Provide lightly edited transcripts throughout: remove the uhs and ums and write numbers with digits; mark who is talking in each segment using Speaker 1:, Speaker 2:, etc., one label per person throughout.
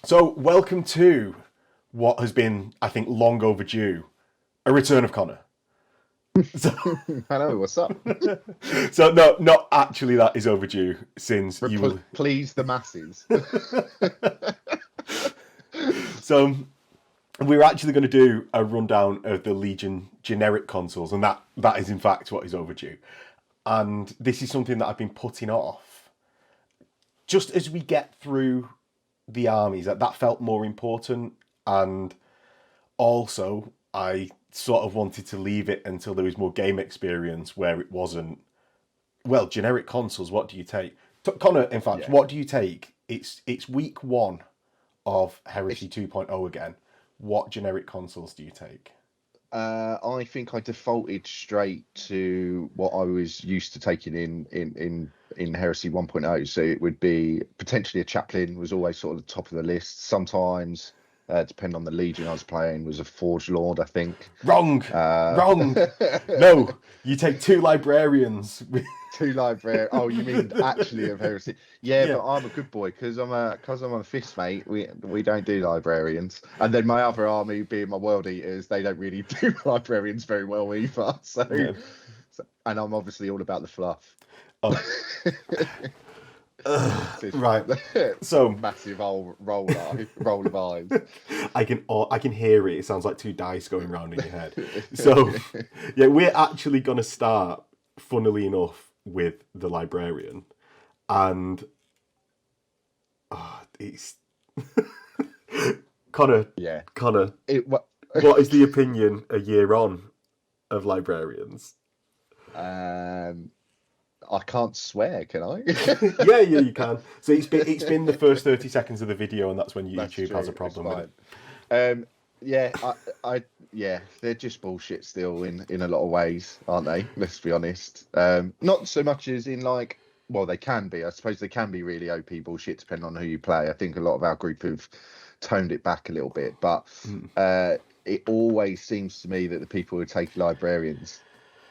Speaker 1: So, welcome to what has been, I think, long overdue, a return of Connor. So,
Speaker 2: Hello, what's up?
Speaker 1: so no, not actually that is overdue since you will...
Speaker 2: Please the masses.
Speaker 1: So, we're actually going to do a rundown of the Legion generic consoles, and that is in fact what is overdue. And this is something that I've been putting off. Just as we get through the armies, that felt more important, and also I sort of wanted to leave it until there was more game experience where it wasn't, well, generic consoles, what do you take? Connor, in fact, what do you take? It's week one of Heresy 2.0 again. What generic consoles do you take?
Speaker 2: I think I defaulted straight to what I was used to taking in Heresy 1.0. So it would be potentially a Chaplain was always sort of the top of the list. Sometimes, depending on the Legion I was playing, was a Forge Lord, I think.
Speaker 1: Wrong. No, you take two librarians.
Speaker 2: Two librarians. Oh, you mean actually of Heresy? Yeah, but I'm a good boy because I'm a fist mate. We don't do librarians, and then my other army, being my World Eaters, they don't really do librarians very well either. So and I'm obviously all about the fluff.
Speaker 1: Oh. Right. So
Speaker 2: massive roll of eyes.
Speaker 1: I can hear it. It sounds like two dice going round in your head. So yeah, we're actually gonna start, funnily enough, with the librarian, and it's Connor.
Speaker 2: Yeah,
Speaker 1: Connor. What is the opinion a year on of librarians?
Speaker 2: I can't swear, can I?
Speaker 1: yeah, you can. So it's been the first 30 seconds of the video, and that's when YouTube has a problem with
Speaker 2: it. Yeah, they're just bullshit still in a lot of ways, aren't they? Let's be honest. Not so much as in like, well, they can be. I suppose they can be really OP bullshit depending on who you play. I think a lot of our group have toned it back a little bit, but it always seems to me that the people who take librarians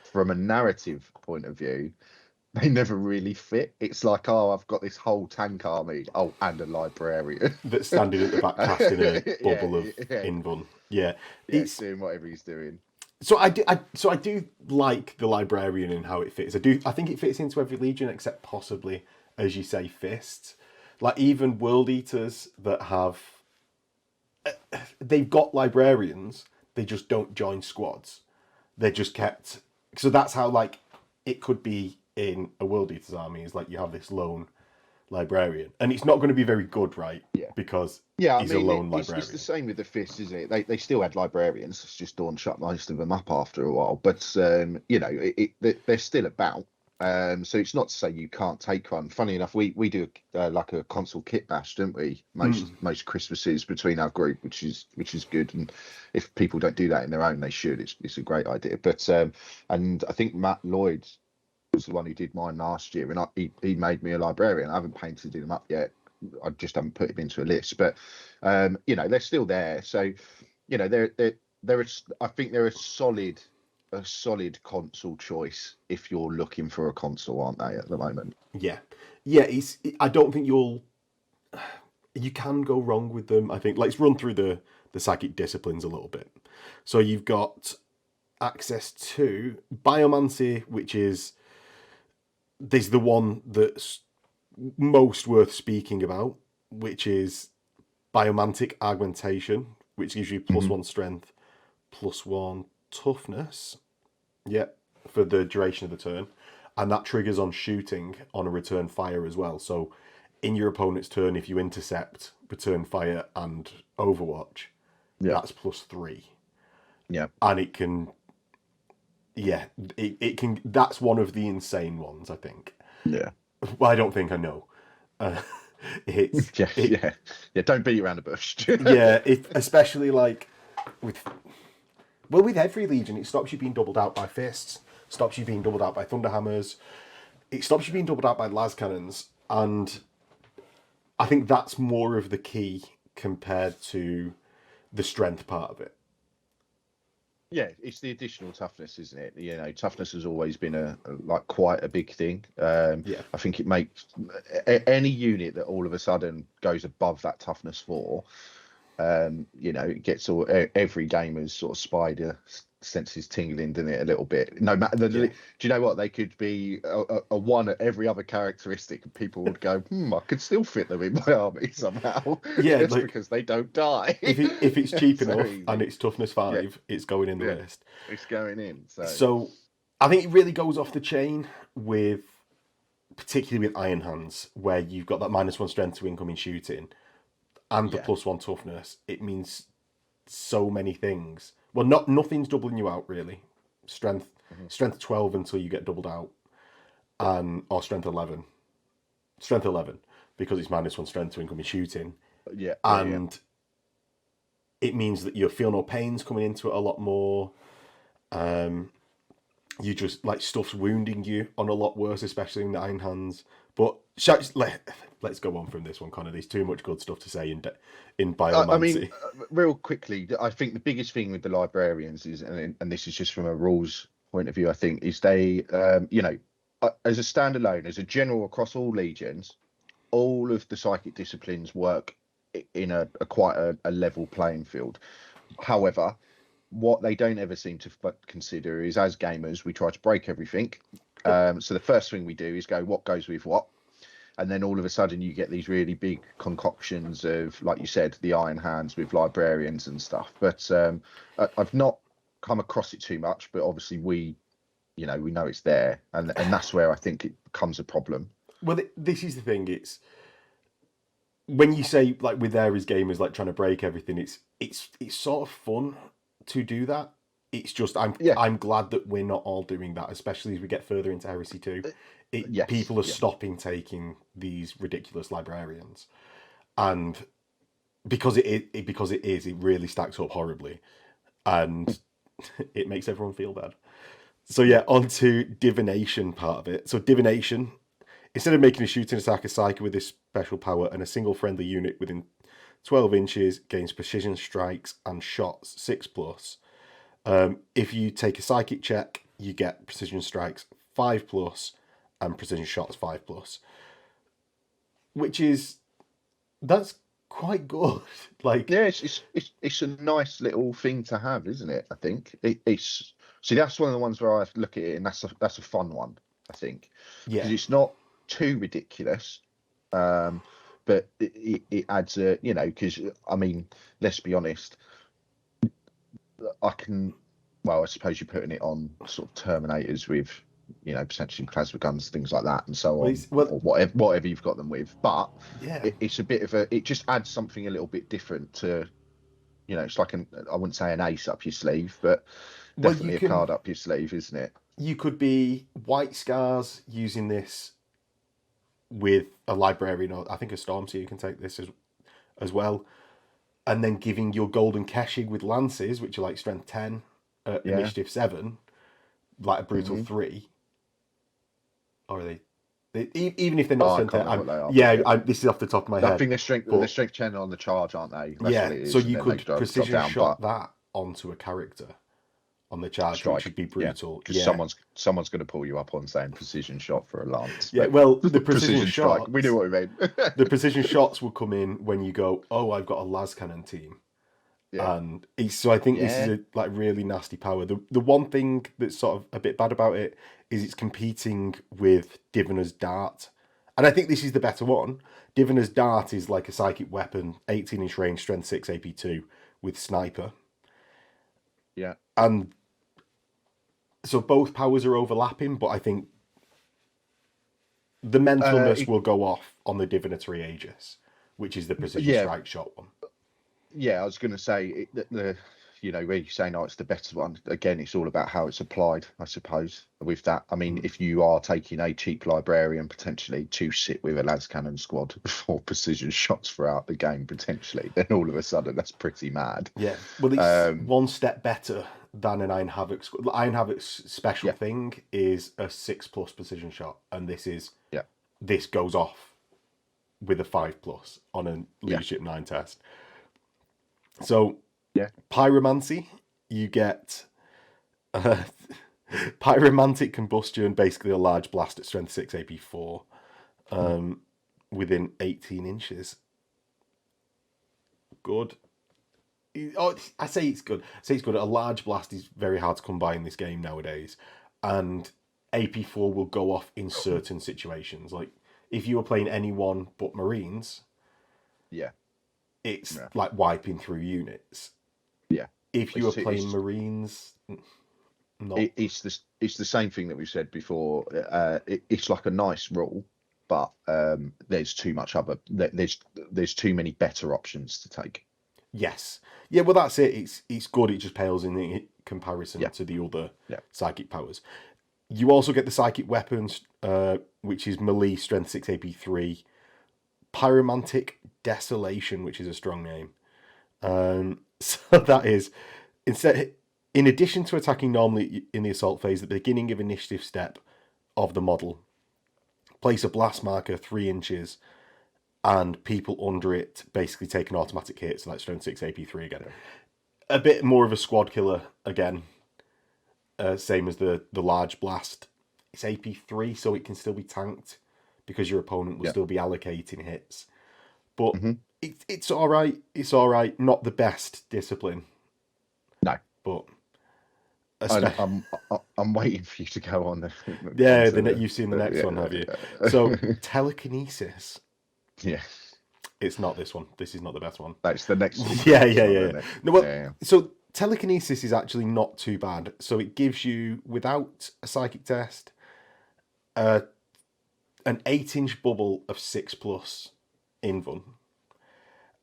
Speaker 2: from a narrative point of view, they never really fit. It's like, oh, I've got this whole tank army, and a librarian
Speaker 1: that's standing at the back casting a bubble of invuln. Yeah,
Speaker 2: it's doing whatever he's doing.
Speaker 1: So I do like the librarian and how it fits. I think it fits into every legion except possibly, as you say, fists. Like even World Eaters that have, they've got librarians, they just don't join squads. They're just kept. So that's how like it could be in a World Eater's army, is like you have this lone librarian, and it's not going to be very good, right?
Speaker 2: Yeah,
Speaker 1: because he's a lone librarian.
Speaker 2: It's the same with the fists, isn't it? They still had librarians. It's just Dawn shut most of them up after a while, but they're still about. So it's not to say you can't take one. Funny enough, we do like a Consul kit bash, don't we? Most Christmases between our group, which is good. And if people don't do that in their own, they should. It's a great idea. But and I think Matt Lloyd was the one who did mine last year, and he made me a librarian. I haven't painted him up yet. I just haven't put him into a list, but they're still there. So they're I think they're a solid console choice if you're looking for a console, aren't they, at the moment?
Speaker 1: Yeah. I don't think you can go wrong with them. I think let's run through the psychic disciplines a little bit. So you've got access to biomancy, which is the one that's most worth speaking about, which is biomantic augmentation, which gives you +1 strength, +1 toughness, for the duration of the turn, and that triggers on shooting on a return fire as well. So in your opponent's turn, if you intercept, return fire, and overwatch, that's +3.
Speaker 2: Yeah,
Speaker 1: and it can. Yeah, it can. That's one of the insane ones, I think.
Speaker 2: Yeah.
Speaker 1: Well, I don't think I know.
Speaker 2: Don't beat around the bush.
Speaker 1: Especially like with every legion, it stops you being doubled out by fists, stops you being doubled out by thunderhammers, it stops you being doubled out by las cannons, and I think that's more of the key compared to the strength part of it.
Speaker 2: Yeah, it's the additional toughness, isn't it? You know, toughness has always been like quite a big thing.
Speaker 1: Yeah.
Speaker 2: I think it makes any unit that all of a sudden goes above that toughness 4. You know, it gets every gamer's sort of spider senses tingling, doesn't it, a little bit? No matter the,
Speaker 1: Yeah.
Speaker 2: do you know what? They could be a 1 at every other characteristic, and people would go, I could still fit them in my army somehow,
Speaker 1: Yeah,
Speaker 2: just
Speaker 1: like
Speaker 2: because they don't die.
Speaker 1: if it's cheap
Speaker 2: So
Speaker 1: enough and
Speaker 2: easy.
Speaker 1: it's toughness
Speaker 2: Yeah,
Speaker 1: 5, it's going in the
Speaker 2: yeah,
Speaker 1: list.
Speaker 2: it's going in. So
Speaker 1: So I think it really goes off the chain with, particularly with Iron Hands, where you've got that -1 strength to incoming shooting and the
Speaker 2: yeah,
Speaker 1: +1 toughness. It means so many things. Well, nothing's doubling you out really. Strength
Speaker 2: mhm,
Speaker 1: strength 12 until you get doubled out, and or strength 11. Strength 11 because it's -1 strength to incoming shooting,
Speaker 2: yeah, yeah, yeah.
Speaker 1: and it means that you feel no pains coming into it a lot more. You just like stuff's wounding you on a lot worse, especially in the Iron Hands. But let's go on from this one, Connor. There's too much good stuff to say in
Speaker 2: I mean,
Speaker 1: biomancy.
Speaker 2: real quickly, I think the biggest thing with the librarians is, and this is just from a rules point of view, I think, is they, you know, as a standalone, as a general across all legions, all of the psychic disciplines work in a quite a level playing field. However, what they don't ever seem to consider is, as gamers, we try to break everything. So the first thing we do is go, what goes with what? And then all of a sudden you get these really big concoctions of, like you said, the Iron Hands with librarians and stuff. But I've not come across it too much, but obviously we know it's there, and that's where I think it becomes a problem.
Speaker 1: Well, this is the thing. It's when you say like with there is gamers like trying to break everything. It's sort of fun to do that. It's just
Speaker 2: Yeah.
Speaker 1: I'm glad that we're not all doing that, especially as we get further into Heresy 2.
Speaker 2: Yes.
Speaker 1: People are
Speaker 2: Yeah.
Speaker 1: stopping taking these ridiculous librarians, and because it really stacks up horribly, and it makes everyone feel bad. So
Speaker 2: Yeah.
Speaker 1: yeah, on to divination part of it. So divination, instead of making a shooting attack, a psyker with this special power and a single friendly unit within 12 inches gains precision strikes and shots 6+. If you take a psychic check, you get precision strikes 5+ and precision shots 5+, which is that's quite good. Like
Speaker 2: Yeah, it's a nice little thing to have, isn't it? I think it's see, that's one of the ones where I look at it, and that's a fun one, I think,
Speaker 1: yeah,
Speaker 2: because it's not too ridiculous, but it adds a, you know, because I mean, let's be honest, I can, well, I suppose you're putting it on sort of Terminators with, you know, potentially plasma guns, things like that, and so on,
Speaker 1: well
Speaker 2: or whatever you've got them with, but
Speaker 1: yeah.
Speaker 2: it's a bit of a, it just adds something a little bit different to, you know, it's like I wouldn't say an ace up your sleeve, but
Speaker 1: Well,
Speaker 2: definitely a card up your sleeve, isn't it?
Speaker 1: you could be White Scars using this with a librarian, or I think a Stormseer can take this as well, and then giving your Golden Keshig with lances, which are like strength 10,
Speaker 2: Yeah.
Speaker 1: initiative 7, like a brutal
Speaker 2: Hmm.
Speaker 1: 3, or are they? Even if they're not
Speaker 2: Oh, I
Speaker 1: strength
Speaker 2: can't
Speaker 1: 10,
Speaker 2: remember what they are, but
Speaker 1: yeah,
Speaker 2: yeah.
Speaker 1: this is off the top of my
Speaker 2: I
Speaker 1: head,
Speaker 2: think they're
Speaker 1: but
Speaker 2: strength 10 on the charge, aren't they? That's what
Speaker 1: yeah,
Speaker 2: it
Speaker 1: so
Speaker 2: is, and
Speaker 1: you
Speaker 2: then they
Speaker 1: could
Speaker 2: drop
Speaker 1: precision
Speaker 2: down.
Speaker 1: shot
Speaker 2: But
Speaker 1: that onto a character on the charge, which
Speaker 2: strike,
Speaker 1: would be
Speaker 2: yeah,
Speaker 1: brutal.
Speaker 2: because
Speaker 1: Yeah,
Speaker 2: someone's going to pull you up on saying precision shot for a lance,
Speaker 1: yeah.
Speaker 2: but
Speaker 1: Well, the precision
Speaker 2: precision strike, we knew
Speaker 1: shots,
Speaker 2: what we meant.
Speaker 1: the precision shots will come in when you go, oh, I've got a las cannon team,
Speaker 2: Yeah,
Speaker 1: and so I think this is
Speaker 2: yeah,
Speaker 1: a like really nasty power. The one thing that's sort of a bit bad about it is it's competing with Diviner's Dart, and I think this is the better one. Diviner's Dart is like a psychic weapon, 18-inch range, strength 6, AP2 with sniper,
Speaker 2: yeah.
Speaker 1: and so both powers are overlapping. But I think the mentalness
Speaker 2: It,
Speaker 1: will go off on the Divinatory Aegis, which is the precision
Speaker 2: yeah,
Speaker 1: strike shot one.
Speaker 2: yeah, I was going to say the you know, where you say no, it's the better one. Again, it's all about how it's applied, I suppose. With that, I mean,
Speaker 1: Mm.
Speaker 2: if you are taking a cheap librarian potentially to sit with a las cannon squad for precision shots throughout the game, potentially, then all of a sudden that's pretty mad.
Speaker 1: Yeah, well, it's
Speaker 2: Um,
Speaker 1: one step better than an Iron Havoc. Iron Havoc's special
Speaker 2: yeah,
Speaker 1: thing is a 6+ precision shot, and
Speaker 2: yeah,
Speaker 1: this goes off with a 5+ on a
Speaker 2: yeah,
Speaker 1: leadership 9 test. So
Speaker 2: yeah.
Speaker 1: pyromancy, you get Uh, Pyromantic Combustion, basically a large blast at strength 6 AP 4 within 18 inches. Good. Oh, I say it's good. I say it's good. A large blast is very hard to come by in this game nowadays. And AP4 will go off in certain situations. Like, if you were playing anyone but Marines,
Speaker 2: Yeah.
Speaker 1: it's like wiping through units.
Speaker 2: Yeah.
Speaker 1: If you were playing Marines, not.
Speaker 2: It's the same thing that we said before. It's like a nice rule, but there's too much other. There's too many better options to take.
Speaker 1: Yes. Yeah, well, that's it. It's good. It just pales in the comparison to the other psychic powers. You also get the psychic weapons, which is melee, strength 6 AP 3. Pyromantic Desolation, which is a strong name. So that is, in addition to attacking normally in the assault phase at the beginning of initiative step of the model, place a blast marker 3 inches, and people under it basically take an automatic hit, so that's strength 6 AP 3 again. A bit more of a squad killer again, same as the large blast. It's AP 3, so it can still be tanked because your opponent will still be allocating hits. But it's all right. It's all right. Not the best discipline.
Speaker 2: No,
Speaker 1: but
Speaker 2: I'm waiting for you to go on.
Speaker 1: You've seen the next one, have you? So telekinesis.
Speaker 2: Yeah.
Speaker 1: It's not this one. This is not the best one.
Speaker 2: That's the next one.
Speaker 1: Yeah. No, so telekinesis is actually not too bad. So it gives you, without a psychic test, an 8-inch bubble of 6+ invuln,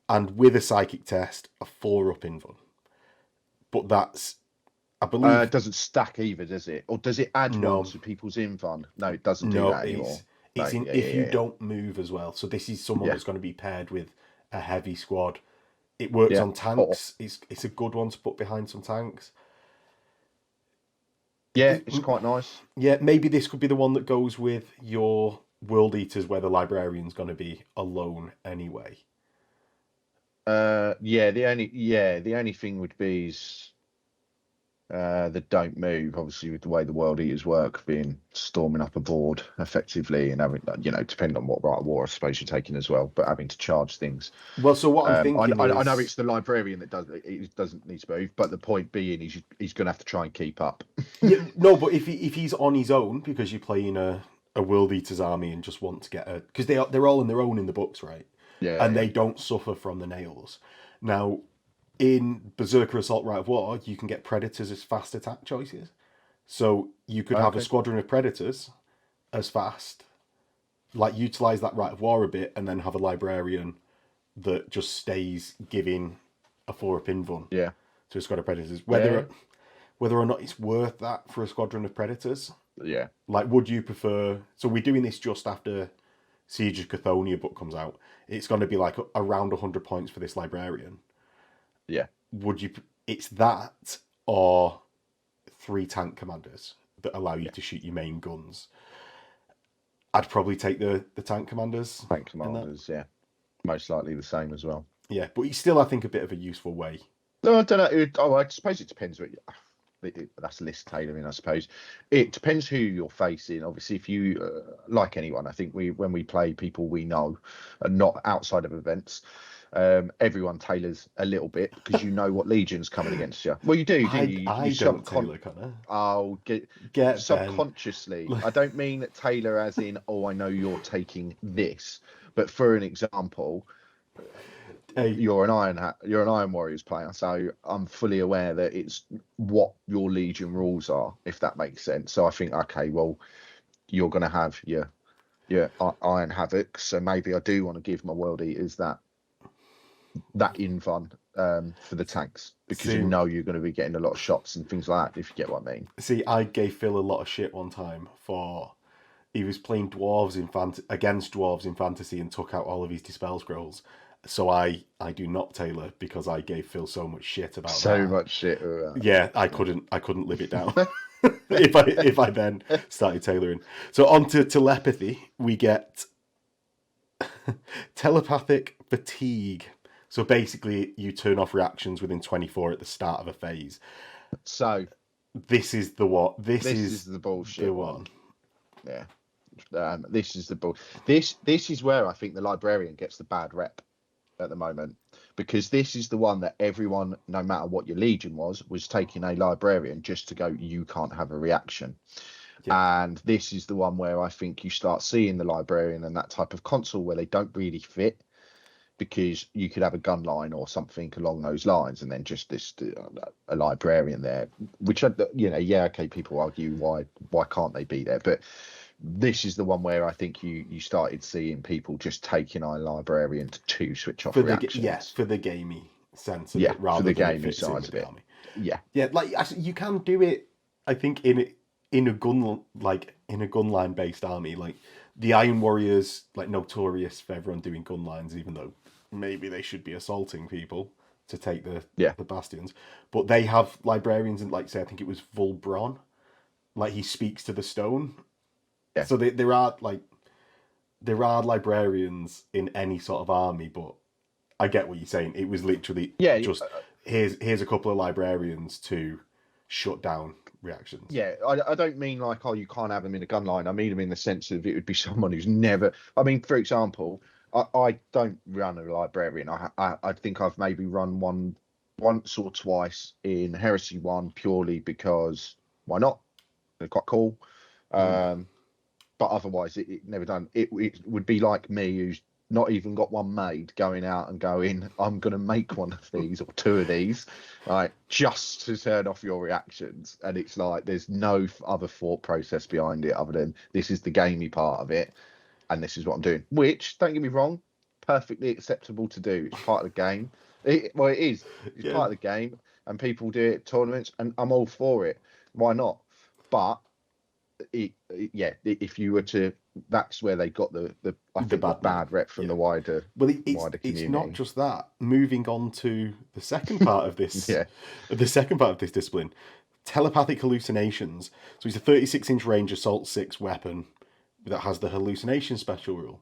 Speaker 1: and with a psychic test, a 4+ invuln. But that's, I believe,
Speaker 2: it doesn't stack either, does it? Or does it add one to people's invuln? No, it doesn't do that anymore.
Speaker 1: If you don't move as well. So this is someone that's going to be paired with a heavy squad. It works on tanks. It's a good one to put behind some tanks.
Speaker 2: Yeah, it's quite nice.
Speaker 1: Yeah, maybe this could be the one that goes with your World Eaters, where the librarian's going to be alone anyway.
Speaker 2: The only thing would be is the don't move, obviously, with the way the World Eaters work, being storming up a board effectively and having, depending on what Rite of War I suppose you're taking as well, but having to charge things.
Speaker 1: Well, so what I'm thinking
Speaker 2: I know it's the librarian that doesn't need to move, but the point being he's going to have to try and keep up.
Speaker 1: No, but if he's on his own, because you're playing a World Eaters army and just want to get because they're all on their own in the books, right?
Speaker 2: Yeah,
Speaker 1: and they don't suffer from the nails. Now, in Berserker Assault Rite of War, you can get Predators as fast attack choices. So you could have a squadron of Predators as fast, like utilize that Rite of War a bit, and then have a Librarian that just stays giving a 4+ invuln to a squad of Predators. Whether or not it's worth that for a squadron of Predators.
Speaker 2: Yeah.
Speaker 1: Like, would you prefer... So we're doing this just after Siege of Chthonia book comes out. It's going to be like around 100 points for this Librarian.
Speaker 2: Yeah.
Speaker 1: Would you... It's that or 3 tank commanders that allow you to shoot your main guns. I'd probably take the tank commanders.
Speaker 2: Tank commanders, yeah. Most likely the same as well.
Speaker 1: Yeah, but it's still, I think, a bit of a useful way.
Speaker 2: No, I don't know. I suppose it depends. That's list tailoring, I suppose. It depends who you're facing. Obviously, if you, like anyone, I think when we play people we know and not outside of events, everyone tailors a little bit because you know what legion's coming against you. Well, you do, don't you?
Speaker 1: I don't tailor, Connor.
Speaker 2: Oh, get subconsciously. I don't mean tailor as in, oh, I know you're taking this. But for an example, you're an Iron Warriors player, so I'm fully aware that it's what your Legion rules are, if that makes sense. So I think, okay, well, you're going to have your Iron Havoc, so maybe I do want to give my World Eaters that invuln for the tanks, because you know you're going to be getting a lot of shots and things like that, if you get what I mean.
Speaker 1: See, I gave Phil a lot of shit one time for... He was playing dwarves against dwarves in fantasy and took out all of his dispel scrolls. So I do not tailor because I gave Phil so much shit about that.
Speaker 2: So much shit.
Speaker 1: Yeah, I couldn't live it down if I then started tailoring. So on to telepathy, we get telepathic fatigue. So basically, you turn off reactions within 24 at the start of a phase.
Speaker 2: So
Speaker 1: this is the what. This
Speaker 2: This
Speaker 1: is
Speaker 2: is the bullshit
Speaker 1: the
Speaker 2: one. Yeah. This is the bull. This is where I think the librarian gets the bad rep at the moment, because this is the one that everyone, no matter what your legion was taking a librarian just to go, you can't have a reaction.
Speaker 1: Yeah.
Speaker 2: And this is the one where I think you start seeing the librarian and that type of consul where they don't really fit, because you could have a gun line or something along those lines, and then just a librarian there, which, you know, yeah, okay, people argue why can't they be there, but this is the one where I think you started seeing people just taking a librarian to switch off reactions.
Speaker 1: For the gamey sense of
Speaker 2: Yeah,
Speaker 1: it, rather
Speaker 2: for the
Speaker 1: than it
Speaker 2: gamey
Speaker 1: fits in
Speaker 2: side
Speaker 1: with
Speaker 2: of
Speaker 1: the
Speaker 2: it.
Speaker 1: army.
Speaker 2: Yeah,
Speaker 1: like actually, you can do it. I think in a gun line based army, like the Iron Warriors, like notorious for everyone doing gun lines, even though maybe they should be assaulting people to take the bastions. But they have librarians, and like say, I think it was Volbron, like he speaks to the stone.
Speaker 2: Yeah.
Speaker 1: So there are librarians in any sort of army, but I get what you're saying. It was literally just here's a couple of librarians to shut down reactions.
Speaker 2: Yeah, I don't mean like, oh, you can't have them in a gun line. I mean them in the sense of it would be someone who's never. I mean, for example, I don't run a librarian. I think I've maybe run one once or twice in Heresy 1 purely because why not? They're quite cool. But otherwise, it never done. It would be like me, who's not even got one made, going out and going, I'm going to make one of these or two of these, right, just to turn off your reactions. And it's like there's no other thought process behind it other than this is the gamey part of it, and this is what I'm doing. Which, don't get me wrong, perfectly acceptable to do. It's part of the game. It is. It's part of the game, and people do it at tournaments, and I'm all for it. Why not? But if you were to, that's where they got the bad rep from the wider wider community.
Speaker 1: It's not just that. Moving on to the second part of this, the second part of this discipline, telepathic hallucinations. So it's a 36-inch range assault 6 weapon that has the hallucination special rule.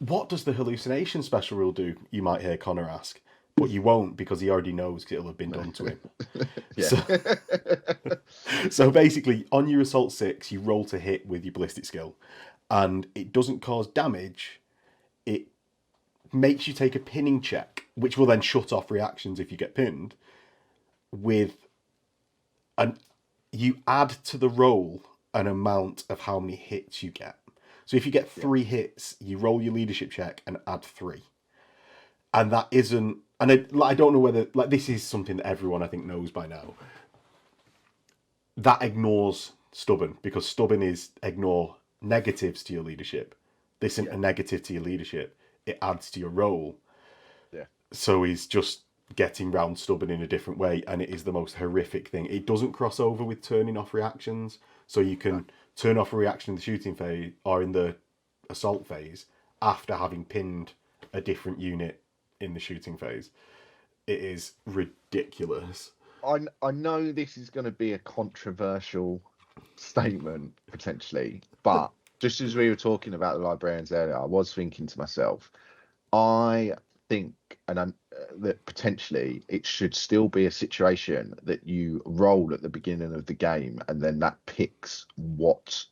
Speaker 1: What does the hallucination special rule do? You might hear Connor ask. But you won't, because he already knows, because it'll have been done to him. So basically, on your Assault 6, you roll to hit with your ballistic skill. And it doesn't cause damage. It makes you take a pinning check, which will then shut off reactions if you get pinned. You add to the roll an amount of how many hits you get. So if you get 3 hits, you roll your leadership check and add 3. And that isn't... And I don't know whether... Like, this is something that everyone, I think, knows by now. That ignores stubborn, because stubborn is ignore negatives to your leadership. This isn't a negative to your leadership. It adds to your roll.
Speaker 2: Yeah.
Speaker 1: So he's just getting round stubborn in a different way, and it is the most horrific thing. It doesn't cross over with turning off reactions. So you can turn off a reaction in the shooting phase or in the assault phase after having pinned a different unit in the shooting phase. It is ridiculous.
Speaker 2: I know this is going to be a controversial statement potentially, but just as we were talking about the librarians earlier, I was thinking to myself, I think that potentially it should still be a situation that you roll at the beginning of the game, and then that picks what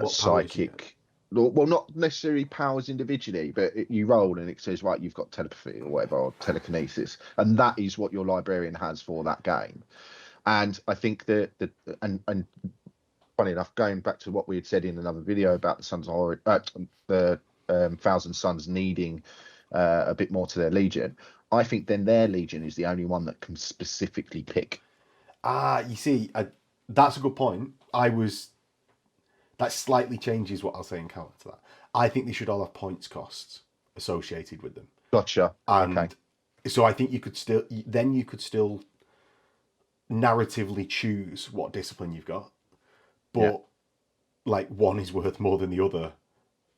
Speaker 2: psychic. Well, not necessarily powers individually, but you roll and it says, right, you've got telepathy or whatever, or telekinesis, and that is what your librarian has for that game. And I think that and funny enough, going back to what we had said in another video about the Sons of Horus, the Thousand Sons needing a bit more to their legion, I think then their legion is the only one that can specifically pick.
Speaker 1: You see, that's a good point. That slightly changes what I'll say in counter to that. I think they should all have points costs associated with them.
Speaker 2: Gotcha.
Speaker 1: And so I think you could still narratively choose what discipline you've got. But like one is worth more than the other,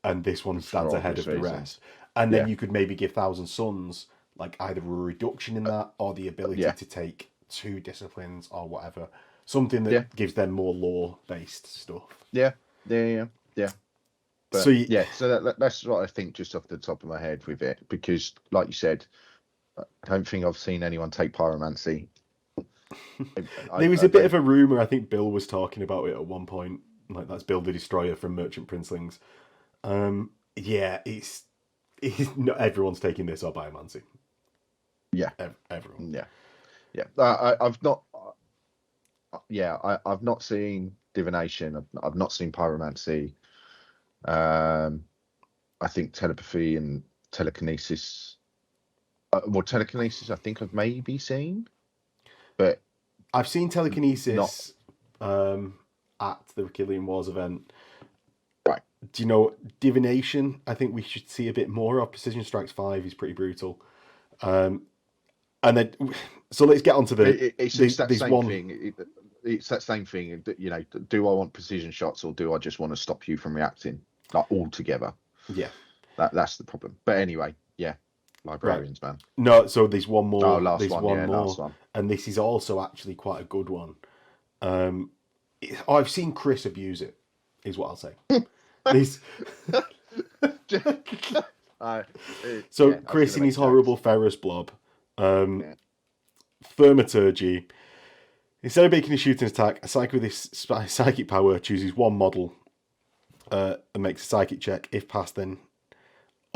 Speaker 1: and this one stands ahead of the rest. And then you could maybe give Thousand Sons like either a reduction in that or the ability to take 2 disciplines or whatever. Something that gives them more lore-based stuff.
Speaker 2: Yeah. But,
Speaker 1: so
Speaker 2: that's what I think just off the top of my head with it, because like you said, I don't think I've seen anyone take pyromancy.
Speaker 1: There was a bit of a rumor. I think Bill was talking about it at one point. Like, that's Bill the Destroyer from Merchant Princelings. Yeah, it's not everyone's taking this or Biomancy.
Speaker 2: Yeah,
Speaker 1: everyone.
Speaker 2: Yeah. I've not. Yeah, I've not seen divination. I've not seen pyromancy. I think telepathy and telekinesis. Well, telekinesis, I think I've maybe seen, but
Speaker 1: I've seen telekinesis at the Rikilian Wars event.
Speaker 2: Right.
Speaker 1: Do you know divination? I think we should see a bit more of. Precision Strikes 5 is pretty brutal. And then, so let's get on to
Speaker 2: it's that same thing. It's that same thing. You know, do I want precision shots or do I just want to stop you from reacting, like, altogether?
Speaker 1: Yeah,
Speaker 2: that's the problem. But anyway, yeah, librarians, right. Man.
Speaker 1: No, so there's one more.
Speaker 2: Oh, last
Speaker 1: one, and this is also actually quite a good one. I've seen Chris abuse it, is what I'll say. Chris in his horrible Ferrous blob, Thaumaturgy. Instead of making a shooting attack, a psychic with this psychic power chooses one model and makes a psychic check. If passed, then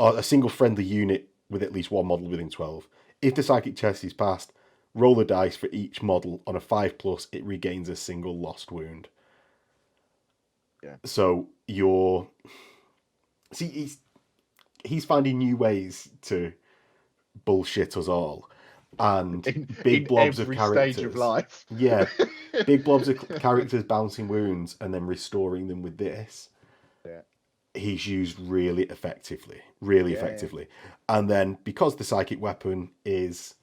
Speaker 1: a single friendly unit with at least one model within 12. If the psychic test is passed, roll the dice for each model. On a 5+, it regains a single lost wound.
Speaker 2: Yeah.
Speaker 1: So he's finding new ways to bullshit us all. And big blobs of characters.
Speaker 2: Stage of life.
Speaker 1: Yeah. Big blobs of characters bouncing wounds and then restoring them with this.
Speaker 2: Yeah.
Speaker 1: He's used really effectively. And then because the psychic weapon is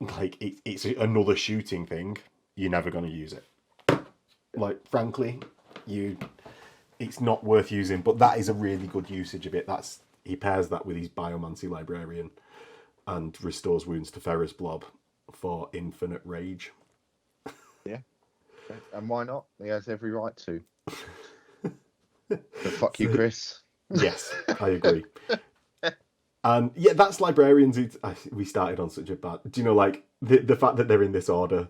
Speaker 1: like it's another shooting thing, you're never going to use it. Like, frankly, it's not worth using, but that is a really good usage of it. He pairs that with his Biomancy Librarian and restores wounds to Ferrous Blob for infinite rage.
Speaker 2: Yeah. And why not? He has every right to. But fuck you, Chris.
Speaker 1: Yes, I agree. And yeah, that's Librarians. We started on such a bad... Do you know, like, the fact that they're in this order,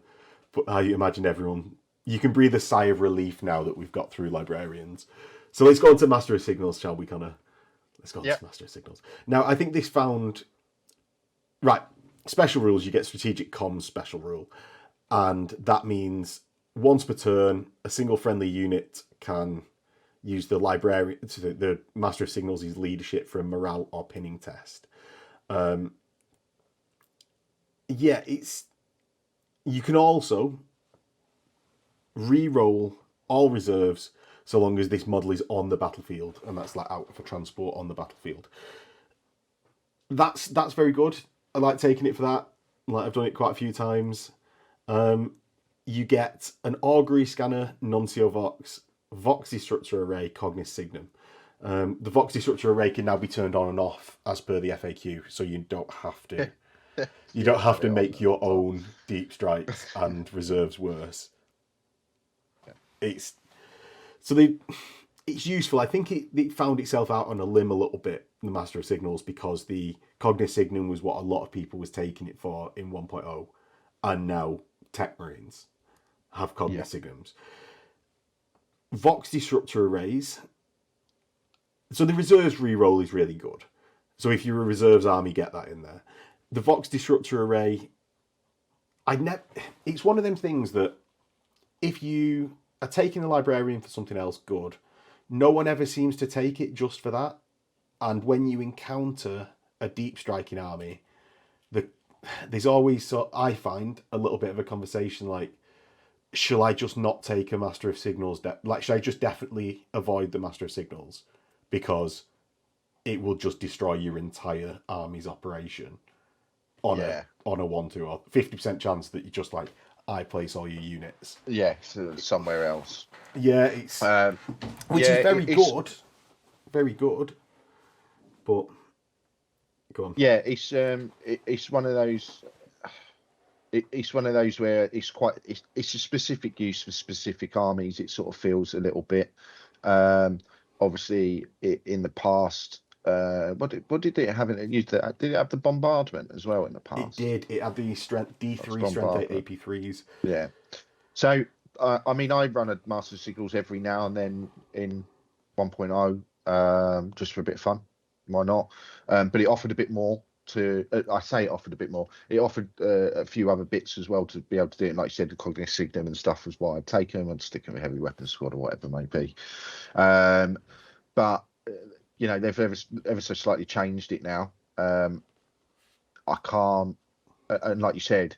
Speaker 1: but I imagine everyone... You can breathe a sigh of relief now that we've got through Librarians. So let's go on to Master of Signals, shall we, Connor? Let's go on to Master of Signals. Now, I think this found... Right, special rules, you get Strategic Comms special rule. And that means once per turn, a single friendly unit can use the librarian, the Master of Signals' leadership for a morale or pinning test. You can also re-roll all reserves so long as this model is on the battlefield, and that's like out for transport on the battlefield. That's very good. I like taking it for that. Like, I've done it quite a few times. You get an Augury Scanner, Nuncio Vox, Vox Destructor Array, Cognis Signum. The Vox Destructor Array can now be turned on and off as per the FAQ, so you don't have to. You don't have to make your own deep strikes and reserves worse. It's useful. I think it found itself out on a limb a little bit, the Master of Signals, because the Cognis Signum was what a lot of people was taking it for in 1.0, and now Tech Marines have Cognis Signums. Vox Disruptor Arrays. So the reserves reroll is really good. So if you're a reserves army, get that in there. The Vox Disruptor Array, it's one of them things that if you are taking a librarian for something else good, no one ever seems to take it just for that. And when you encounter a deep striking army, there's always, I find, a little bit of a conversation like, shall I just not take a Master of Signals? Should I just definitely avoid the Master of Signals? Because it will just destroy your entire army's operation on a 1-2 or 50% chance that you just like, I place all your units.
Speaker 2: Yeah, so somewhere else.
Speaker 1: Yeah, it's which is very good. Very good. But go on.
Speaker 2: Yeah, it's one of those. It's one of those where it's a specific use for specific armies. It sort of feels a little bit. Obviously, in the past, what did it have in it? Did it have the bombardment as well in the
Speaker 1: It
Speaker 2: past?
Speaker 1: did. It had the strength
Speaker 2: That's
Speaker 1: D3, strength 8
Speaker 2: bombardment.
Speaker 1: AP3s.
Speaker 2: Yeah. So I mean, I run a Master of Signals every now and then in 1.0, just for a bit of fun. Why not? But it offered a bit more to. I say it offered a bit more. It offered a few other bits as well to be able to do it. And like you said, the Cognitive Signum and stuff was why I'd take them. I'd stick them in Heavy Weapons Squad or whatever it may be. But you know, they've ever so slightly changed it now. I can't, and like you said,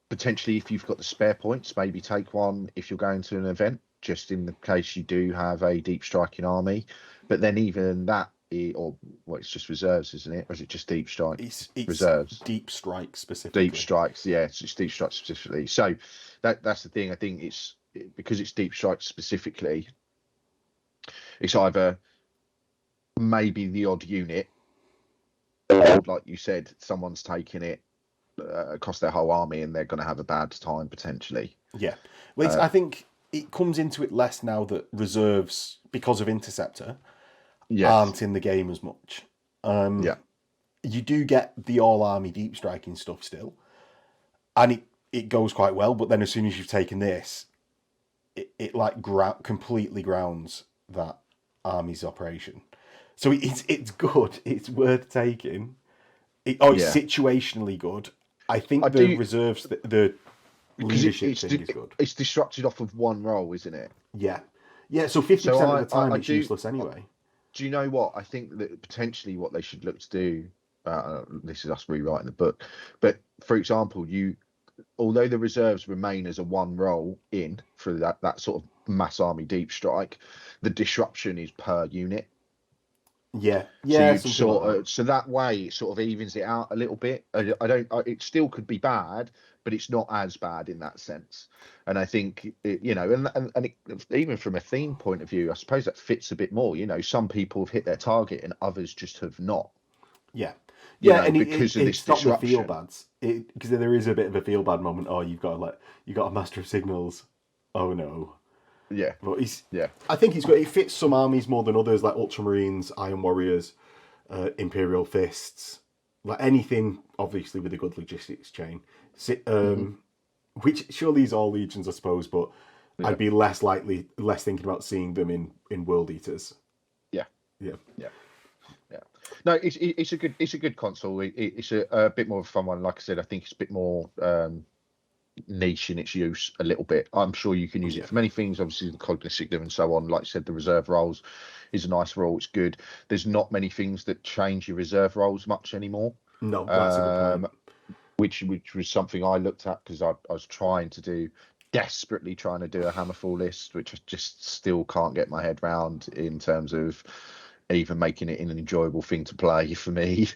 Speaker 2: potentially if you've got the spare points, maybe take one if you're going to an event, just in the case you do have a deep striking army. But then even that, or well, it's just reserves, isn't it? Or is it just deep strike?
Speaker 1: It's
Speaker 2: Reserves.
Speaker 1: deep strike specifically.
Speaker 2: Deep strikes, yeah, it's deep strike specifically. So that's the thing. I think it's because it's deep strike specifically. It's either maybe the odd unit, or like you said, someone's taking it across their whole army and they're going to have a bad time potentially.
Speaker 1: Yeah. Well, I think it comes into it less now that reserves, because of Interceptor, aren't in the game as much. You do get the all-army deep striking stuff still, and it goes quite well, but then as soon as you've taken this, it like completely grounds that army's operation. So it's good. It's worth taking. It's situationally good. I think the reserves, the leadership thing is good.
Speaker 2: It's disrupted off of one roll, isn't it?
Speaker 1: Yeah. Yeah, so 50% of the time it's useless anyway.
Speaker 2: Do you know what? I think that potentially what they should look to do, this is us rewriting the book, but for example, although the reserves remain as a one roll in for that sort of mass army deep strike, the disruption is per unit.
Speaker 1: Yeah.
Speaker 2: So that way it sort of evens it out a little bit. It still could be bad, but it's not as bad in that sense. And I think even from a theme point of view, I suppose that fits a bit more. You know, some people have hit their target and others just have not.
Speaker 1: Yeah.
Speaker 2: And because of this disruption.
Speaker 1: The feel bads. Because there is a bit of a feel bad moment. Oh, you got a Master of Signals. Oh no.
Speaker 2: Yeah,
Speaker 1: but I think it's good. It fits some armies more than others, like Ultramarines, Iron Warriors, Imperial Fists, like anything. Obviously, with a good logistics chain, which surely is all legions, I suppose. But I'd be less thinking about seeing them in World Eaters.
Speaker 2: Yeah. No, it's a good console. It's a bit more of a fun one. Like I said, I think it's a bit more niche in its use a little bit. I'm sure you can use it for many things, obviously the Cognitive Signum and so on. Like I said, the reserve rolls is a nice roll. It's good. There's not many things that change your reserve rolls much anymore.
Speaker 1: No, that's a good point.
Speaker 2: Which was something I looked at because I was desperately trying to do a Hammerfall list, which I just still can't get my head round in terms of even making it an enjoyable thing to play for me.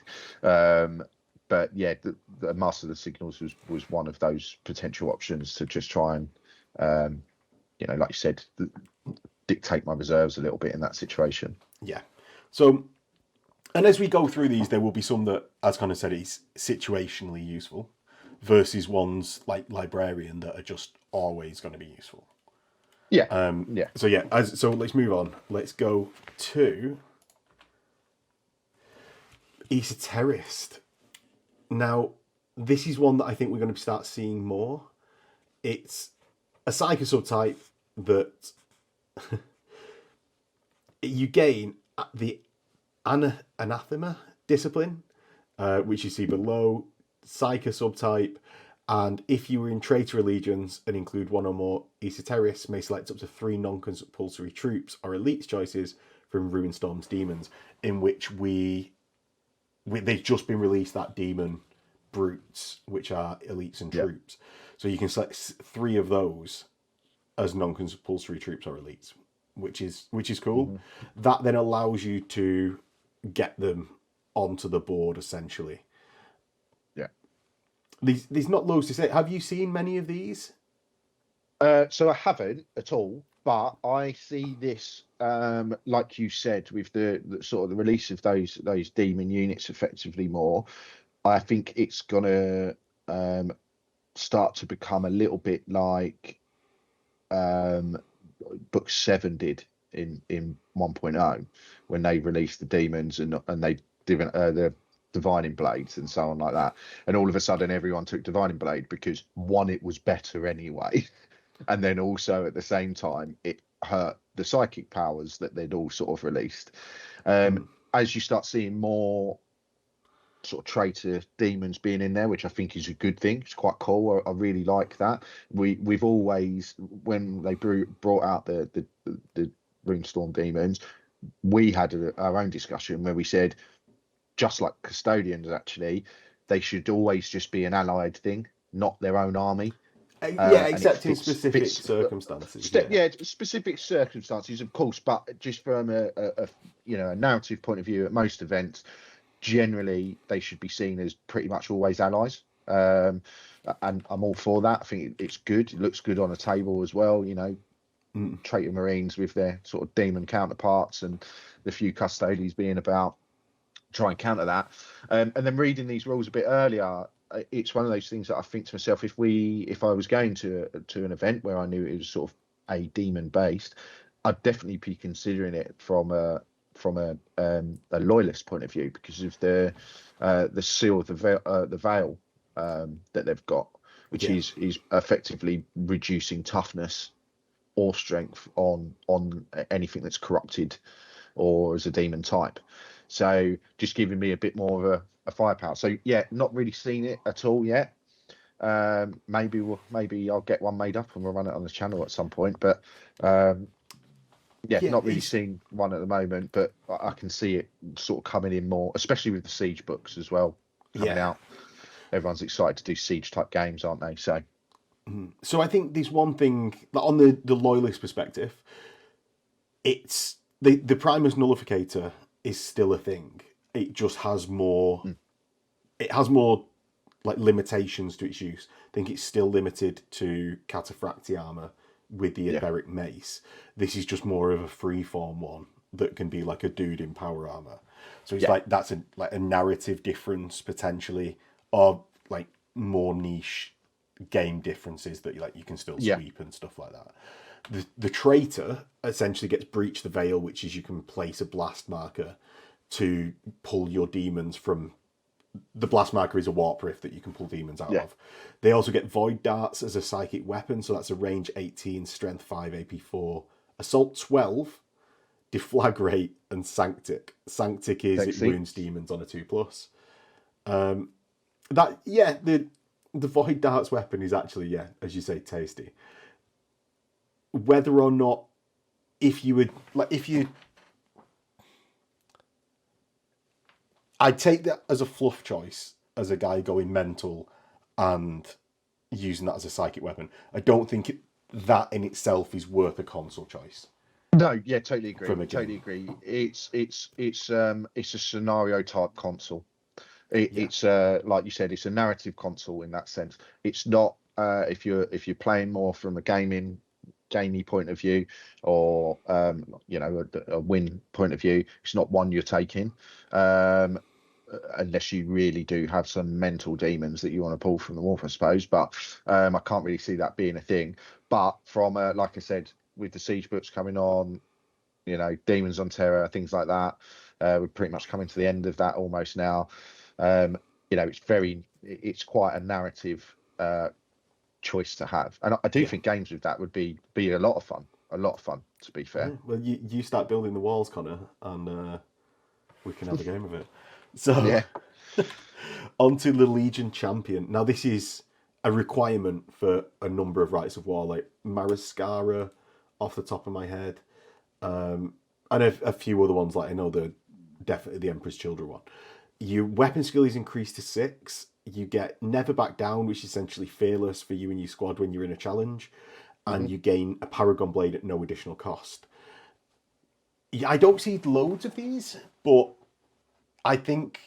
Speaker 2: But yeah, the Master of the Signals was one of those potential options to just try and, like you said, dictate my reserves a little bit in that situation.
Speaker 1: Yeah. So, and as we go through these, there will be some that, as Connor said, is situationally useful versus ones like Librarian that are just always going to be useful.
Speaker 2: Yeah.
Speaker 1: So let's move on. Let's go to Esoterist. Now, this is one that I think we're going to start seeing more. It's a Psycho subtype that you gain the Anathema discipline, which you see below, Psycho subtype, and if you were in Traitor Legions and include one or more Esoterists, may select up to 3 non-compulsory troops or elites choices from Ruinstorm's Demons, in which they've just been released that demon brutes, which are elites and troops. So you can select 3 of those as non-compulsory troops or elites, which is cool. Mm-hmm. That then allows you to get them onto the board essentially.
Speaker 2: Yeah.
Speaker 1: There's not loads to say. Have you seen many of these?
Speaker 2: So I haven't at all. But I see this, like you said, with the sort of the release of those demon units effectively more. I think it's gonna start to become a little bit like Book 7 did in 1.0 when they released the demons and they the divining blades and so on like that, and all of a sudden everyone took divining blade because one, it was better anyway, and then also at the same time it hurt the psychic powers that they'd all sort of released. As you start seeing more sort of traitor demons being in there, which I think is a good thing. It's quite cool. I really like that. We've always, when they brought out the Runestorm demons, we had our own discussion where we said, just like custodians, actually, they should always just be an allied thing, not their own army.
Speaker 1: Except in specific circumstances.
Speaker 2: Specific circumstances, of course, but just from a narrative point of view, at most events, generally they should be seen as pretty much always allies. And I'm all for that. I think it's good. It looks good on a table as well. Traitor Marines with their sort of demon counterparts and the few custodians being about, try and counter that. And then reading these rules a bit earlier, it's one of those things that I think to myself, if I was going to an event where I knew it was sort of a demon based, I'd definitely be considering it from a loyalist point of view, because of the seal of the veil that they've got, which is effectively reducing toughness or strength on anything that's corrupted or as a demon type. So just giving me a bit more of a firepower. So not really seen it at all yet. Maybe I'll get one made up and we'll run it on the channel at some point. But not really seen one at the moment, but I can see it sort of coming in more, especially with the Siege books as well coming out. Everyone's excited to do Siege type games, aren't they?
Speaker 1: So I think there's one thing on the loyalist perspective. It's the Primus Nullificator is still a thing. It just has more. It has more like limitations to its use. I think it's still limited to cataphracti armor with the Iberic mace. This is just more of a freeform one that can be like a dude in power armor. So it's like that's a narrative difference potentially, or like more niche game differences that you can still sweep and stuff like that. The traitor essentially gets breach the veil, which is you can place a blast marker to pull your demons from. The blast marker is a warp rift that you can pull demons out of. They also get void darts as a psychic weapon, so that's a range 18, strength 5, AP 4, assault 12, deflagrate, and sanctic. Sanctic is it wounds demons on a 2+. The void darts weapon is actually as you say, tasty. Whether or not I'd take that as a fluff choice, as a guy going mental and using that as a psychic weapon. I don't think that in itself is worth a Consul choice.
Speaker 2: No, totally agree. It's a scenario type Consul. It's like you said, it's a narrative Consul in that sense. It's not if you're playing more from a gamey point of view, or a win point of view. It's not one you're taking, unless you really do have some mental demons that you want to pull from the wolf, I suppose. But I can't really see that being a thing. But from like I said, with the Siege books coming on, Demons on Terror, things like that, we're pretty much coming to the end of that almost now. It's quite a narrative choice to have, and I do think games with that would be a lot of fun. To be fair.
Speaker 1: Well, you start building the walls, Connor, and we can have a game of it. So onto the Legion Champion. Now this is a requirement for a number of Rites of War, like Mariskara off the top of my head, and a few other ones, like I know definitely the Emperor's Children one. Your weapon skill is increased to 6. You get Never Back Down, which is essentially fearless for you and your squad when you're in a challenge. And you gain a Paragon Blade at no additional cost. I don't see loads of these, but I think...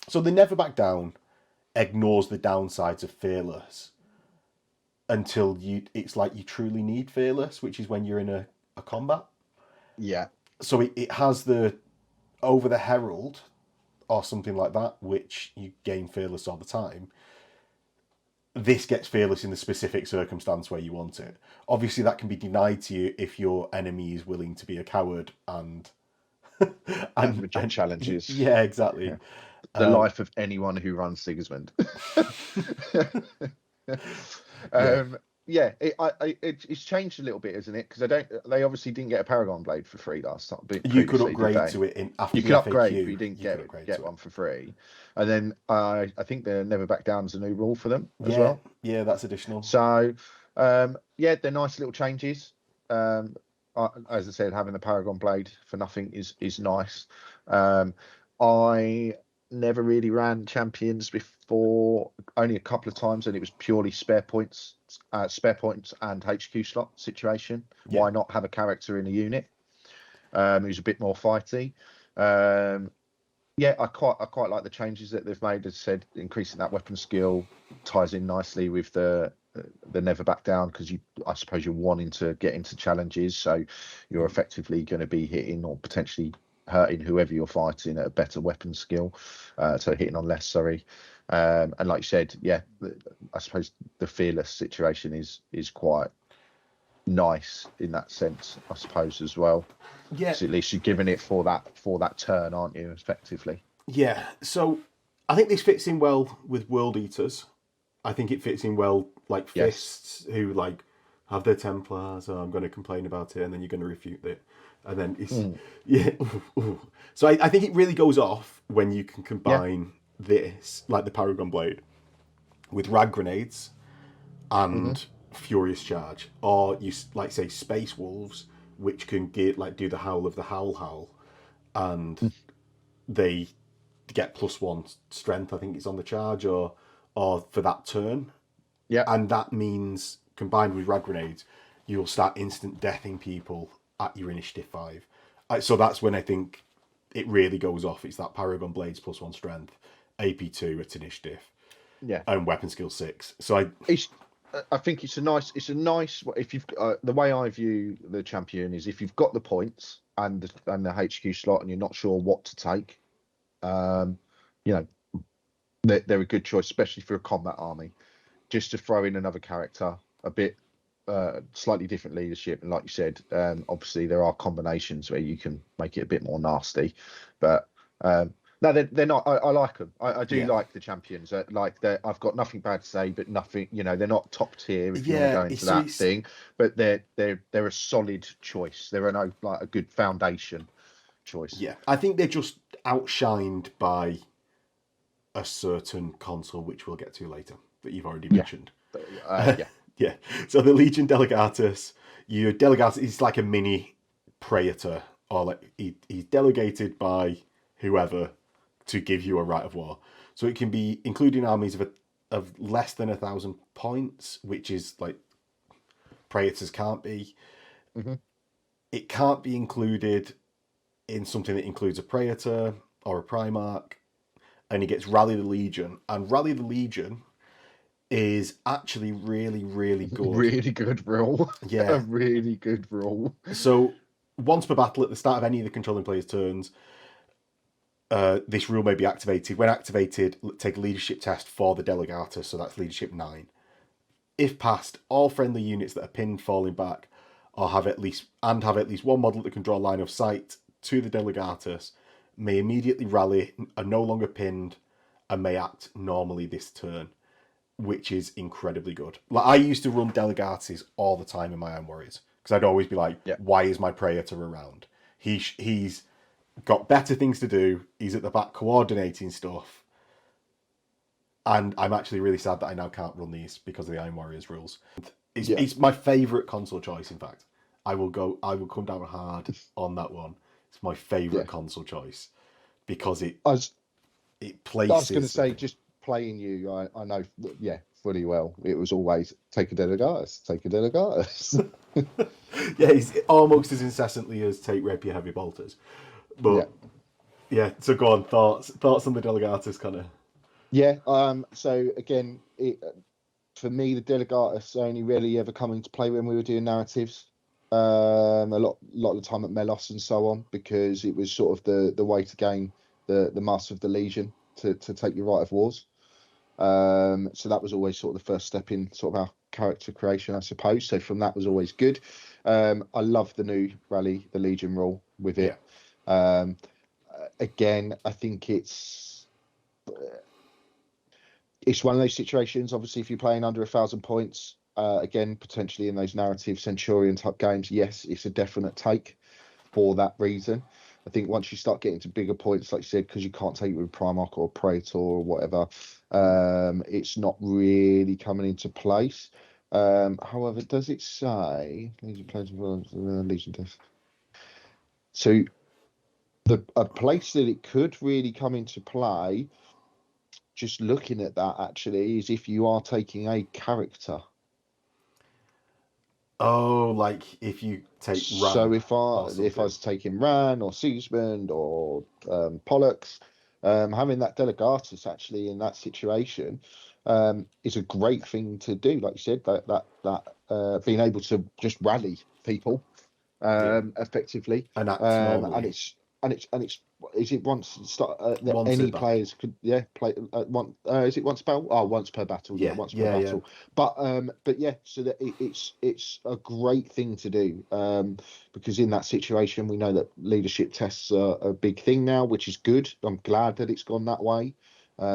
Speaker 1: So the Never Back Down ignores the downsides of fearless until it's like you truly need fearless, which is when you're in a combat.
Speaker 2: Yeah.
Speaker 1: So it has the over the Herald or something like that, which you gain fearless all the time. this gets fearless in the specific circumstance where you want it. Obviously, that can be denied to you if your enemy is willing to be a coward and
Speaker 2: reject challenges.
Speaker 1: Yeah, exactly.
Speaker 2: Yeah. The life of anyone who runs Sigismund. It's changed a little bit, isn't it? Because they obviously didn't get a Paragon Blade for free last time.
Speaker 1: You could upgrade to it after
Speaker 2: you
Speaker 1: the
Speaker 2: could
Speaker 1: FAQ,
Speaker 2: upgrade, but you didn't get one for free. And then I think the Never Back Down is a new rule for them as well.
Speaker 1: Yeah, that's additional.
Speaker 2: So they're nice little changes. As I said, having the Paragon Blade for nothing is nice. I never really ran champions before, only a couple of times, and it was purely spare points and HQ slot situation.
Speaker 1: Yeah.
Speaker 2: Why not have a character in a unit who's a bit more fighty? I quite like the changes that they've made. As I said, increasing that weapon skill ties in nicely with the Never Back Down, because I suppose you're wanting to get into challenges, so you're effectively going to be hitting or potentially hurting whoever you're fighting at a better weapon skill, so hitting on less. And like you said, I suppose the fearless situation is quite nice in that sense, I suppose, as well.
Speaker 1: Yeah,
Speaker 2: so at least you're giving it for that turn, aren't you, effectively?
Speaker 1: Yeah, so I think this fits in well with World Eaters. I think it fits in well, like Fists, who like have their Templars, so I'm going to complain about it, and then you're going to refute it. And then it's So I think it really goes off when you can combine this, like the Paragon Blade, with Rag Grenades and Furious Charge, or you like say Space Wolves, which can get do the Howl of the Howl, and they get +1 strength. I think it's on the charge or for that turn.
Speaker 2: Yeah,
Speaker 1: and that means combined with Rag Grenades, you'll start instant deathing people at your initiative 5. So that's when I think it really goes off. It's that Paragon Blades +1 strength, AP2 at initiative, and weapon skill 6. So
Speaker 2: I think it's a nice. If you've the way I view the champion is, if you've got the points and the HQ slot and you're not sure what to take, they're a good choice, especially for a combat army. Just to throw in another character, a bit slightly different leadership, and like you said, obviously there are combinations where you can make it a bit more nasty, but no, they're not. I like them. I do like the champions. I've got nothing bad to say, but nothing. They're not top tier if you want to go into that thing, but they're a solid choice. They're a good foundation choice.
Speaker 1: Yeah, I think they're just outshined by a certain Consul, which we'll get to later, that you've already mentioned. Yeah. So the Legion Delegatus, your Delegatus is like a mini Praetor, or he's delegated by whoever to give you a right of war. So it can be including armies of less than 1,000 points, which is like Praetors can't be. It can't be included in something that includes a Praetor or a Primarch, and he gets Rally the Legion. And Rally the Legion is actually really, really good.
Speaker 2: Really good rule.
Speaker 1: Yeah.
Speaker 2: A really good rule.
Speaker 1: So once per battle, at the start of any of the controlling player's turns, this rule may be activated. When activated, take a leadership test for the Delegatus, so that's leadership 9. If passed, all friendly units that are pinned, falling back, or have at least one model that can draw line of sight to the Delegatus may immediately rally, are no longer pinned, and may act normally this turn, which is incredibly good. Like, I used to run Delegatus all the time in my Iron Warriors, because I'd always be like, why is my Praetor around? He's got better things to do. He's at the back coordinating stuff. And I'm actually really sad that I now can't run these because of the Iron Warriors rules. It's my favourite Consul choice, in fact. I will come down hard on that one. It's my favourite Consul choice because it places...
Speaker 2: I was going to say, just playing you, I know, fully well. It was always, take a Delegatus.
Speaker 1: He's almost as incessantly as take Rapier Heavy Bolters. But so go on, thoughts on the Delegatus, Connor?
Speaker 2: So again, for me, the Delegatus only really ever come into play when we were doing narratives. A lot of the time at Melos and so on, because it was sort of the way to gain the Master of the Legion to take your right of wars. So that was always sort of the first step in sort of our character creation, I suppose. So from that was always good. I love the new rally, the Legion rule with it. Again, I think it's one of those situations. Obviously, if you're playing under 1,000 points, again, potentially in those narrative Centurion type games, yes, it's a definite take for that reason. I think once you start getting to bigger points, like you said, because you can't take it with Primarch or Praetor or whatever, it's not really coming into place. However, does it say Legion plays Legion test? So a place that it could really come into play, just looking at that actually, is if you are taking a character.
Speaker 1: Oh, like if you take Ran.
Speaker 2: So if I was taking Ran or Sigismund or Pollux, having that Delegatus actually in that situation is a great thing to do. Like you said, that being able to just rally people effectively,
Speaker 1: and act normally.
Speaker 2: and it's is it once that
Speaker 1: Once
Speaker 2: any
Speaker 1: a
Speaker 2: players could play one is it once per once per battle once per battle. But yeah, so that it's a great thing to do because in that situation we know that leadership tests are a big thing now, which is good. I'm glad that it's gone that way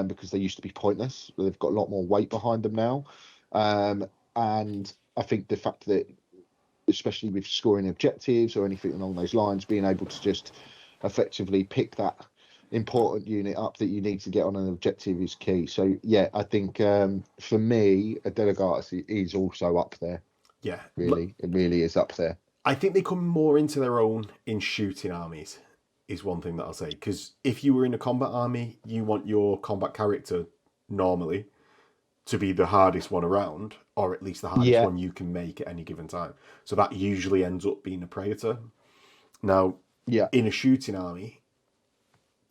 Speaker 2: because they used to be pointless. They've got a lot more weight behind them now, and I think the fact that, especially with scoring objectives or anything along those lines, being able to just effectively pick that important unit up that you need to get on an objective is key. So yeah, I think for me, a Delegatus is also up there.
Speaker 1: Yeah,
Speaker 2: really, it really is up there.
Speaker 1: I think they come more into their own in shooting armies, is one thing that I'll say. Because if you were in a combat army, you want your combat character normally to be the hardest one around, or at least the hardest one you can make at any given time. So that usually ends up being a Praetor. Now, in a shooting army,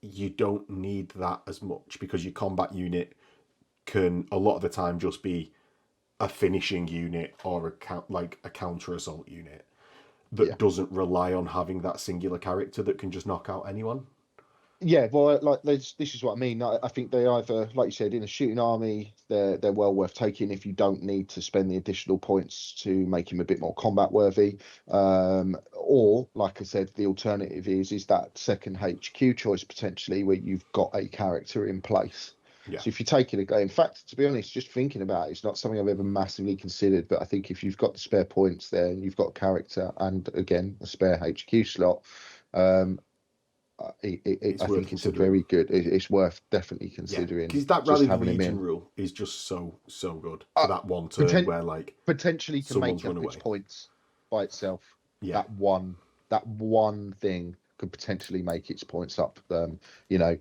Speaker 1: you don't need that as much because your combat unit can a lot of the time just be a finishing unit or a counter assault unit that doesn't rely on having that singular character that can just knock out anyone.
Speaker 2: Yeah, well, like this is what I mean. I think they either, like you said, in a shooting army, they're well worth taking if you don't need to spend the additional points to make him a bit more combat worthy. Or, like I said, the alternative is that second HQ choice potentially where you've got a character in place.
Speaker 1: Yeah.
Speaker 2: So if you take it again, in fact, to be honest, just thinking about it, it's not something I've ever massively considered. But I think if you've got the spare points there and you've got a character and again a spare HQ slot, I think it's a very good. It's worth definitely considering.
Speaker 1: Because that rally Legion rule is just so good for that one turn where like
Speaker 2: potentially can make up its points by itself.
Speaker 1: Yeah,
Speaker 2: that one thing could potentially make its points up. You know,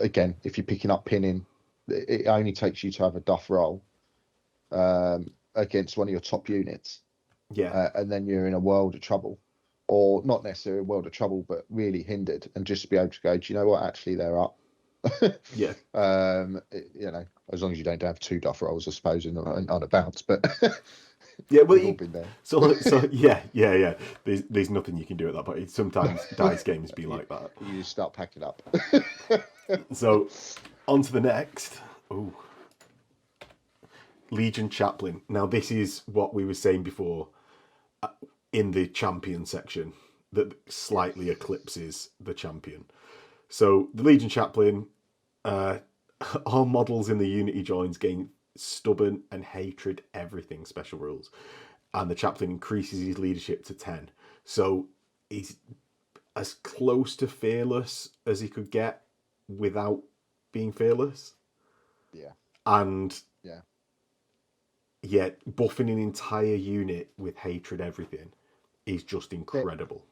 Speaker 2: again, if you're picking up pinning, it only takes you to have a duff roll against one of your top units.
Speaker 1: Yeah,
Speaker 2: and then you're in a world of trouble. Or not necessarily a world of trouble, but really hindered, and just to be able to go, do you know what? Actually, they're up.
Speaker 1: Yeah.
Speaker 2: You know, as long as you don't have two duff rolls, I suppose, on a bounce. But
Speaker 1: yeah, well,
Speaker 2: all been there.
Speaker 1: So yeah. There's nothing you can do at that point. Sometimes dice games be like that.
Speaker 2: You just start packing up.
Speaker 1: So, on to the next. Ooh. Legion Chaplain. Now, this is what we were saying before. In the champion section that slightly eclipses the champion. So the Legion Chaplain, all models in the unit he joins gain stubborn and hatred everything special rules, and the Chaplain increases his leadership to 10. So he's as close to fearless as he could get without being fearless.
Speaker 2: Yeah.
Speaker 1: And yet buffing an entire unit with hatred everything is just incredible.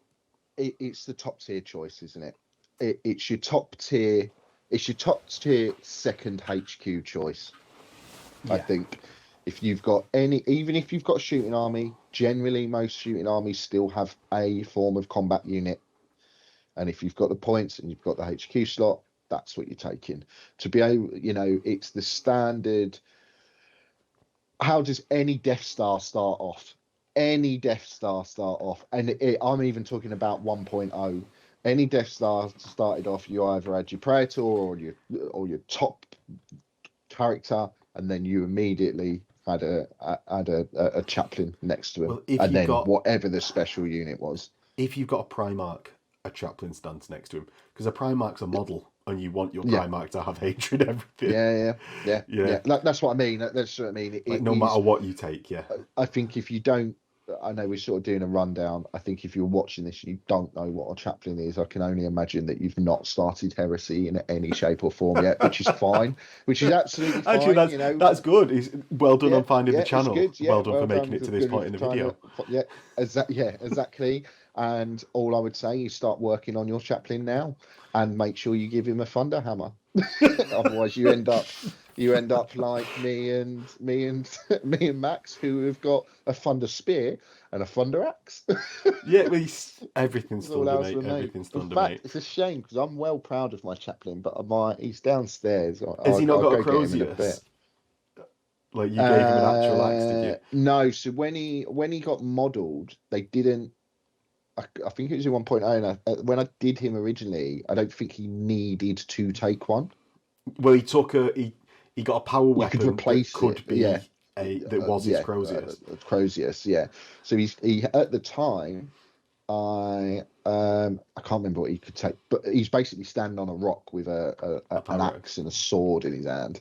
Speaker 2: It's the top tier choice, isn't it? It's your top tier. It's your top tier second HQ choice. Yeah. I think if you've got even if you've got a shooting army, generally most shooting armies still have a form of combat unit, and if you've got the points and you've got the HQ slot, that's what you're taking. To be able, it's the standard. How does any Death Star start off? Any Death Star start off, and I'm even talking about 1.0. Any Death Star started off, you either had your Praetor or your top character, and then you immediately had a chaplain next to him,
Speaker 1: Well, if
Speaker 2: and
Speaker 1: you've
Speaker 2: then
Speaker 1: got
Speaker 2: whatever the special unit was.
Speaker 1: if you've got a Primarch, a chaplain stands next to him, because a Primarch's a model, and you want your
Speaker 2: Yeah.
Speaker 1: Primarch to have hatred everything.
Speaker 2: Yeah.
Speaker 1: Yeah.
Speaker 2: That's what I mean. That's what I mean.
Speaker 1: Like, no matter what you take, yeah.
Speaker 2: I think if you don't, I know we're sort of doing a rundown. I think if you're watching this and you don't know what a chaplain is, I can only imagine that you've not started Heresy in any shape or form yet, which is fine. Which is absolutely fine.
Speaker 1: Actually, that's good. It's well done on finding the channel.
Speaker 2: It's good.
Speaker 1: Well done for making it to this point in the video.
Speaker 2: Exactly. And all I would say is start working on your chaplain now, and make sure you give him a thunder hammer. Otherwise, you end up like me and Max, who have got a thunder spear and a thunder axe.
Speaker 1: Yeah, well, everything's thunder, mate. Everything's thunder, mate.
Speaker 2: It's a shame because I'm well proud of my chaplain, but he's downstairs.
Speaker 1: Has he not got a Crozius? Like, you gave him an actual axe, did you?
Speaker 2: No. So when he got modelled, they didn't. I think it was in 1.0. And when I did him originally, I don't think he needed to take one.
Speaker 1: Well, he took he got a power weapon
Speaker 2: could replace
Speaker 1: that could
Speaker 2: it,
Speaker 1: be
Speaker 2: yeah.
Speaker 1: that was his Crozius.
Speaker 2: Crozius, yeah. So he at the time, I can't remember what he could take, but he's basically standing on a rock with an axe and a sword in his hand.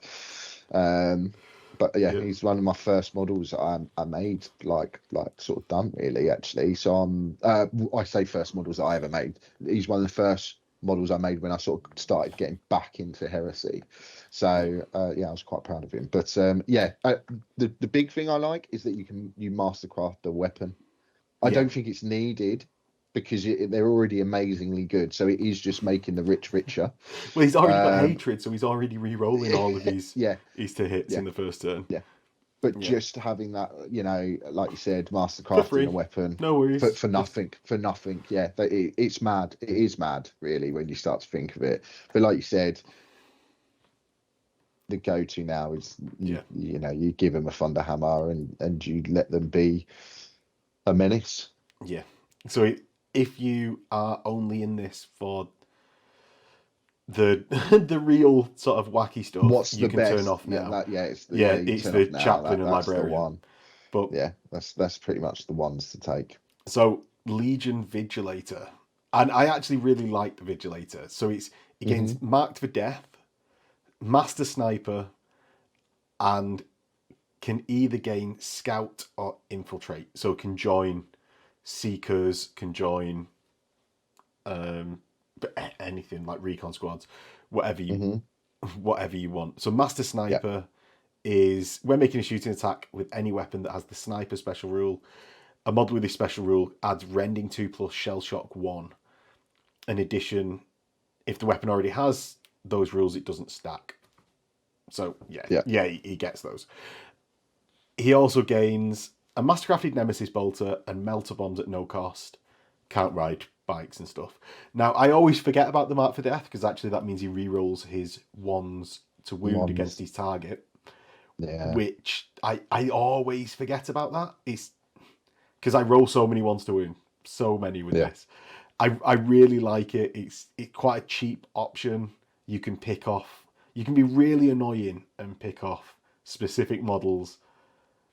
Speaker 2: But yeah, he's one of my first models that I made, like sort of done really, actually. So I say first models that I ever made. He's one of the first models I made when I sort of started getting back into Heresy. So I was quite proud of him. But the big thing I like is that you mastercraft the weapon. I don't think it's needed, because they're already amazingly good. So it is just making the rich richer.
Speaker 1: Well, he's already got hatred, so he's already re-rolling all of his to hits in the first turn.
Speaker 2: Yeah. But just having that, like you said, mastercrafting a weapon.
Speaker 1: No worries.
Speaker 2: For nothing. Yeah. It's mad. It is mad, really, when you start to think of it. But like you said, the go-to now is, you give them a thunder hammer and you let them be a menace.
Speaker 1: Yeah. So if you are only in this for the real sort of wacky stuff, you can turn off now.
Speaker 2: It's the
Speaker 1: chaplain and librarian.
Speaker 2: The one. But yeah, that's pretty much the ones to take.
Speaker 1: So Legion Vigilator, and I actually really like the Vigilator. So it gains marked for death, master sniper, and can either gain scout or infiltrate. So can join Seekers, can join anything like recon squads, whatever you want. So master sniper is when making a shooting attack with any weapon that has the sniper special rule. A model with this special rule adds rending 2 plus shell shock 1. In addition, if the weapon already has those rules, it doesn't stack. So he gets those. He also gains a mastercrafted nemesis bolter and melter bombs at no cost. Can't ride bikes and stuff. Now, I always forget about the mark for death, because actually that means he rerolls his ones to wound against his target. Yeah. Which I always forget about that. It's because I roll so many ones to wound. So many with this. I really like it. It's quite a cheap option. You can pick off. You can be really annoying and pick off specific models.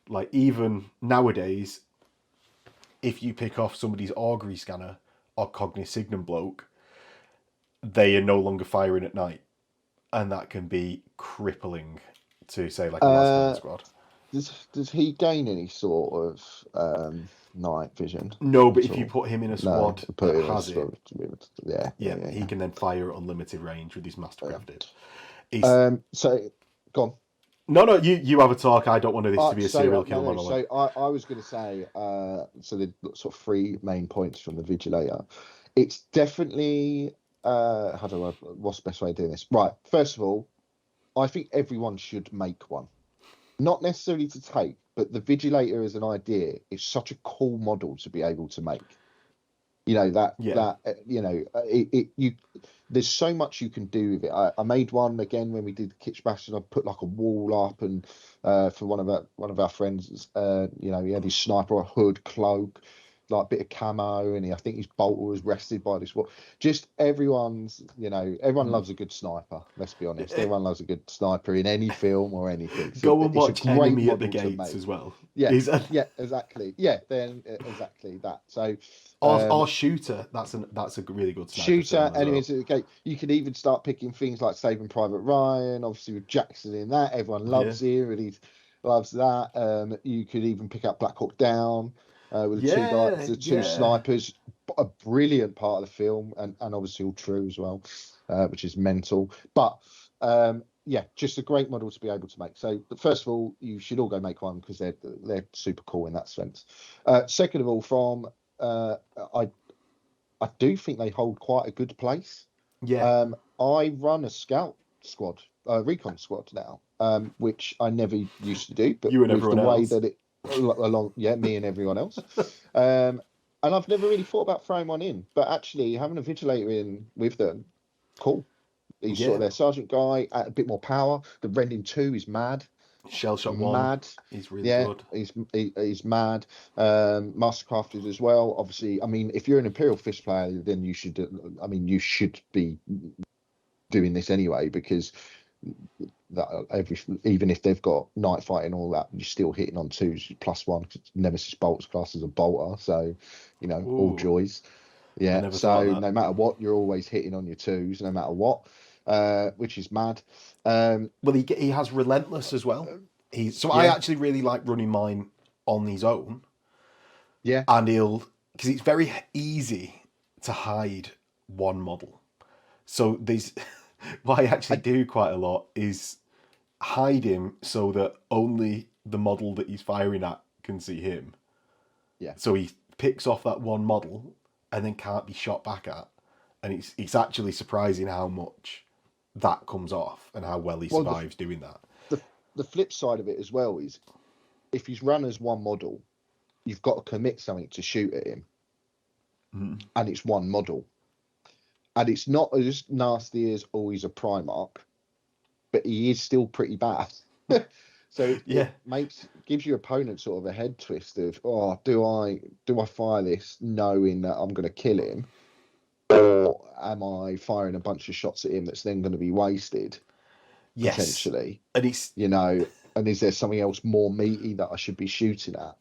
Speaker 1: Like, even nowadays, if you pick off somebody's augury scanner or cognissignum bloke, they are no longer firing at night. And that can be crippling to, say, like a last squad.
Speaker 2: Does he gain any sort of night vision?
Speaker 1: No, but if you put him in a squad that has it, he can then fire at unlimited range with his mastercrafted.
Speaker 2: So, go on.
Speaker 1: No, you have a talk. I don't want this to be a serial killer monologue.
Speaker 2: So I was going to say, so the sort of 3 main points from the Vigilator. It's definitely, what's the best way of doing this? Right, first of all, I think everyone should make one. Not necessarily to take, but the Vigilator as an idea is such a cool model to be able to make. There's so much you can do with it. I made one again when we did Kitsch Bastion. I put like a wall up, and for one of our friends, he had his sniper, a hood, cloak, like bit of camo, and I think his bolter was rested by this. Just everyone's, everyone loves a good sniper. Let's be honest, everyone loves a good sniper in any film or anything. So
Speaker 1: Go and
Speaker 2: it's
Speaker 1: watch
Speaker 2: a great
Speaker 1: Enemy at the
Speaker 2: model to
Speaker 1: Gates
Speaker 2: make.
Speaker 1: as well.
Speaker 2: Yeah, yeah, exactly. Yeah, then exactly that. So
Speaker 1: or Shooter. That's a really good sniper
Speaker 2: Shooter,
Speaker 1: film as
Speaker 2: Enemies
Speaker 1: well.
Speaker 2: at the Gate. You can even start picking things like Saving Private Ryan. Obviously, with Jackson in that, everyone loves him, and he loves that. You could even pick up Black Hawk Down with the two snipers. A brilliant part of the film, and obviously all true as well, which is mental. But yeah, just a great model to be able to make. So first of all, you should all go make one because they're super cool in that sense. Second of all, from I do think they hold quite a good place.
Speaker 1: Yeah.
Speaker 2: I run a scout squad, recon squad now, which I never used to do, but
Speaker 1: You and
Speaker 2: with the
Speaker 1: everyone
Speaker 2: way
Speaker 1: else.
Speaker 2: that it me and everyone else. And I've never really thought about throwing one in, but actually having a Vigilator in with them, cool. He's sort of their sergeant guy, a bit more power. The Rending 2 is mad.
Speaker 1: Shell Shot 1.
Speaker 2: Mad.
Speaker 1: He's really good.
Speaker 2: He's mad. Mastercrafted as well. Obviously, I mean, if you're an Imperial Fist player, then you should be doing this anyway, because even if they've got night fighting and all that, you're still hitting on 2s +1 because Nemesis bolts class as a bolter, so all joys. Yeah, so no matter what, you're always hitting on your 2s, no matter what, which is mad.
Speaker 1: Well, he has Relentless as well. I actually really like running mine on his own.
Speaker 2: Yeah,
Speaker 1: and because it's very easy to hide one model. So what I actually do quite a lot is hide him so that only the model that he's firing at can see him.
Speaker 2: Yeah.
Speaker 1: So he picks off that one model and then can't be shot back at. And it's actually surprising how much that comes off and how well he survives doing that.
Speaker 2: The flip side of it as well is if he's run as one model, you've got to commit something to shoot at him. And it's one model. And it's not as nasty as always a Primarch, but he is still pretty bad. So it gives your opponent sort of a head twist of, do I fire this knowing that I'm going to kill him, or am I firing a bunch of shots at him that's then going to be wasted?
Speaker 1: Yes.
Speaker 2: Potentially.
Speaker 1: And it's
Speaker 2: and is there something else more meaty that I should be shooting at?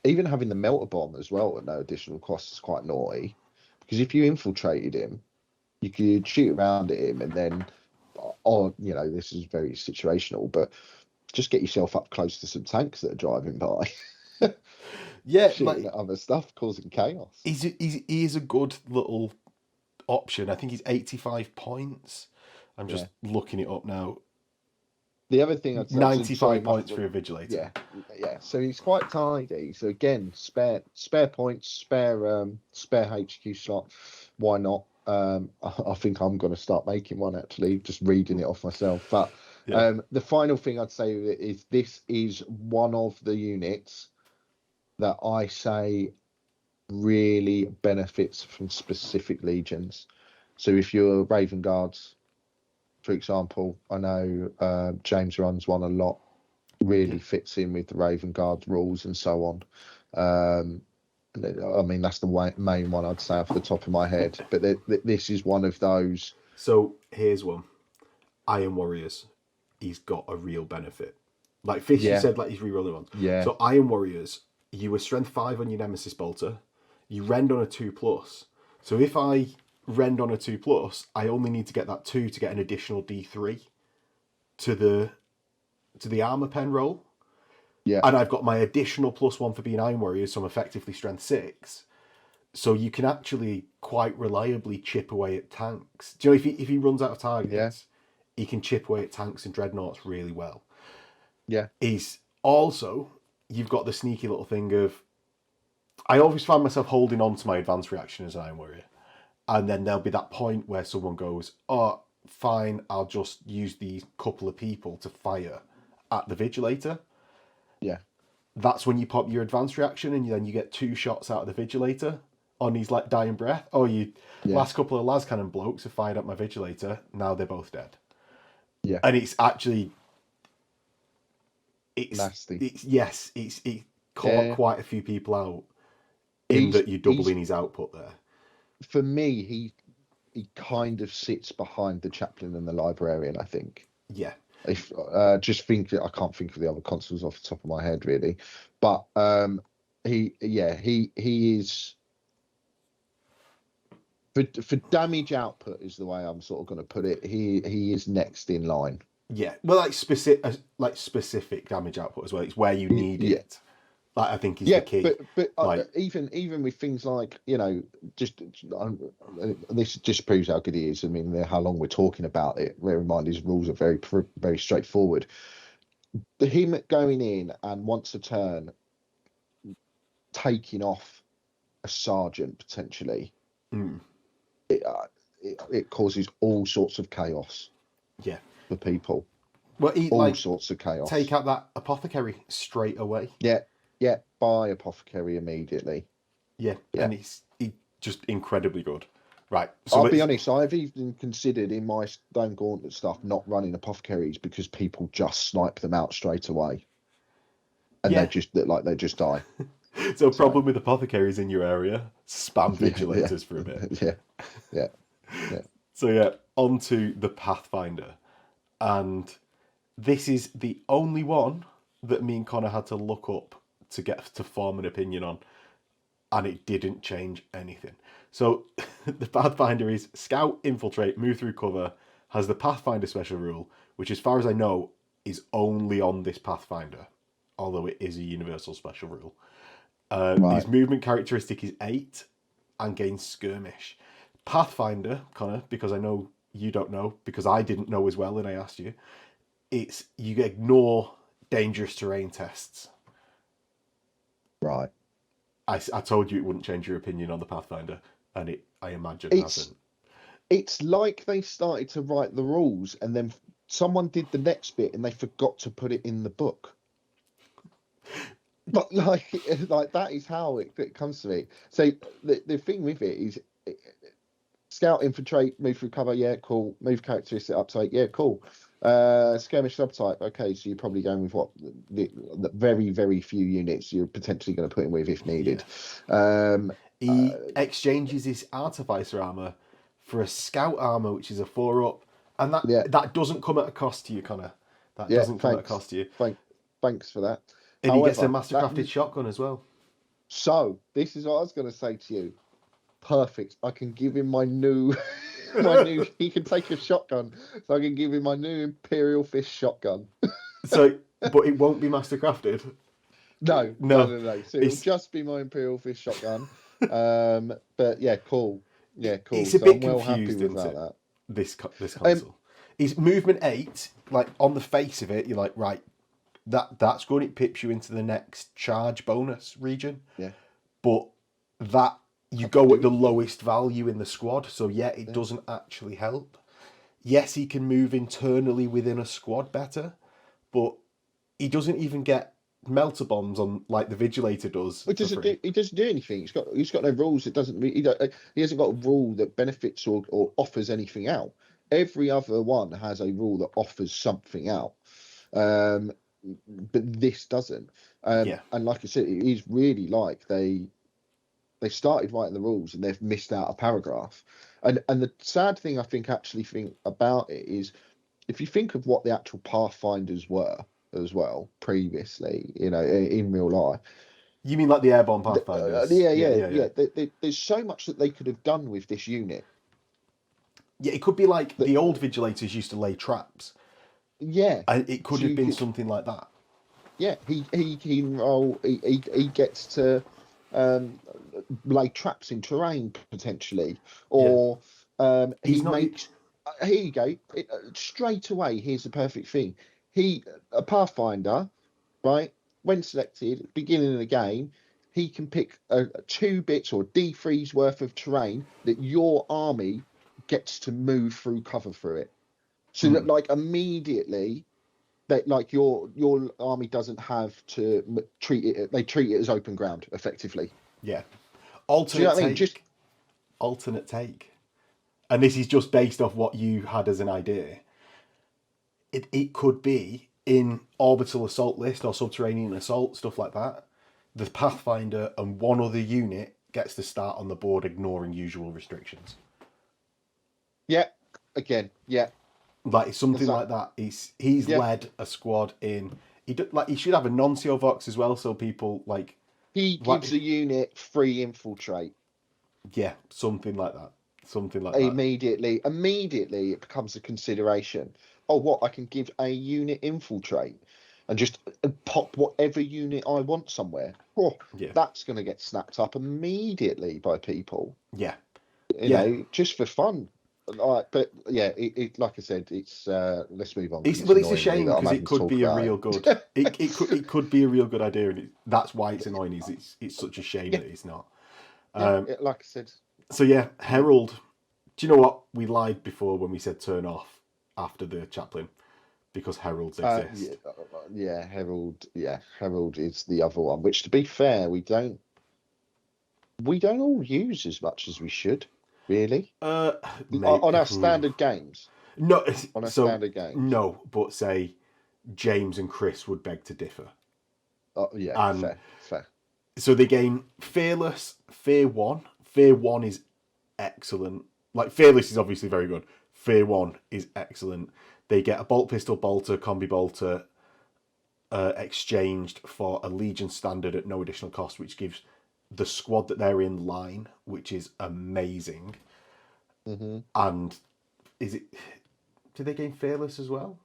Speaker 2: Even having the melter bomb as well at no additional cost is quite naughty, because if you infiltrated him, you could shoot around at him and then, this is very situational, but just get yourself up close to some tanks that are driving by. Shooting at other stuff, causing chaos.
Speaker 1: He is a good little option. I think he's 85 points. I'm just looking it up now.
Speaker 2: The other thing I'd say,
Speaker 1: 95 points for a Vigilator.
Speaker 2: Yeah. So he's quite tidy. So again, spare points, spare HQ slot. Why not? I think I'm going to start making one actually, just reading it off myself. But the final thing I'd say is this is one of the units that I say really benefits from specific legions. So if you're Raven Guards, for example, I know James runs one a lot, really fits in with the Raven Guard rules and so on. I mean, that's the main one I'd say off the top of my head. But this is one of those.
Speaker 1: So here's one. Iron Warriors. He's got a real benefit. Like Fish, you said, like he's rerolling ones.
Speaker 2: Yeah.
Speaker 1: So Iron Warriors, you were strength 5 on your Nemesis Bolter. You rend on a 2+. So if I rend on a 2+, I only need to get that 2 to get an additional D3 to the armor pen roll.
Speaker 2: Yeah.
Speaker 1: And I've got my additional +1 for being Iron Warriors, so I'm effectively strength 6. So you can actually quite reliably chip away at tanks. Do you know, if he runs out of targets, he can chip away at tanks and dreadnoughts really well.
Speaker 2: Yeah.
Speaker 1: He's also, you've got the sneaky little thing of, I always find myself holding on to my advanced reaction as an Iron Warrior. And then there'll be that point where someone goes, oh, fine, I'll just use these couple of people to fire at the Vigilator.
Speaker 2: Yeah.
Speaker 1: That's when you pop your advanced reaction and then you get 2 shots out of the Vigilator on his like dying breath. Oh, last couple of las cannon blokes have fired at my Vigilator, now they're both dead.
Speaker 2: Yeah.
Speaker 1: And it's actually...
Speaker 2: nasty.
Speaker 1: caught quite a few people out in that you're doubling his output there.
Speaker 2: For me, he kind of sits behind the Chaplain and the Librarian, I think.
Speaker 1: Yeah.
Speaker 2: If just think, I can't think of the other consuls off the top of my head really, but he is for damage output is the way I'm sort of going to put it. He is next in line.
Speaker 1: Yeah, well, like specific damage output as well. It's where you need it. Like, I think is the key.
Speaker 2: But
Speaker 1: like,
Speaker 2: even with things like, you know, just this just proves how good he is. I mean, how long we're talking about it. Bear in mind, his rules are very straightforward. Him going in and once a turn taking off a sergeant potentially, it causes all sorts of chaos.
Speaker 1: Yeah,
Speaker 2: for people.
Speaker 1: Well,
Speaker 2: all sorts of chaos.
Speaker 1: Take out that apothecary straight away.
Speaker 2: Yeah, buy apothecary immediately.
Speaker 1: Yeah. And he's just incredibly good. Right. So
Speaker 2: I'll be honest, I've even considered in my Stone Gauntlet stuff not running apothecaries because people just snipe them out straight away. And they just die.
Speaker 1: So problem with apothecaries in your area, spam vigilators for a bit.
Speaker 2: Yeah.
Speaker 1: So on to the Pathfinder. And this is the only one that me and Connor had to look up to get to form an opinion on, and it didn't change anything. So the Pathfinder is Scout, Infiltrate, Move Through Cover, has the Pathfinder special rule, which as far as I know is only on this Pathfinder, although it is a universal special rule. His movement characteristic is 8 and gains Skirmish. Pathfinder, Connor, because I know you don't know, because I didn't know as well and I asked you, it's you ignore dangerous terrain tests.
Speaker 2: Right.
Speaker 1: I told you it wouldn't change your opinion on the Pathfinder, and I imagine hasn't.
Speaker 2: It's like they started to write the rules and then someone did the next bit and they forgot to put it in the book. But like that is how it comes to me. So the thing with it is Scout, Infiltrate, Move Through Cover, yeah, cool. Move characteristic uptake, yeah, cool. Skirmish subtype, okay, so you're probably going with what the very, very few units you're potentially going to put in with if needed.
Speaker 1: He exchanges his Artificer armor for a Scout armor, which is a 4-up, and that doesn't come at a cost to you, Connor. That doesn't come at a cost to you.
Speaker 2: Thanks for that.
Speaker 1: And he gets a mastercrafted shotgun as well.
Speaker 2: So this is what I was going to say to you. Perfect. I can give him my new, He can take a shotgun, so I can give him my new Imperial Fist shotgun.
Speaker 1: So, but it won't be mastercrafted.
Speaker 2: No. So it'll just be my Imperial Fist shotgun. But yeah, cool. Yeah, cool.
Speaker 1: It's a bit confused, isn't it? That. This console. It's movement 8. Like on the face of it, you're like, right, that's good. It pips you into the next charge bonus region.
Speaker 2: Yeah.
Speaker 1: But that. You go at the lowest value in the squad, so it doesn't actually help. Yes, he can move internally within a squad better, but he doesn't even get melter bombs on like the Vigilator does.
Speaker 2: He doesn't do anything. He's got no rules. He hasn't got a rule that benefits or offers anything out. Every other one has a rule that offers something out, but this doesn't. And like I said, it is really like they started writing the rules and they've missed out a paragraph. And the sad thing I think about it is if you think of what the actual Pathfinders were as well previously, you know, in real life.
Speaker 1: You mean like the airborne Pathfinders?
Speaker 2: Yeah. There's so much that they could have done with this unit.
Speaker 1: Yeah, it could be like the old Vigilators used to lay traps.
Speaker 2: Yeah.
Speaker 1: And it could have been something like that.
Speaker 2: Yeah, he gets to lay traps in terrain potentially, or makes. Here you go. Straight away, here's the perfect thing. A Pathfinder, right? When selected, beginning of the game, he can pick 2 bits or D3's worth of terrain that your army gets to move through cover through it. So that like immediately. That like your army doesn't have to treat it. They treat it as open ground, effectively.
Speaker 1: Yeah, alternate take, and this is just based off what you had as an idea. It could be in orbital assault list or subterranean assault stuff like that. the Pathfinder and one other unit gets to start on the board, ignoring usual restrictions.
Speaker 2: Yeah, again, yeah.
Speaker 1: Like something like that. He's led a squad in. He should have a Nuncio Vox as well, so people like.
Speaker 2: He gives a unit free infiltrate.
Speaker 1: Yeah, something like that. Something like
Speaker 2: Immediately it becomes a consideration. Oh, what? I can give a unit infiltrate and just pop whatever unit I want somewhere. Oh,
Speaker 1: yeah.
Speaker 2: That's going to get snapped up immediately by people.
Speaker 1: Yeah.
Speaker 2: You know, just for fun. But yeah, like I said, it's let's move on.
Speaker 1: It's a shame because it could be a real good. it could be a real good idea, and that's why it's annoying. It's such a shame that it's not.
Speaker 2: Like I said.
Speaker 1: So yeah, Herald. Do you know what? We lied before when we said turn off after the Chaplain, because Heralds exist.
Speaker 2: Herald. Yeah, Herald is the other one. Which, to be fair, we don't all use as much as we should. Really? On our standard games.
Speaker 1: No, on our standard games. No, but say James and Chris would beg to differ.
Speaker 2: Oh yeah, fair.
Speaker 1: So they gain Fearless, Fear 1. Fear 1 is excellent. Like, Fearless is obviously very good. Fear 1 is excellent. They get a bolt pistol bolter, combi bolter, exchanged for a Legion standard at no additional cost, which gives the squad that they're in line, which is amazing.
Speaker 2: Mm-hmm.
Speaker 1: And do they gain Fearless as well?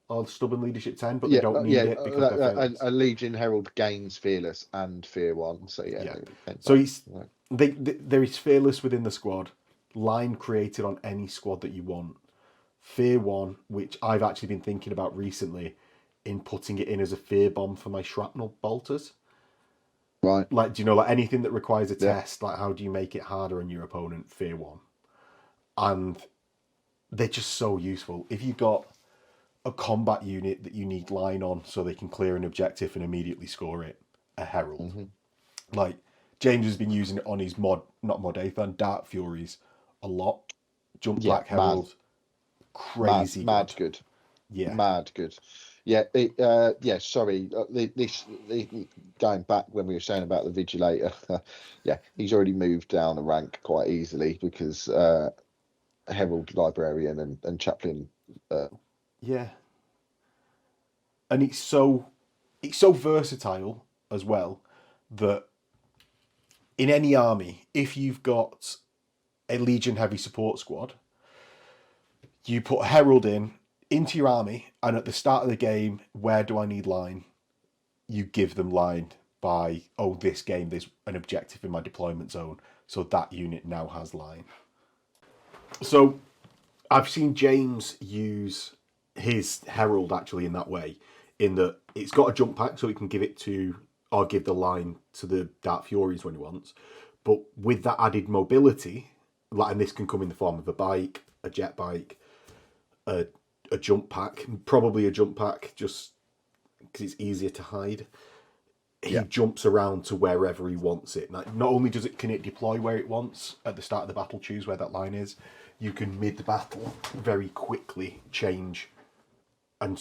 Speaker 1: Or Stubborn Leadership 10, but they don't need it because they're Fearless.
Speaker 2: A Legion Herald gains Fearless and Fear 1, so yeah.
Speaker 1: So there is Fearless within the squad, line created on any squad that you want. Fear 1, which I've actually been thinking about recently in putting it in as a fear bomb for my shrapnel bolters.
Speaker 2: Right.
Speaker 1: Like, do you know, like anything that requires a test, like how do you make it harder on your opponent? Fear 1. And they're just so useful. If you've got a combat unit that you need line on so they can clear an objective and immediately score it, a Herald.
Speaker 2: Mm-hmm.
Speaker 1: Like, James has been using it on his Dark Furies a lot. Jump Black Herald. Crazy
Speaker 2: mad good.
Speaker 1: Yeah.
Speaker 2: Mad good. Yeah, sorry. This going back when we were saying about the Vigilator, he's already moved down a rank quite easily because Herald, Librarian, and Chaplain.
Speaker 1: Yeah, and it's so versatile as well that in any army, if you've got a Legion heavy support squad, you put Herald into your army, and at the start of the game, where do I need line? You give them line by, this game there's an objective in my deployment zone, so that unit now has line. So I've seen James use his Herald actually in that way, in that it's got a jump pack so he can give the line to the Dark Furies when he wants, but with that added mobility, and this can come in the form of a bike, a jet bike, a jump pack, probably a jump pack just because it's easier to hide. He jumps around to wherever he wants it. Not only can it deploy where it wants at the start of the battle, choose where that line is, you can mid-battle very quickly change. And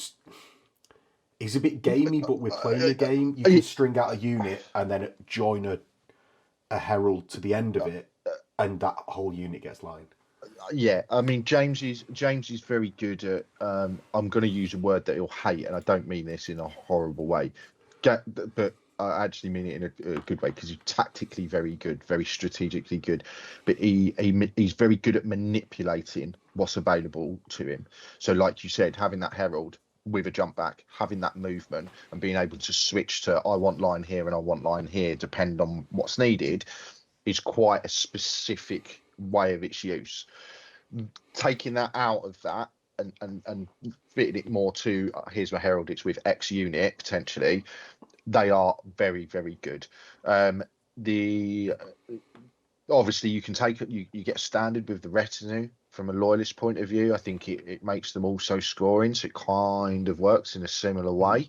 Speaker 1: it's a bit gamey, but we're playing the game. You can string out a unit and then join a Herald to the end of it, and that whole unit gets line.
Speaker 2: Yeah, I mean, James is very good at. I'm going to use a word that he'll hate, and I don't mean this in a horrible way, but I actually mean it in a good way because he's tactically very good, very strategically good. But he's very good at manipulating what's available to him. So, like you said, having that Herald with a jump back, having that movement, and being able to switch to I want line here and I want line here, depend on what's needed, is quite a specific way of its use. Taking that out of that and fitting it more to here's my Herald, it's with X unit potentially, they are very, very good. Obviously you can take it, you get standard with the retinue from a loyalist point of view. I think it makes them also scoring, so it kind of works in a similar way.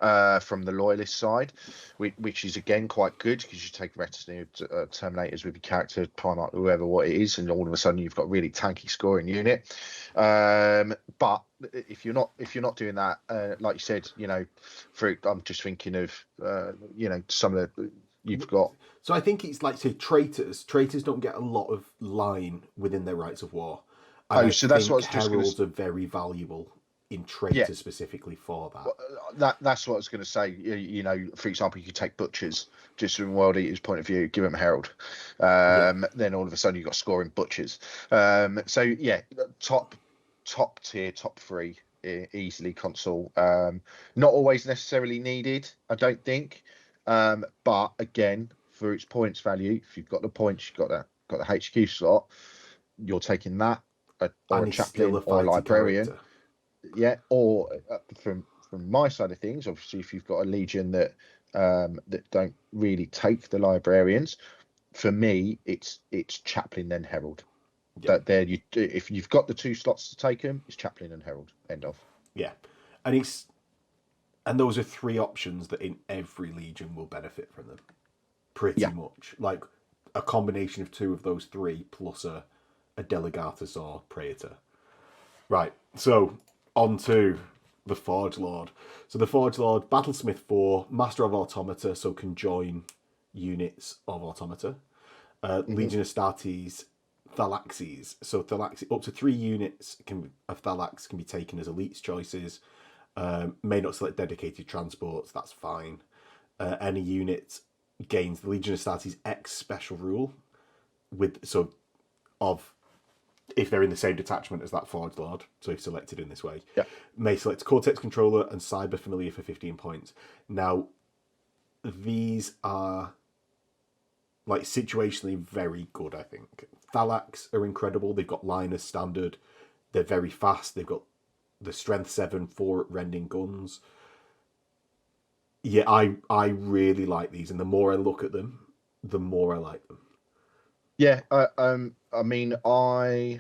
Speaker 2: from the loyalist side, which is again quite good because you take a retinue of Terminators with your character, Primarch, whoever, what it is, and all of a sudden you've got a really tanky scoring unit. But if you're not doing that, like you said, I'm just thinking of some of the you've got.
Speaker 1: So I think it's like, say, traitors. Traitors don't get a lot of line within their rights of war. And
Speaker 2: So that's what I was just
Speaker 1: heralds are very valuable in traitors specifically for that.
Speaker 2: That's what I was going to say. For example, you could take butchers just from World Eater's point of view, give them Herald. Then all of a sudden you've got scoring butchers. So yeah, top tier, top three, easily Consul. Not always necessarily needed, I don't think. But again, for its points value, if you've got the points, you've got the HQ slot, you're taking that, or a chaplain or a librarian.
Speaker 1: Character.
Speaker 2: Yeah, or from my side of things, obviously, if you've got a legion that don't really take the librarians, for me, it's chaplain then herald. Yeah. If you've got the two slots to take them, it's chaplain and herald. End of.
Speaker 1: Yeah, and those are three options that in every legion will benefit from them, pretty much. Like a combination of two of those three plus a Delegatus or Praetor. Right, so on to the Forge Lord. So the Forge Lord, Battlesmith 4, Master of Automata, so can join units of Automata. Legion Astartes, Thalaxes. So Thalaxes, up to 3 units of Thalax can be taken as elites choices. May not select dedicated transports, that's fine. Any unit gains the Legion Astartes X special rule if they're in the same detachment as that Forge Lord, so if selected in this way, may select Cortex Controller and Cyber Familiar for 15 points. Now, these are like situationally very good, I think. Thalax are incredible. They've got line as standard. They're very fast. They've got the Strength 7, 4 rending guns. Yeah, I really like these, and the more I look at them, the more I like them.
Speaker 2: Yeah, I mean, I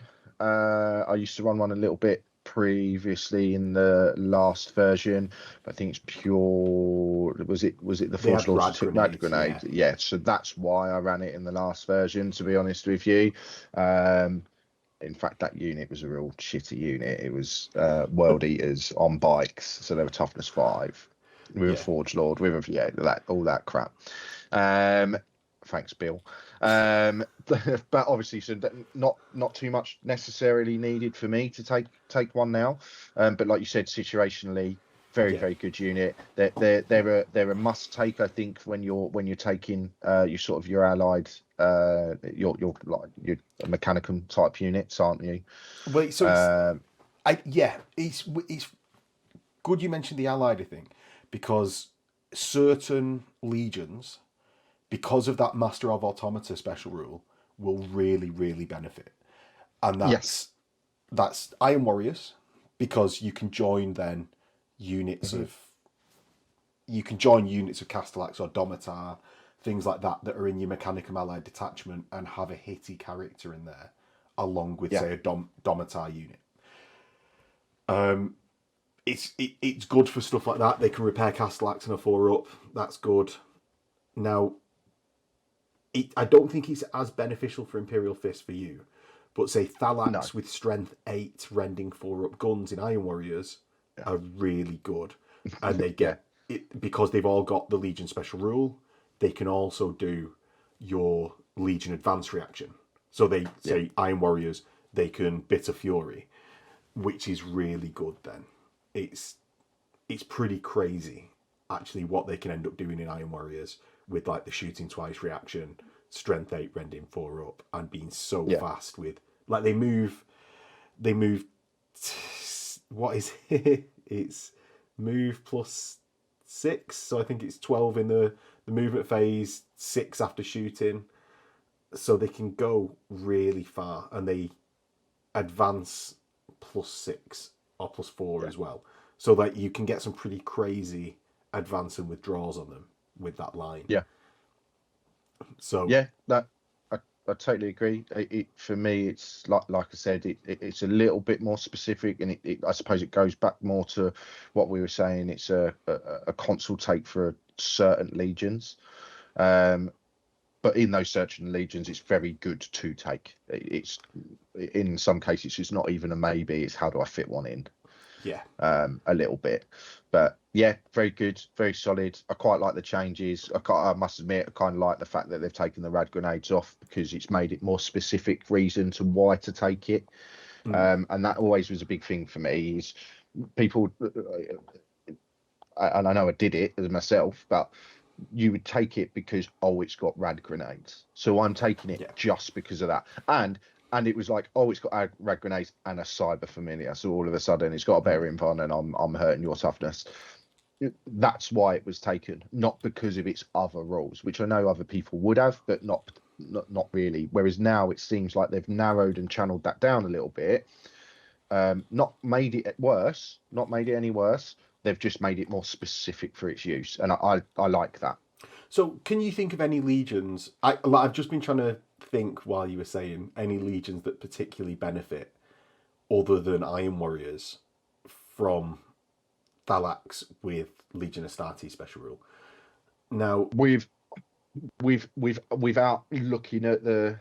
Speaker 2: used to run one a little bit previously in the last version, but I think it's pure. Was it the Forge Lords took Rad Grenade? Yeah, so that's why I ran it in the last version. To be honest with you, in fact, that unit was a real shitty unit. It was World Eaters on bikes, so they were toughness 5 with a Forge Lord, with all that crap. Thanks, Bill. But obviously, so not too much necessarily needed for me to take one now. But like you said, situationally, very good unit. They're a must take, I think, when you're taking your allied your Mechanicum type units, aren't you?
Speaker 1: Well, so it's good you mentioned the allied thing, because certain legions, because of that Master of Automata special rule, will really, really benefit. And that's Iron Warriors, because you can join then units of Castellax or Domitar, things like that are in your Mechanicum allied detachment and have a hitty character in there, along with say a Domitar unit. It's good for stuff like that. They can repair Castellax and a 4-up. That's good. Now, I don't think it's as beneficial for Imperial Fist for you, but say Thalax with Strength 8 rending 4-up guns in Iron Warriors are really good, and they get it because they've all got the Legion special rule. They can also do your Legion advance reaction. So they say Iron Warriors, they can Bitter Fury, which is really good. Then it's pretty crazy actually what they can end up doing in Iron Warriors with like the shooting twice reaction, Strength 8 rending 4-up, and being so fast with like they move what is it? It's move plus 6, so I think it's 12 in the movement phase, 6 after shooting, so they can go really far, and they advance plus 6 or plus 4 as well, so that you can get some pretty crazy advance and withdrawals on them with that line.
Speaker 2: So I totally agree. For me, it's like I said, it's a little bit more specific, and I suppose it goes back more to what we were saying. It's a Consul take for certain legions, but in those certain legions, it's very good to take. It's in some cases, it's not even a maybe. It's how do I fit one in?
Speaker 1: Yeah.
Speaker 2: A little bit, but yeah, very good, very solid. I quite like the changes. I must admit, I kind of like the fact that they've taken the rad grenades off, because it's made it more specific reason to why to take it. And that always was a big thing for me, is people, and I know I did it as myself, but you would take it because, oh, it's got rad grenades, so I'm taking it just because of that. And it was like, oh, it's got rad grenades and a cyber familiar, so all of a sudden it's got a better invuln, and I'm hurting your toughness. That's why it was taken, not because of its other rules, which I know other people would have, but not really. Whereas now it seems like they've narrowed and channeled that down a little bit. Not made it worse, not made it any worse. They've just made it more specific for its use, and I like that.
Speaker 1: So, can you think of any legions? I've just been trying to think while you were saying any legions that particularly benefit, other than Iron Warriors, from Thalax with Legion Astartes special rule. Now,
Speaker 2: without looking at the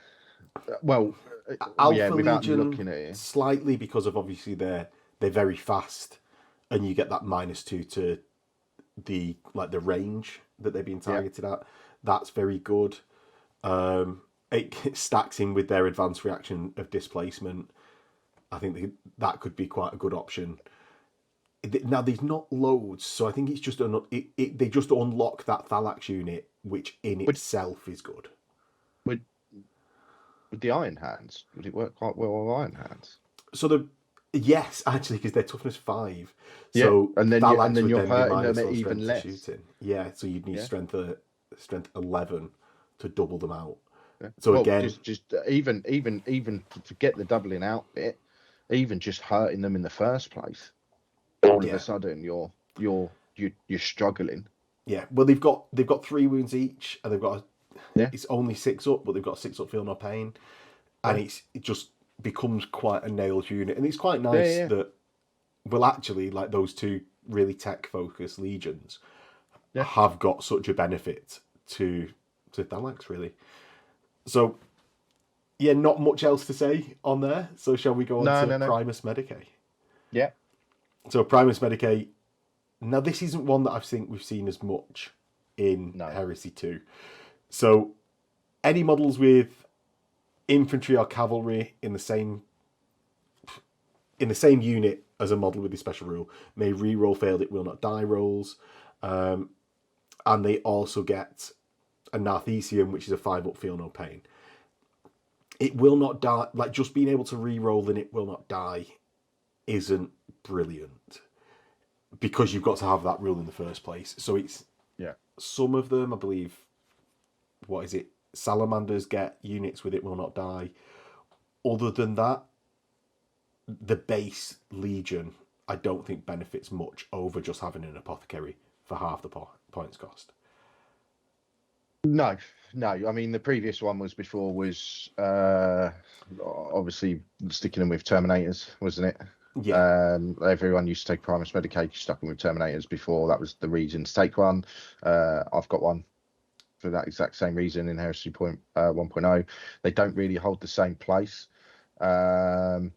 Speaker 1: Alpha
Speaker 2: without
Speaker 1: Legion
Speaker 2: looking at it,
Speaker 1: slightly, because of obviously they're very fast, and you get that -2 to the range that they're being targeted at. That's very good. It stacks in with their advanced reaction of displacement. I think that could be quite a good option. Now, there's not loads, so I think it's just they just unlock that Thalax unit, which in itself is good.
Speaker 2: With the Iron Hands, would it work quite well with Iron Hands?
Speaker 1: So yes, actually, because they're toughness 5. So
Speaker 2: and then you're hurting them at even less.
Speaker 1: Shooting. Yeah, so you'd need strength 11 to double them out.
Speaker 2: Yeah.
Speaker 1: So again,
Speaker 2: just even to get the doubling out bit, even just hurting them in the first place, all of a sudden you're struggling.
Speaker 1: Yeah, well, they've got 3 wounds each, and they've got it's only 6 up, but they've got 6 up, feel no pain, and it just becomes quite a nailed unit, and it's quite nice that, well, actually, like those 2 really tech focused legions have got such a benefit to Thalax, really. So, yeah, not much else to say on there. So shall we go on to Primus Medicae?
Speaker 2: Yeah.
Speaker 1: So Primus Medicae. Now, this isn't one that we've seen as much in Heresy 2. So, any models with infantry or cavalry in the same unit as a model with the special rule may reroll failed it will not die rolls, and they also get a Narthesium, which is a 5-up feel no pain. It will not die. Like, just being able to reroll and it will not die isn't brilliant, because you've got to have that rule in the first place. So it's some of them, I believe, what is it? Salamanders get units with it will not die. Other than that, the base Legion, I don't think benefits much over just having an apothecary for half the points cost.
Speaker 2: No. I mean, the previous one was obviously sticking them with Terminators, wasn't it?
Speaker 1: Yeah.
Speaker 2: Everyone used to take Primus Medicae, stuck them with Terminators before. That was the reason to take one. I've got one for that exact same reason in Heresy 1.0. They don't really hold the same place.
Speaker 1: Well,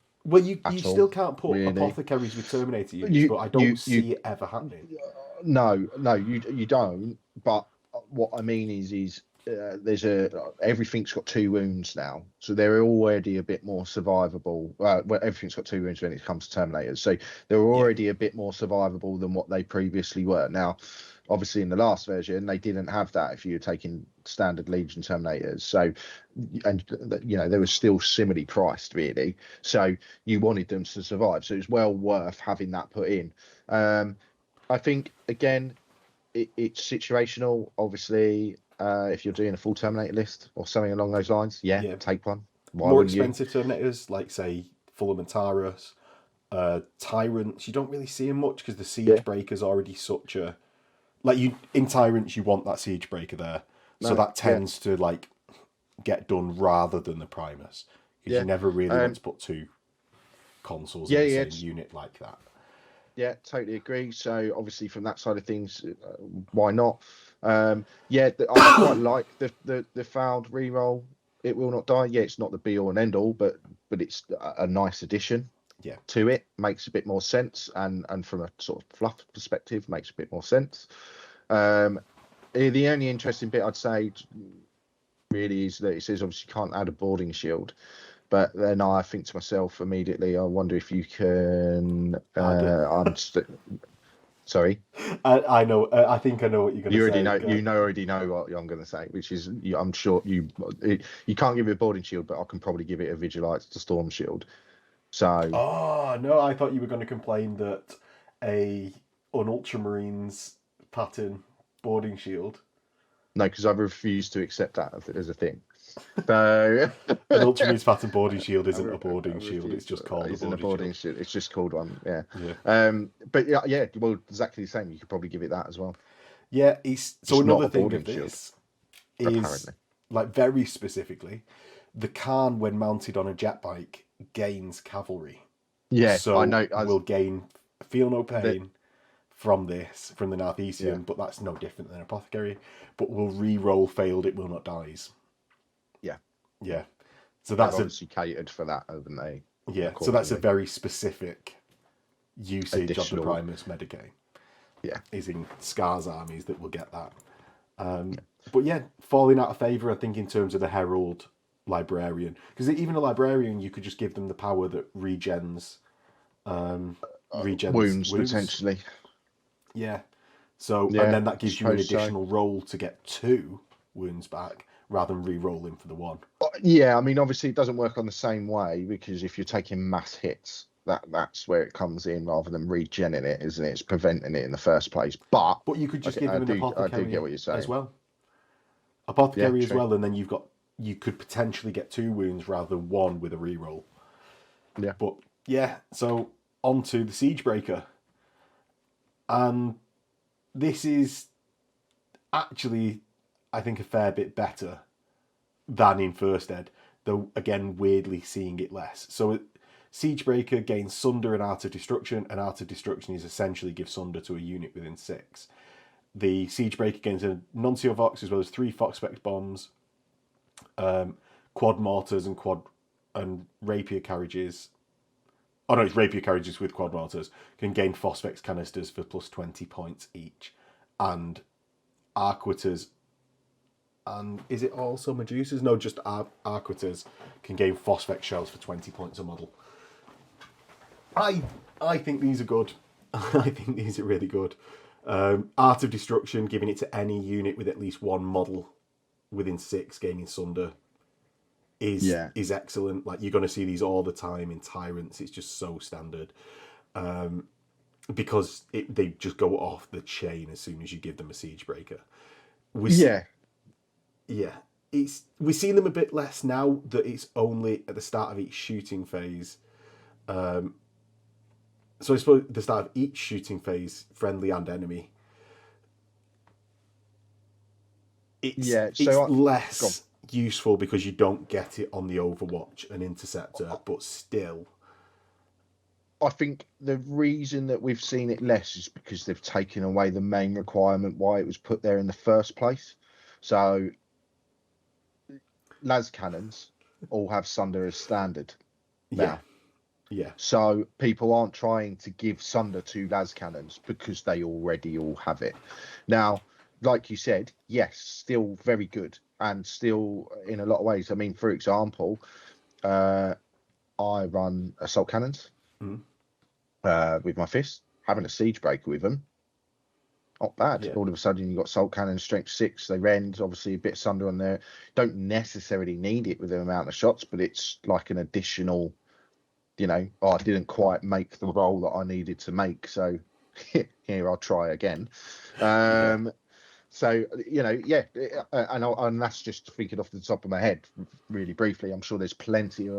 Speaker 1: you still can't put apothecaries with Terminator units, but I don't see it ever happening.
Speaker 2: No, you don't. But what I mean is there's everything's got 2 wounds now, so they're already a bit more survivable. Well, everything's got 2 wounds when it comes to Terminators, so they're already a bit more survivable than what they previously were. Now, obviously, in the last version, they didn't have that if you were taking standard Legion Terminators. So, and they were still similarly priced, really. So you wanted them to survive. So it's well worth having that put in. I think, again, it's situational. Obviously, if you're doing a full Terminator list or something along those lines, take one.
Speaker 1: More expensive Terminators, like, say, Fulham and Taurus. Tyrants, you don't really see them much because the Siege Breaker's already such a... Like, in Tyrants, you want that Siege Breaker there. So that tends to, like, get done rather than the Primus, because you never really want to put two consoles in the same unit like that.
Speaker 2: Yeah, totally agree. So obviously from that side of things, why not? I quite like the fouled reroll. It will not die. Yeah, it's not the be all and end all, but it's a nice addition.
Speaker 1: Yeah.
Speaker 2: To it, makes a bit more sense, and from a sort of fluff perspective, makes a bit more sense. The only interesting bit I'd say really is that it says obviously you can't add a boarding shield. But then I think to myself immediately, I wonder if you can. Sorry.
Speaker 1: I know. I think I know what you're going to say.
Speaker 2: You already know. You already know what I'm going to say, which is, I'm sure you can't give it a boarding shield, but I can probably give it a Vigilator to Storm Shield. So.
Speaker 1: Oh no! I thought you were going to complain that an Ultramarines pattern boarding shield.
Speaker 2: No, because I refuse to accept that as a thing. So
Speaker 1: an Ultramarines pattern boarding shield isn't a boarding shield. It's just called a boarding shield.
Speaker 2: It's just called one. Yeah.
Speaker 1: Yeah.
Speaker 2: But yeah. Well, exactly the same. You could probably give it that as well.
Speaker 1: Yeah. So another thing of this is,
Speaker 2: apparently,
Speaker 1: like very specifically, the Khan, when mounted on a jet bike, gains cavalry.
Speaker 2: Yeah.
Speaker 1: So
Speaker 2: I know.
Speaker 1: Will gain feel no pain from the Northeastern, but that's no different than Apothecary. But will re-roll failed. It will not dies. Yeah, so that's
Speaker 2: obviously catered for that, haven't they?
Speaker 1: Yeah, so that's a very specific usage of the Primus Medicae.
Speaker 2: Yeah,
Speaker 1: is in Scar's armies that will get that. But yeah, falling out of favour, I think, in terms of the Herald Librarian, because even a Librarian, you could just give them the power that regens
Speaker 2: wounds potentially.
Speaker 1: Yeah, so and then that gives you an additional roll to get 2 wounds back, rather than re-rolling for the 1.
Speaker 2: Yeah, I mean, obviously it doesn't work on the same way, because if you're taking mass hits, that's where it comes in, rather than regenning it, isn't it? It's preventing it in the first place. But
Speaker 1: you could just give them an Apothecary.
Speaker 2: I do get what you're saying.
Speaker 1: As well. Apothecary as well, and then you could potentially get 2 wounds rather than 1 with a re-roll.
Speaker 2: Yeah.
Speaker 1: But yeah, so on to the Seige Breaker. And this is actually, I think, a fair bit better than in First Ed, though again weirdly seeing it less. So Seige Breaker gains Sunder and Art of Destruction, and Art of Destruction is essentially give Sunder to a unit within 6. The Seige Breaker gains a Nuncio Vox as well as 3 Fox-Spec bombs, quad mortars and rapier carriages. Oh no, it's rapier carriages with quad mortars. Can gain Phosphex canisters for plus 20 points each, and Arquiters. And is it also Medusas? No, just Arquiters can gain Phosphex shells for 20 points a model. I think these are good. I think these are really good. Art of Destruction, giving it to any unit with at least 1 model within 6, gaining Sunder, is excellent. Like, you're going to see these all the time in Tyrants. It's just so standard. Because they just go off the chain as soon as you give them a Seige Breaker. Yeah, we're seeing them a bit less now that it's only at the start of each shooting phase. So I suppose at the start of each shooting phase, friendly and enemy. It's less useful because you don't get it on the Overwatch and Interceptor, but still.
Speaker 2: I think the reason that we've seen it less is because they've taken away the main requirement why it was put there in the first place. So las cannons all have Sunder as standard now.
Speaker 1: Yeah.
Speaker 2: So people aren't trying to give Sunder to las cannons because they already all have it. Now, like you said, yes, still very good, and still in a lot of ways. I mean, for example, I run assault cannons with my fist. Having a Seige Breaker with them, not bad.
Speaker 1: Yeah.
Speaker 2: All of a sudden, you've got Salt Cannon, Strength 6. They rend, obviously, a bit Sunder on there. Don't necessarily need it with the amount of shots, but it's like an additional, I didn't quite make the roll that I needed to make, so here I'll try again. So, and that's just thinking off the top of my head, really briefly. I'm sure there's plenty of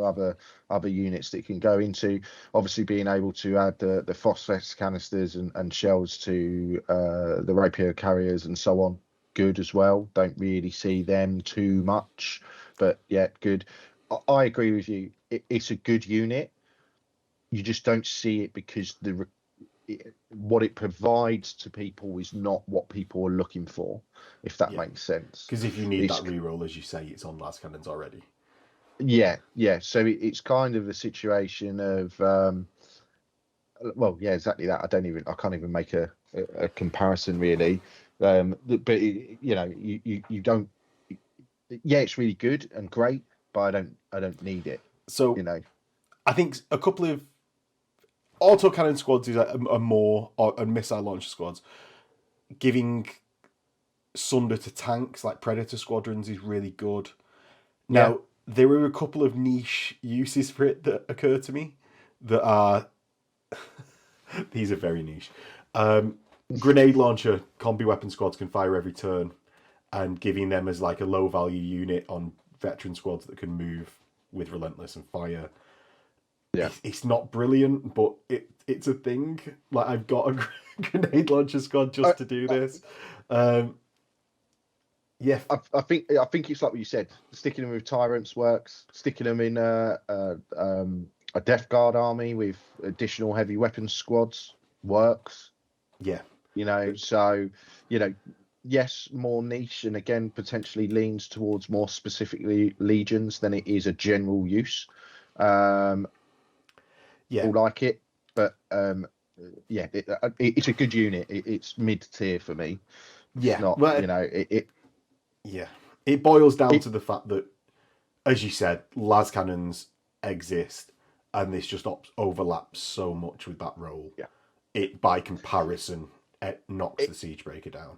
Speaker 2: other units that you can go into. Obviously, being able to add the Phosphex canisters and shells to the rapier carriers and so on good as well. Don't really see them too much, but yeah, good. I agree with you. It's a good unit. You just don't see it because what it provides to people is not what people are looking for, if that makes sense.
Speaker 1: Because if you need that reroll, as you say, it's on las cannons already.
Speaker 2: Yeah. So it's kind of a situation of, well, yeah, exactly that. I can't even make a comparison really. But you don't. Yeah, it's really good and great, but I don't need it.
Speaker 1: So I think a couple of autocannon squads is and missile launcher squads. Giving Sunder to tanks like Predator squadrons is really good. Now, there are a couple of niche uses for it that occur to me that are... these are very niche. Grenade launcher combi weapon squads can fire every turn, and giving them as like a low value unit on veteran squads that can move with relentless and fire.
Speaker 2: Yeah,
Speaker 1: it's not brilliant, but it's a thing. Like, I've got a grenade launcher squad just to do this. Yeah,
Speaker 2: I think it's like what you said. Sticking them with tyrants works. Sticking them in a Death Guard army with additional heavy weapons squads works.
Speaker 1: Yeah,
Speaker 2: so yes, more niche, and again potentially leans towards more specifically legions than it is a general use. All like it, but it's a good unit. It's mid tier for me. It's not,
Speaker 1: it boils down to the fact that, as you said, las cannons exist, and this just overlaps so much with that role.
Speaker 2: Yeah,
Speaker 1: it by comparison, it knocks the Seige Breaker down.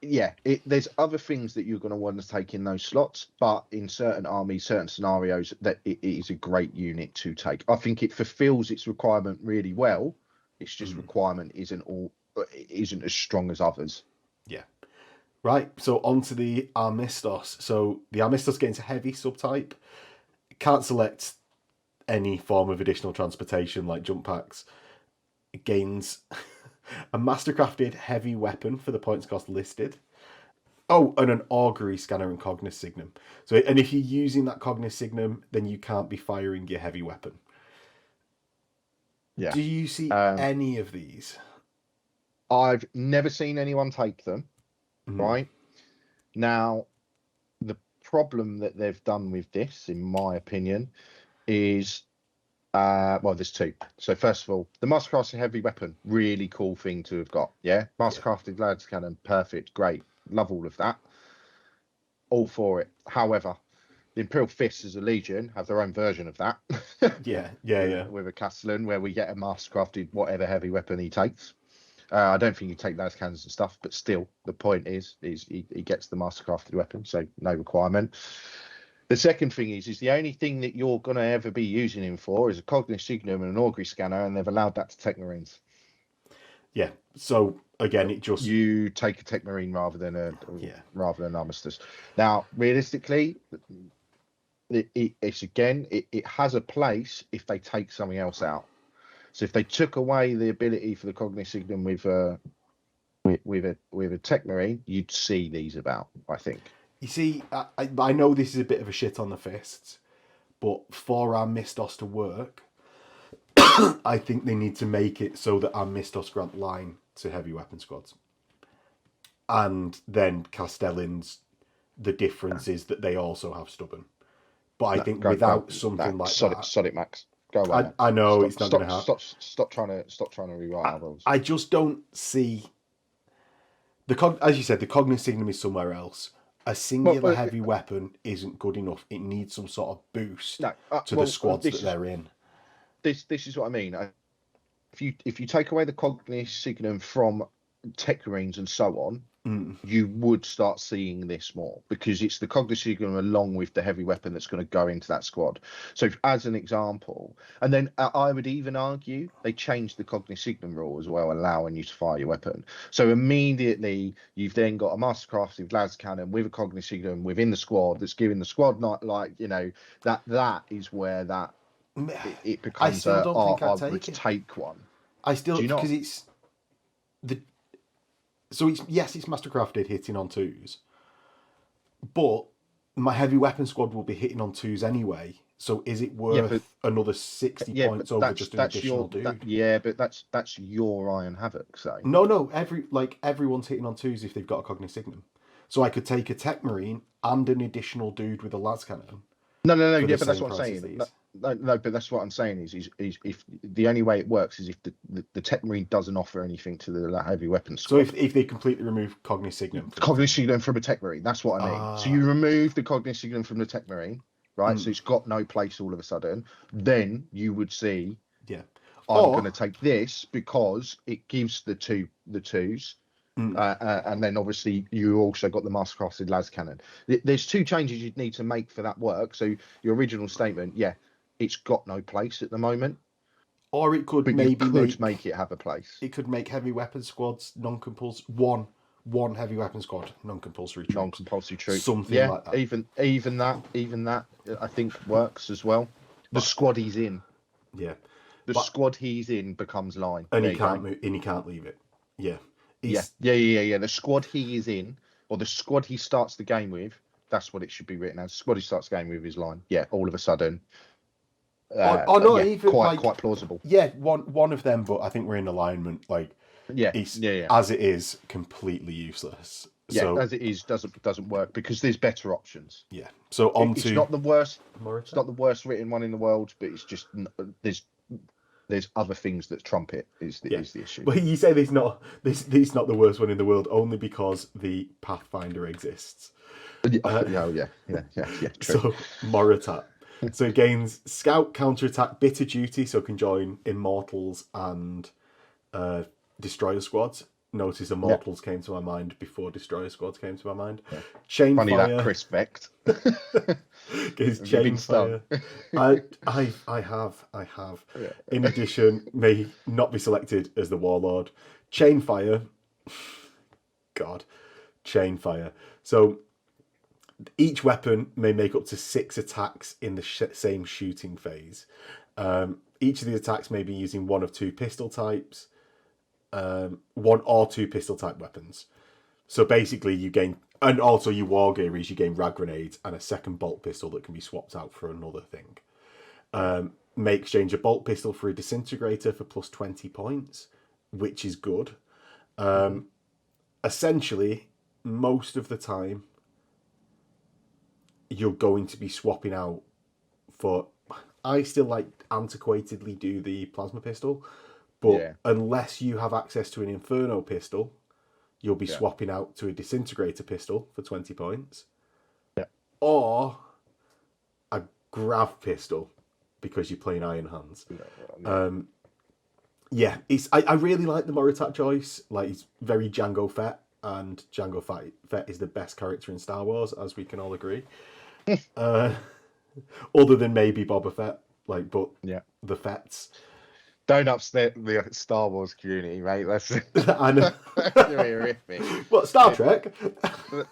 Speaker 2: Yeah, there's other things that you're going to want to take in those slots, but in certain armies, certain scenarios, that it is a great unit to take. I think it fulfills its requirement really well. It's just requirement isn't as strong as others.
Speaker 1: Yeah. Right, so on to the Armistos. So the Armistos get into heavy subtype. Can't select any form of additional transportation like jump packs. It gains a mastercrafted heavy weapon for the points cost listed. Oh, and an augury scanner and cognis signum. So, and if you're using that cognis signum, then you can't be firing your heavy weapon.
Speaker 2: Yeah.
Speaker 1: Do you see any of these?
Speaker 2: I've never seen anyone take them. Right now, the problem that they've done with this, in my opinion, is there's two. So first of all, the mastercrafted heavy weapon, really cool thing to have got. Yeah, mastercrafted lads cannon, perfect, great, love all of that, all for it. However, the Imperial Fists as a legion have their own version of that. With a Castellan, where we get a mastercrafted whatever heavy weapon he takes. I don't think you take those cannons and stuff, but still, the point is he gets the mastercrafted weapon, so no requirement. The second thing is the only thing that you're going to ever be using him for is a cognis signum and an augury scanner, and they've allowed that to tech marines.
Speaker 1: Yeah. So again,
Speaker 2: you take a tech marine rather than Armistos. Now, realistically, it has a place if they take something else out. So if they took away the ability for the cognis signum with a tech marine, you'd see these about, I think.
Speaker 1: You see, I know this is a bit of a shit on the fists, but for Armistos to work, I think they need to make it so that Armistos grant line to heavy weapon squads. And then Castellans, the difference is that they also have stubborn. But I think without something like that...
Speaker 2: Sod it, Max. Go away.
Speaker 1: I know it's not going to happen.
Speaker 2: Stop trying to rewrite our rules.
Speaker 1: I just don't see... As you said, the cognis signum is somewhere else. A singular heavy weapon isn't good enough. It needs some sort of boost to the squads that they're in.
Speaker 2: This is what I mean. If you take away the cognis signum from tech marines and so on, you would start seeing this more, because it's the cognis signum along with the heavy weapon that's going to go into that squad. So as an example, and then I would even argue they changed the cognis signum rule as well, allowing you to fire your weapon. So immediately you've then got a mastercrafted las cannon with a cognis signum within the squad that's giving the squad that is where that it becomes
Speaker 1: I would take one.
Speaker 2: I still
Speaker 1: because it's So it's mastercrafted hitting on 2s, but my heavy weapon squad will be hitting on 2s anyway. So is it worth another 60 points over just an additional dude?
Speaker 2: But that's your Iron Havoc. So
Speaker 1: No, everyone's hitting on 2s if they've got a Cognisignum. So I could take a Tech Marine and an additional dude with a las cannon.
Speaker 2: No, yeah, but that's what I'm saying. No, but that's what I'm saying is if the only way it works is if the Tech Marine doesn't offer anything to the heavy weapons squad.
Speaker 1: So if they completely remove Cognisignum
Speaker 2: from a Tech Marine, that's what I mean. So you remove the Cognisignum from the Tech Marine, right? So it's got no place all of a sudden. Then you would see, I'm going to take this because it gives the twos. And then obviously you also got the mastercrafted las cannon. There's 2 changes you'd need to make for that work. So your original statement, it's got no place at the moment.
Speaker 1: Or it could
Speaker 2: make it have a place.
Speaker 1: It could make heavy weapon squads non-compulsory. One heavy weapon squad non-compulsory troops.
Speaker 2: Non-compulsory troops.
Speaker 1: Something like that.
Speaker 2: Even that I think works as well. The squad he's in.
Speaker 1: Yeah.
Speaker 2: Squad he's in becomes line.
Speaker 1: And he can't move, and he can't leave it. Yeah.
Speaker 2: Yeah. The squad he is in, or the squad he starts the game with, that's what it should be written as. The squad he starts the game with is line. Yeah, all of a sudden.
Speaker 1: Even
Speaker 2: quite plausible.
Speaker 1: Yeah, one of them, but I think we're in alignment. As it is, completely useless.
Speaker 2: Yeah,
Speaker 1: so,
Speaker 2: as it is, doesn't work because there's better options.
Speaker 1: Yeah. So
Speaker 2: it's not the worst. Moritat? It's not the worst written one in the world, but it's just there's other things that trump it is the issue.
Speaker 1: Well, you say this not the worst one in the world only because the Pathfinder exists.
Speaker 2: True.
Speaker 1: So Moritat. So it gains Scout, Counterattack, Bitter Duty, so can join Immortals and Destroyer Squads. Notice Immortals came to my mind before Destroyer Squads came to my mind.
Speaker 2: Yeah.
Speaker 1: Chain
Speaker 2: Funny
Speaker 1: Fire.
Speaker 2: That Chris Vecht.
Speaker 1: His Chain Fire. I have. Yeah. In addition, may not be selected as the Warlord. Chain Fire. God. Chain Fire. So each weapon may make up to 6 attacks in the same shooting phase. Each of the attacks may be using one of 2 pistol types. 1 or 2 pistol type weapons. So basically you gain, and also your war gear is you gain rag grenades and a second bolt pistol that can be swapped out for another thing. May exchange a bolt pistol for a disintegrator for plus 20 points, which is good. Essentially, most of the time you're going to be swapping out for, I still antiquatedly do the plasma pistol. But unless you have access to an Inferno pistol, you'll be swapping out to a Disintegrator pistol for 20 points.
Speaker 2: Yeah.
Speaker 1: Or a Grav pistol because you're playing Iron Hands. I really like the Moritat choice. He's very Jango Fett, and Jango Fett is the best character in Star Wars, as we can all agree. Other than maybe Boba Fett, the Fetts.
Speaker 2: Don't upset the Star Wars community, mate. That's
Speaker 1: I know.
Speaker 2: horrific.
Speaker 1: What, Star Trek?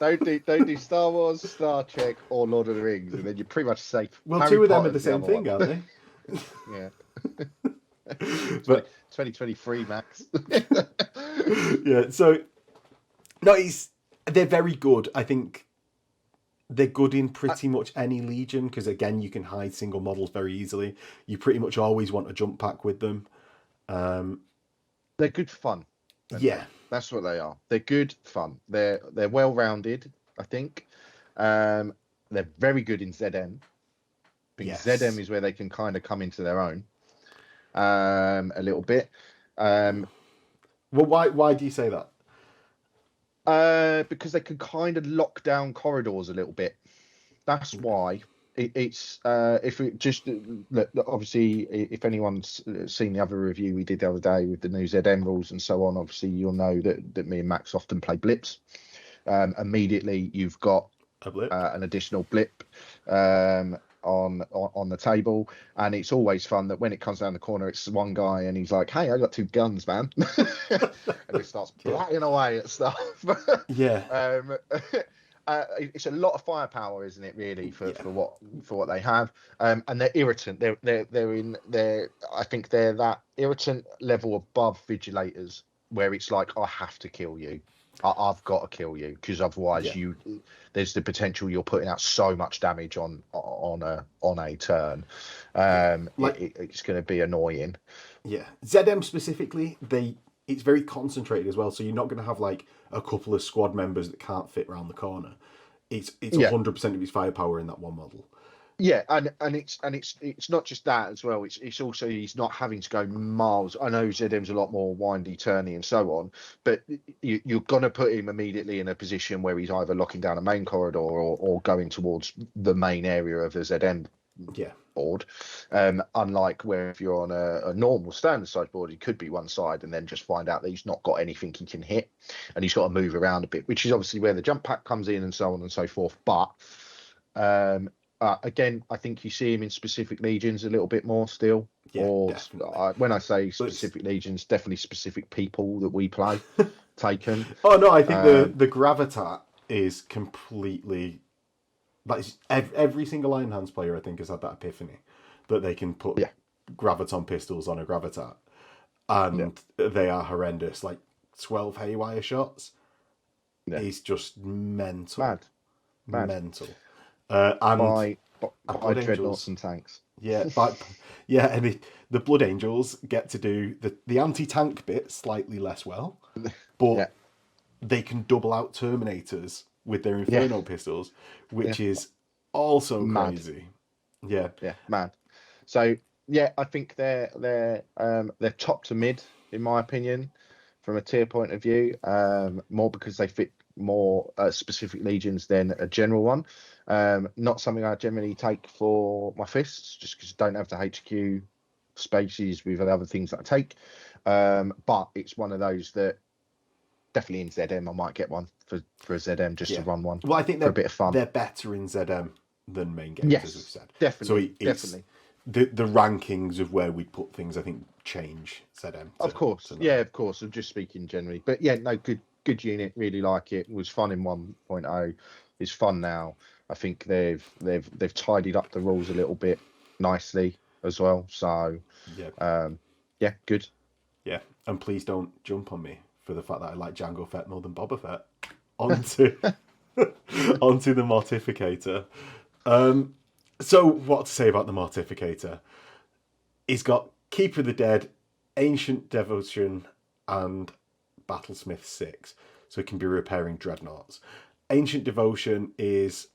Speaker 2: Don't do Star Wars, Star Trek, or Lord of the Rings, and then you're pretty much safe.
Speaker 1: Well, Harry 2 of them are the same thing, aren't they?
Speaker 2: Yeah. But 2023, Max.
Speaker 1: Yeah. So no, they're very good. I think they're good in pretty much any Legion because, again, you can hide single models very easily. You pretty much always want a jump pack with them.
Speaker 2: They're good fun. That's what they are. They're good fun. They're well-rounded, I think. They're very good in ZM. Because ZM is where they can kind of come into their own a little bit.
Speaker 1: Well, why do you say that?
Speaker 2: Because they can kind of lock down corridors a little bit. That's why it's if it just look, obviously if anyone's seen the other review we did the other day with the new ZM rules and so on, obviously you'll know that me and Max often play blips. Immediately you've got an additional blip on the table, and it's always fun that when it comes down the corner it's one guy and he's like, hey, I got 2 guns, man. And he starts blacking away at stuff. It's a lot of firepower, isn't it, really, for what they have, and they're irritant. I think they're that irritant level above Vigilators where it's like, I have to kill you. I've got to kill you, because otherwise
Speaker 1: Yeah.
Speaker 2: there's the potential you're putting out so much damage on a turn.
Speaker 1: Yeah. Like,
Speaker 2: It's going to be annoying.
Speaker 1: yeah. ZM specifically, it's very concentrated as well, so you're not going to have like a couple of squad members that can't fit around the corner. It's
Speaker 2: Yeah.
Speaker 1: 100% of his firepower in that one model.
Speaker 2: Yeah, and it's not just that as well. It's also he's not having to go miles. I know ZM's a lot more windy, turny, and so on, but you're gonna put him immediately in a position where he's either locking down a main corridor or going towards the main area of the ZM
Speaker 1: Yeah.
Speaker 2: board. Unlike where if you're on a normal standard size board, he could be one side and then just find out that he's not got anything he can hit, and he's got to move around a bit, which is obviously where the jump pack comes in and so on and so forth. But again, I think you see him in specific legions a little bit more still.
Speaker 1: Yeah,
Speaker 2: or
Speaker 1: definitely.
Speaker 2: when I say specific legions, definitely specific people that we play taken.
Speaker 1: Oh no, I think the gravitat is completely like every single Iron Hands player I think has had that epiphany that they can put graviton pistols on a gravitat, and they are horrendous. Like 12 haywire shots is just mental.
Speaker 2: Mad.
Speaker 1: Mental. And
Speaker 2: by
Speaker 1: Blood
Speaker 2: dreadnoughts
Speaker 1: Angels.
Speaker 2: and tanks.
Speaker 1: Yeah, and the Blood Angels get to do the anti-tank bit slightly less well, but they can double out Terminators with their Inferno pistols, which is also crazy. Yeah,
Speaker 2: mad. So I think they're top to mid in my opinion, from a tier point of view. More because they fit more specific legions than a general one. Not something I generally take for my fists, just because I don't have the HQ spaces with other things that I take. But it's one of those that definitely in ZM I might get one for a ZM just to run one.
Speaker 1: Well, I think
Speaker 2: for a bit of fun.
Speaker 1: They're better in ZM than main games, as we've said.
Speaker 2: Definitely.
Speaker 1: So definitely. The rankings of where we put things, I think, change ZM.
Speaker 2: Of course, of course. I'm just speaking generally, but good unit. Really like it. It was fun in 1.0. It's fun now. I think they've tidied up the rules a little bit nicely as well. So good.
Speaker 1: Yeah, and please don't jump on me for the fact that I like Jango Fett more than Boba Fett. Onto the Mortificator. So what to say about the Mortificator? He's got Keeper of the Dead, Ancient Devotion, and Battlesmith 6. So he can be repairing dreadnoughts. Ancient Devotion is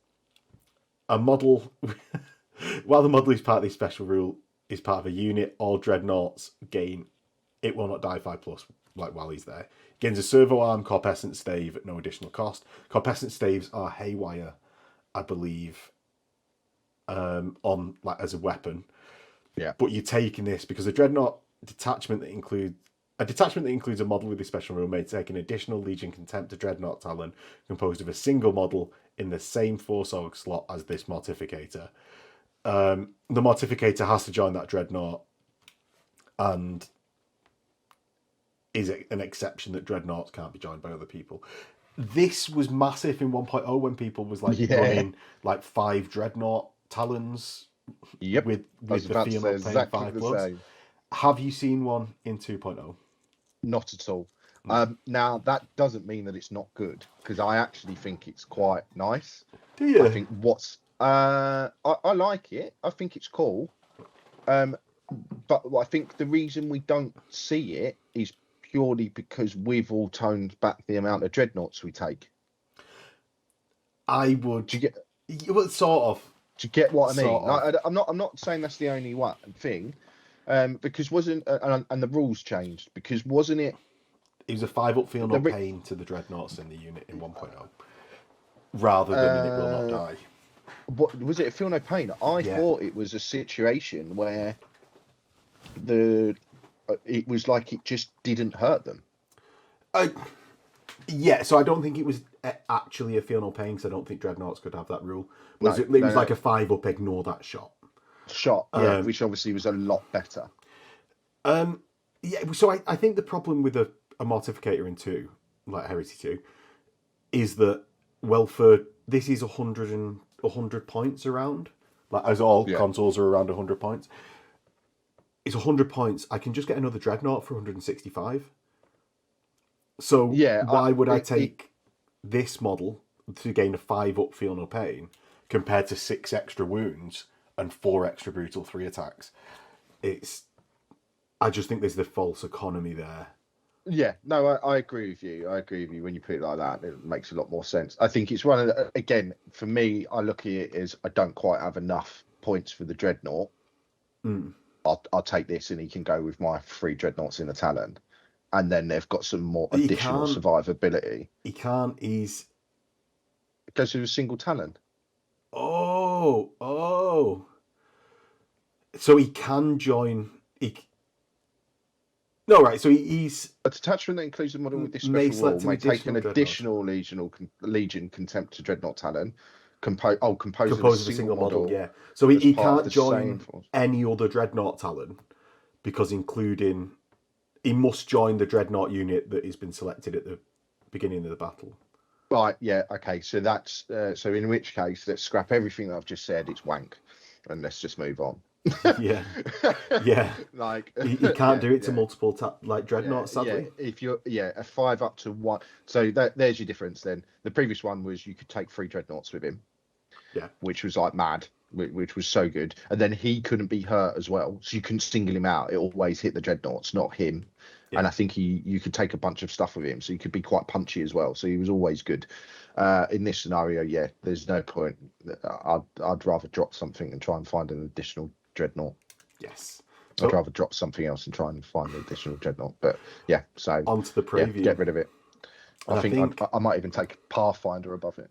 Speaker 1: a model. While the model is part of the special rule, is part of a unit, all dreadnoughts gain It Will Not Die 5+, like while he's there. Gains a servo arm, corpescent stave at no additional cost. Corpescent staves are haywire, I believe, on like as a weapon.
Speaker 2: Yeah.
Speaker 1: But you're taking this because a dreadnought detachment that includes a model with a special rule may take an additional Legion Contempt to Dreadnought Talon composed of a single model in the same force org slot as this Mortificator. The Mortificator has to join that Dreadnought, and is an exception that Dreadnoughts can't be joined by other people. This was massive in 1.0 when people was like running like 5 Dreadnought Talons with the feel of paying 5+. Have you seen one in 2.0?
Speaker 2: Not at all. Now that doesn't mean that it's not good, because I actually think it's quite nice.
Speaker 1: Do you?
Speaker 2: I think I like it. I think it's cool. But I think the reason we don't see it is purely because we've all toned back the amount of dreadnoughts we take.
Speaker 1: I would. Do you get? Well, sort of.
Speaker 2: Do you get what I mean? I'm not saying that's the only one thing. Because wasn't and the rules changed, because wasn't it?
Speaker 1: It was a 5 up feel no pain to the dreadnoughts in the unit in 1.0, rather than It Will Not Die.
Speaker 2: What was it? A feel no pain? I thought it was a situation where it was like it just didn't hurt them.
Speaker 1: So I don't think it was actually a feel no pain, because I don't think dreadnoughts could have that rule. But it was like a 5 up, ignore that shot.
Speaker 2: Which obviously was a lot better.
Speaker 1: So I think the problem with a Mortificator in 2, like Heresy 2, is that, well, for this is 100 points around, like as all consoles are around 100 points. It's 100 points. I can just get another Dreadnought for 165. So
Speaker 2: Yeah,
Speaker 1: why would I take this model to gain a 5 up feel no pain compared to 6 extra wounds and 4 extra brutal 3 attacks? I just think there's the false economy there.
Speaker 2: Yeah, no, I agree with you. I agree with you when you put it like that. It makes a lot more sense. I think it's one of the, again, for me, I look at it as I don't quite have enough points for the Dreadnought. I'll take this and he can go with my 3 Dreadnoughts in the Talon. And then they've got some more additional survivability.
Speaker 1: He can't,
Speaker 2: It goes with a single Talon.
Speaker 1: Oh. So he can join... No, right, so he's...
Speaker 2: A detachment that includes a model with this special rule may take an additional Legion Contempt to Dreadnought Talon, composed of a single model.
Speaker 1: Yeah. So he can't join any other Dreadnought Talon, because he must join the Dreadnought unit that has been selected at the beginning of the battle.
Speaker 2: Right, yeah, okay, so that's... so in which case, let's scrap everything that I've just said, it's wank, and let's just move on.
Speaker 1: Yeah. Like he can't do it to multiple Dreadnoughts, sadly.
Speaker 2: If you're a 5 up to 1, so there's your difference then. The previous one was you could take 3 Dreadnoughts with him, which was like mad, which was so good, and then he couldn't be hurt as well, so you couldn't single him out. It always hit the Dreadnoughts, not him. And I think you could take a bunch of stuff with him, so you could be quite punchy as well, so he was always good. In this scenario, there's no point. I'd rather drop something and try and find an additional Dreadnought.
Speaker 1: Yes.
Speaker 2: I'd rather drop something else and try and find an additional Dreadnought. But so
Speaker 1: onto the Praevian.
Speaker 2: Get rid of it. I think I might even take Pathfinder above it.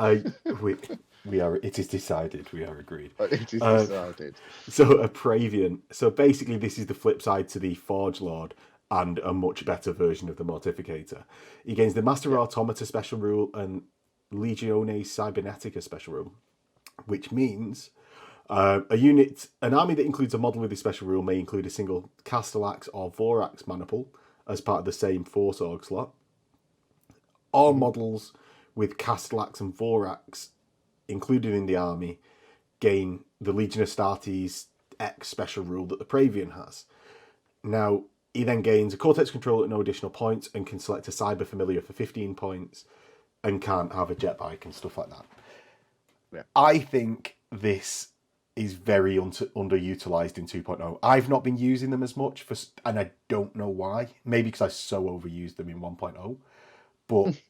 Speaker 1: It is decided. We are agreed.
Speaker 2: It is decided.
Speaker 1: So a Praevian. So basically, this is the flip side to the Forge Lord and a much better version of the Mortificator. He gains the Master Automata special rule and Legiones Cybernetica special rule, which means an army that includes a model with this special rule may include a single Castellax or Vorax maniple as part of the same Force Org slot. All models with Castellax and Vorax included in the army gain the Legion Astartes X special rule that the Praevian has. Now, he then gains a Cortex control at no additional points and can select a Cyber Familiar for 15 points and can't have a jet bike and stuff like that.
Speaker 2: Yeah.
Speaker 1: I think this is very underutilized in 2.0. I've not been using them as much, and I don't know why. Maybe because I so overused them in 1.0. But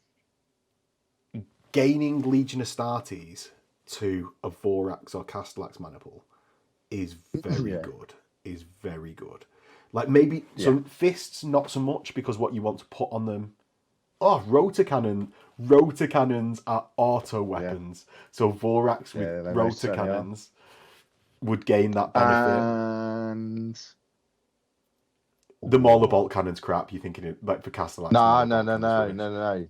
Speaker 1: gaining Legion Astartes to a Vorax or Castellax maniple is very good. Is very good. Like maybe some fists, not so much, because what you want to put on them. Oh, rotor cannon. Rotor cannons are auto weapons. So Vorax with rotor cannons would gain that benefit.
Speaker 2: And
Speaker 1: the Mauler bolt cannon's crap. You're thinking like for Castellax?
Speaker 2: No.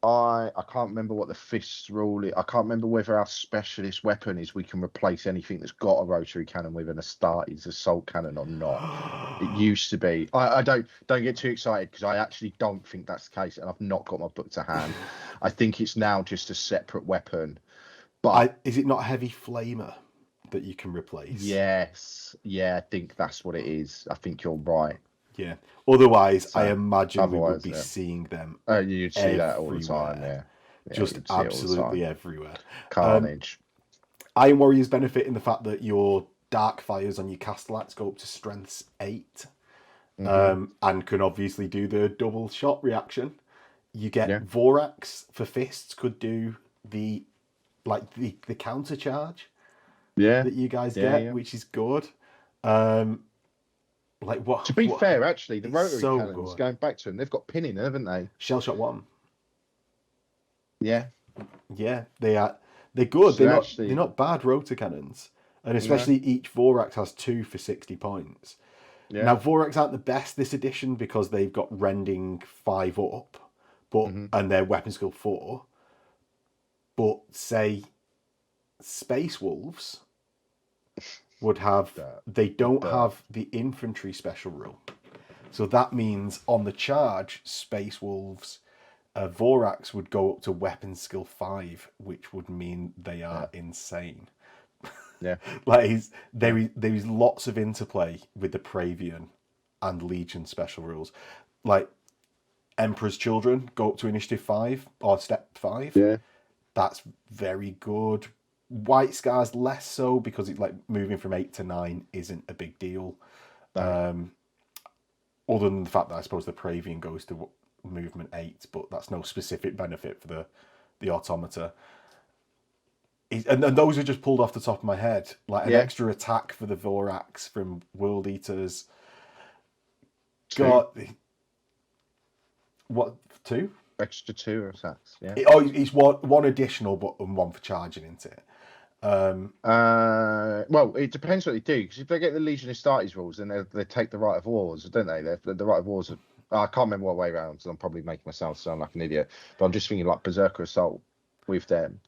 Speaker 2: I can't remember what the fists rule is. I can't remember whether our specialist weapon is we can replace anything that's got a rotary cannon with an Astartes assault cannon or not. It used to be. I don't get too excited because I actually don't think that's the case, and I've not got my book to hand. I think it's now just a separate weapon. But
Speaker 1: is it not heavy flamer that you can replace?
Speaker 2: Yes. Yeah, I think that's what it is. I think you're right.
Speaker 1: Yeah. Otherwise, I imagine we would be seeing them.
Speaker 2: You'd see that all the time. Yeah.
Speaker 1: Just absolutely everywhere.
Speaker 2: Carnage.
Speaker 1: Iron Warriors benefit in the fact that your dark fires on your Castellax go up to strengths 8, and can obviously do the double shot reaction. You get Vorax for fists could do the counter charge. That you guys get, which is good.
Speaker 2: To be fair, actually, the rotary cannons, going back to them, they've got pinning, haven't they?
Speaker 1: Shell Shot 1.
Speaker 2: Yeah,
Speaker 1: they are. They're good.
Speaker 2: So
Speaker 1: they're not bad rotor cannons, and especially each Vorax has 2 for 60 points. Yeah. Now Vorax aren't the best this edition because they've got rending 5 up, and their weapon skill 4. But say Space Wolves would have they don't have the infantry special rule, so that means on the charge Space Wolves Vorax would go up to weapon skill 5, which would mean they are insane. There is lots of interplay with the Praevian and Legion special rules. Like Emperor's Children go up to Initiative 5 or Step 5.
Speaker 2: Yeah.
Speaker 1: That's very good. White Scars less so, because it's like moving from 8 to 9 isn't a big deal.
Speaker 2: No.
Speaker 1: Other than the fact that I suppose the Praevian goes to movement 8, but that's no specific benefit for the Automata. And those are just pulled off the top of my head. Like an extra attack for the Vorax from World Eaters. Got what, 2?
Speaker 2: Extra 2 attacks. Yeah.
Speaker 1: It's one additional, but and one for charging into it.
Speaker 2: Well, it depends what they do, because if they get the Legion Astartes rules, then they take the Right of Wars, don't they? The Right of Wars are, I can't remember what way around, so I'm probably making myself sound like an idiot. But I'm just thinking like Berserker Assault with them.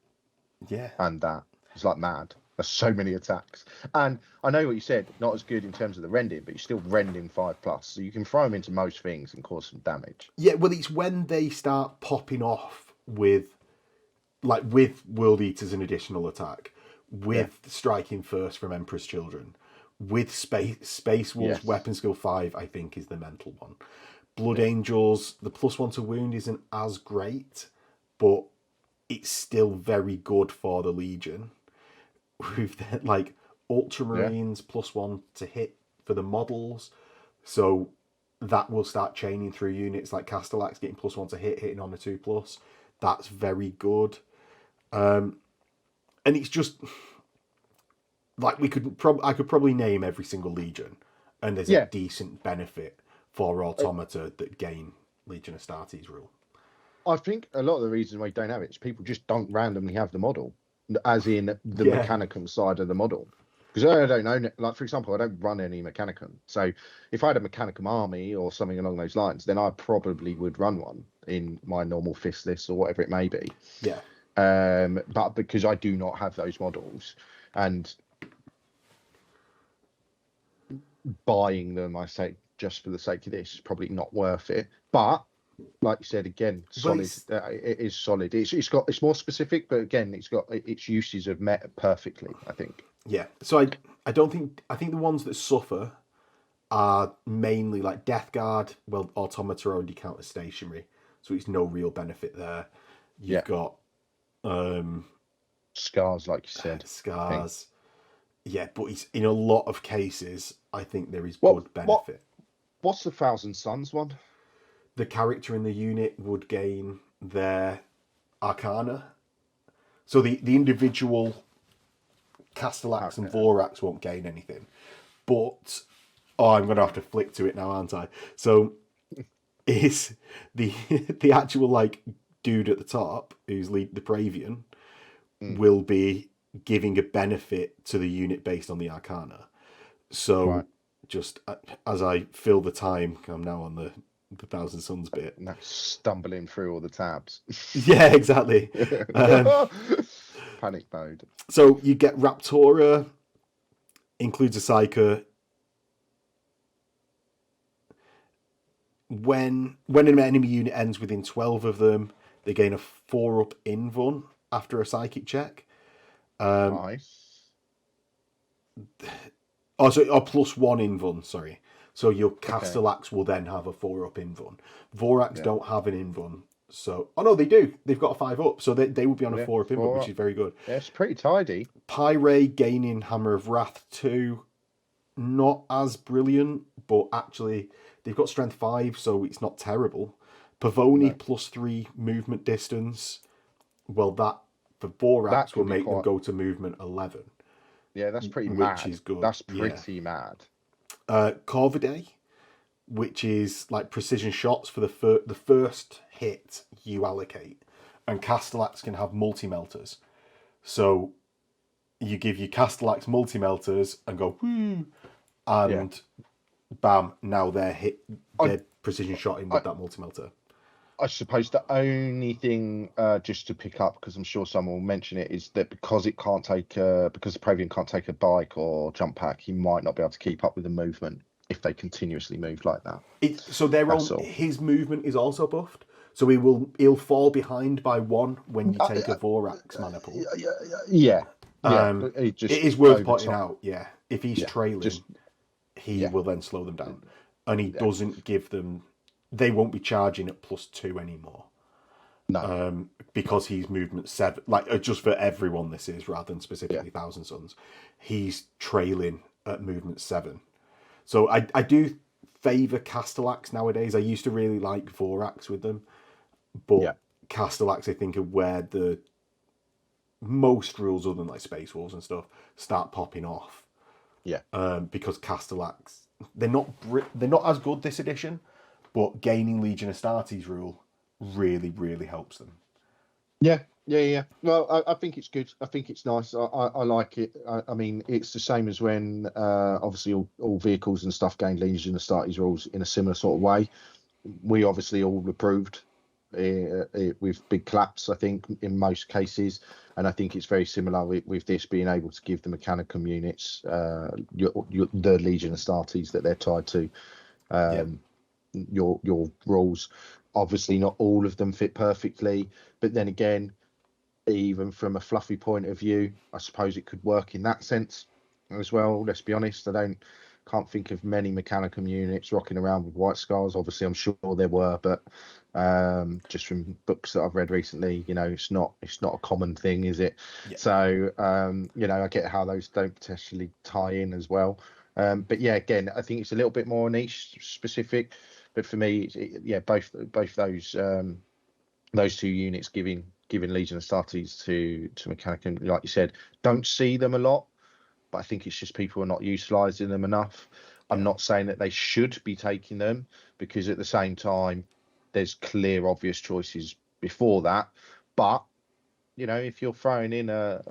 Speaker 1: Yeah.
Speaker 2: And that. It's like mad. There's so many attacks. And I know what you said, not as good in terms of the rending, but you're still rending 5+. So you can throw them into most things and cause some damage.
Speaker 1: Yeah, well, it's when they start popping off with World Eaters an additional attack, with striking first from Emperor's Children, with Space Wolves Weapon Skill 5, I think is the mental one. Blood Angels, the +1 to wound isn't as great, but it's still very good for the Legion. With like Ultramarines +1 to hit for the models, so that will start chaining through units like Castellax getting +1 to hitting on a 2+. That's very good. And it's just like I could probably name every single Legion, and there's a decent benefit for Automata that gain Legion Astartes rule.
Speaker 2: I think a lot of the reason why you don't have it is people just don't randomly have the model, as in the Mechanicum side of the model. Because I don't know, like for example, I don't run any Mechanicum. So if I had a Mechanicum army or something along those lines, then I probably would run one in my normal fist list or whatever it may be.
Speaker 1: Yeah.
Speaker 2: But because I do not have those models, and buying them, I say, just for the sake of this, is probably not worth it. But like you said, again, solid. It is solid. It's more specific, but again, it's got its uses have met perfectly, I think.
Speaker 1: Yeah. So I think the ones that suffer are mainly like Death Guard. Well, Automata already count as stationary, so it's no real benefit there. You've got
Speaker 2: Scars, like you said.
Speaker 1: Scars. Yeah, but it's in a lot of cases, I think there is good benefit.
Speaker 2: What's the Thousand Suns one?
Speaker 1: The character in the unit would gain their Arcana. So the individual Castellax and Vorax won't gain anything. But I'm going to have to flick to it now, aren't I? So is the actual like dude at the top, who's the Praevian, will be giving a benefit to the unit based on the Arcana. So just as I fill the time, I'm now on the Thousand Suns bit.
Speaker 2: Now stumbling through all the tabs.
Speaker 1: Yeah, exactly.
Speaker 2: Panic mode.
Speaker 1: So you get Raptora, includes a Psyker. When an enemy unit ends within 12 of them, they gain a 4+ invuln after a psychic check.
Speaker 2: Nice.
Speaker 1: Oh, so a +1 invuln, sorry. So your Castellax will then have a 4+ invuln. Vorax don't have an invuln. So, oh no, they do. They've got a 5+. So they would be on a 4+ invuln, which is very good.
Speaker 2: Yeah, it's pretty tidy.
Speaker 1: Pyre gaining Hammer of Wrath 2. Not as brilliant, but actually they've got Strength 5, so it's not terrible. Pavoni +3 movement distance. Well, that for Vorax will make them go to movement 11.
Speaker 2: Yeah, that's pretty mad.
Speaker 1: Which is good.
Speaker 2: That's pretty mad.
Speaker 1: Corvidae, which is like precision shots for the first hit you allocate, and Castellax can have multi-melters. So you give your Castellax multi-melters and go whoo, and bam, now they're precision shotting with that multi-melter.
Speaker 2: I suppose the only thing, just to pick up, because I'm sure someone will mention it, is that because the Praevian can't take a bike or jump pack, he might not be able to keep up with the movement if they continuously move like that.
Speaker 1: His movement is also buffed, so he'll fall behind by 1 when you take a Vorax mana pool. It is worth pointing out. Yeah, if he's trailing, he will then slow them down, and he doesn't give them they won't be charging at +2 anymore.
Speaker 2: No.
Speaker 1: Because he's movement 7, like just for everyone this is, rather than specifically Thousand Sons, he's trailing at movement 7. So I do favour Castellax nowadays. I used to really like Vorax with them, but Castellax I think are where the most rules, other than like Space Wolves and stuff, start popping off.
Speaker 2: Yeah.
Speaker 1: Because Castellax, they're not as good this edition, but gaining Legion Astartes rule really, really helps them.
Speaker 2: Yeah. Well, I think it's good. I think it's nice. I like it. I mean, it's the same as when obviously all vehicles and stuff gained Legion Astartes rules in a similar sort of way. We obviously all approved with big claps, I think, in most cases. And I think it's very similar with this being able to give the Mechanicum units the Legion Astartes that they're tied to. Your rules. Obviously, not all of them fit perfectly, but then again, even from a fluffy point of view, I suppose it could work in that sense as well. Let's be honest, can't think of many Mechanicum units rocking around with white scars. Obviously, I'm sure there were, but just from books that I've read recently, it's not a common thing, is it?
Speaker 1: Yeah.
Speaker 2: So I get how those don't potentially tie in as well. But yeah, again, I think it's a little bit more niche specific. But for me, both those two units giving Legion Astartes to Mechanicum, like you said, don't see them a lot, but I think it's just people are not utilising them enough. I'm not saying that they should be taking them, because at the same time, there's clear, obvious choices before that. But if you're throwing in a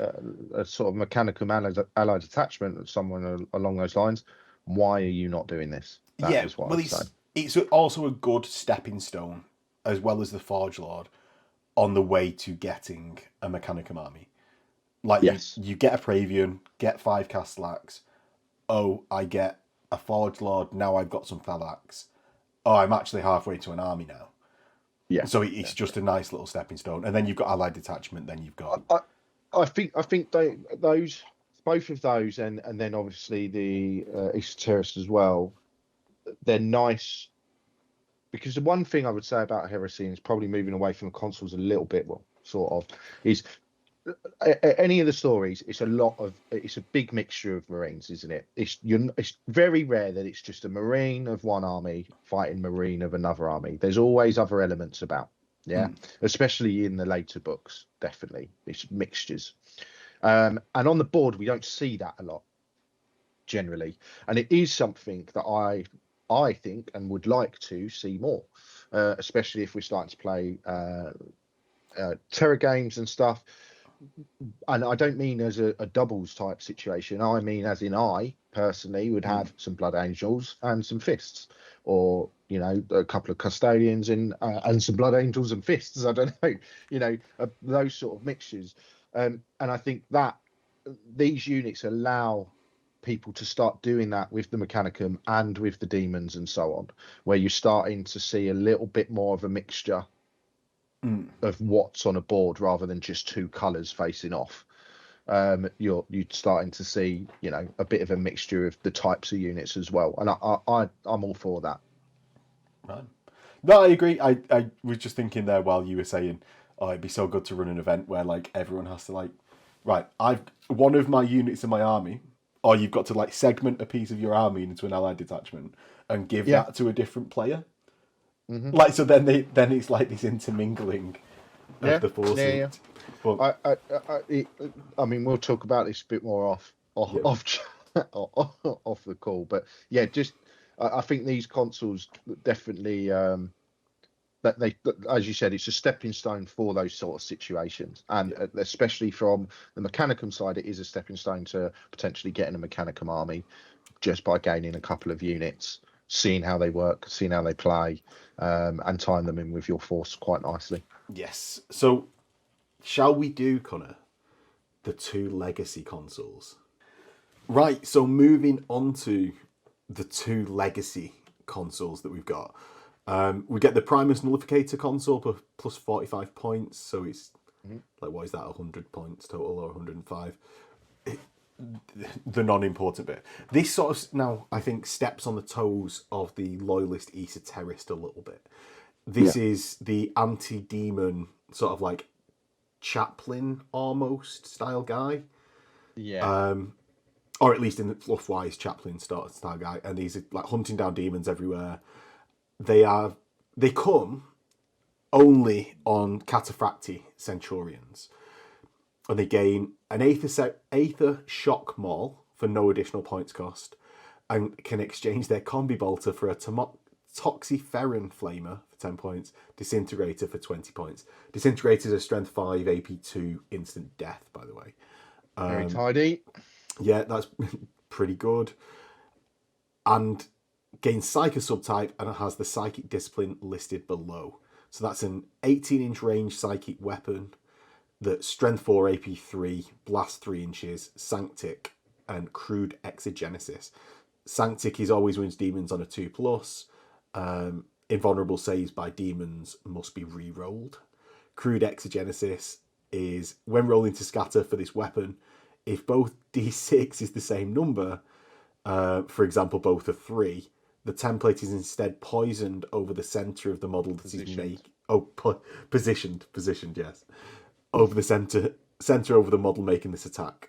Speaker 2: sort of Mechanicum allied attachment of someone along those lines, why are you not doing this? That is what I'd say.
Speaker 1: It's also a good stepping stone, as well as the Forge Lord, on the way to getting a Mechanicum army. Like, you get a Praevian, get 5 Castellax. Oh, I get a Forge Lord, now I've got some Thalax. Oh, I'm actually halfway to an army now.
Speaker 2: Yeah.
Speaker 1: So it's just a nice little stepping stone. And then you've got allied detachment, then you've got...
Speaker 2: I think those, both of those, and then obviously the Esoterist as well, they're nice. Because the one thing I would say about Heresy, and it's probably moving away from the consoles a little bit, well, sort of, is any of the stories, it's a big mixture of Marines, isn't it? It's very rare that it's just a Marine of one army fighting Marine of another army. There's always other elements about, especially in the later books, definitely. It's mixtures. And on the board, we don't see that a lot, generally. And it is something that I think and would like to see more, especially if we're starting to play terror games and stuff. And I don't mean as a doubles type situation. I mean as in, I personally would have some Blood Angels and some Fists, or a couple of Custodians and some Blood Angels and Fists. I don't know, those sort of mixtures. And I think that these units allow people to start doing that with the Mechanicum and with the demons and so on, where you're starting to see a little bit more of a mixture of what's on a board rather than just two colours facing off. You're starting to see a bit of a mixture of the types of units as well, and I'm all for that.
Speaker 1: Right. No, I agree. I was just thinking there while you were saying, oh, it'd be so good to run an event where like everyone has to I've one of my units in my army, or you've got to segment a piece of your army into an allied detachment and give that to a different player. So then it's like this intermingling of the forces.
Speaker 2: Yeah. But I mean, we'll talk about this a bit more off the call. But yeah, just I think these consoles definitely that they, as you said, it's a stepping stone for those sort of situations, and especially from the Mechanicum side, it is a stepping stone to potentially getting a Mechanicum army just by gaining a couple of units, seeing how they work, seeing how they play, and tying them in with your force quite nicely.
Speaker 1: Yes. So, shall we do, Connor, the 2 legacy consoles? Right. So, moving on to the 2 legacy consoles that we've got. We get the Primus Nullificator console plus 45 points. So it's what is that? 100 points total or 105? the non-important bit. This sort of now, I think, steps on the toes of the loyalist esoterist a little bit. This is the anti-demon sort of like Chaplain almost style guy.
Speaker 2: Yeah.
Speaker 1: Or at least in the fluff-wise Chaplain style guy. And these are like hunting down demons everywhere. They come only on cataphracti centurions. And they gain an Aether Shock Maul for no additional points cost, and can exchange their Combi Bolter for a Toxiferin Flamer for 10 points, Disintegrator for 20 points. Disintegrator is a Strength 5, AP 2 instant death, by the way.
Speaker 2: Very tidy.
Speaker 1: Yeah, that's pretty good. And gains Psycho subtype, and it has the Psychic Discipline listed below. So that's an 18-inch range Psychic weapon. That Strength 4, AP 3, Blast 3 inches, Sanctic, and Crude Exegesis. Sanctic is always wins demons on a 2+. Invulnerable saves by demons must be re-rolled. Crude Exegesis is when rolling to scatter for this weapon, if both D6 is the same number, for example, both are 3, the template is instead poisoned over the center of the model that is made. Oh, positioned, yes. Over the center over the model making this attack.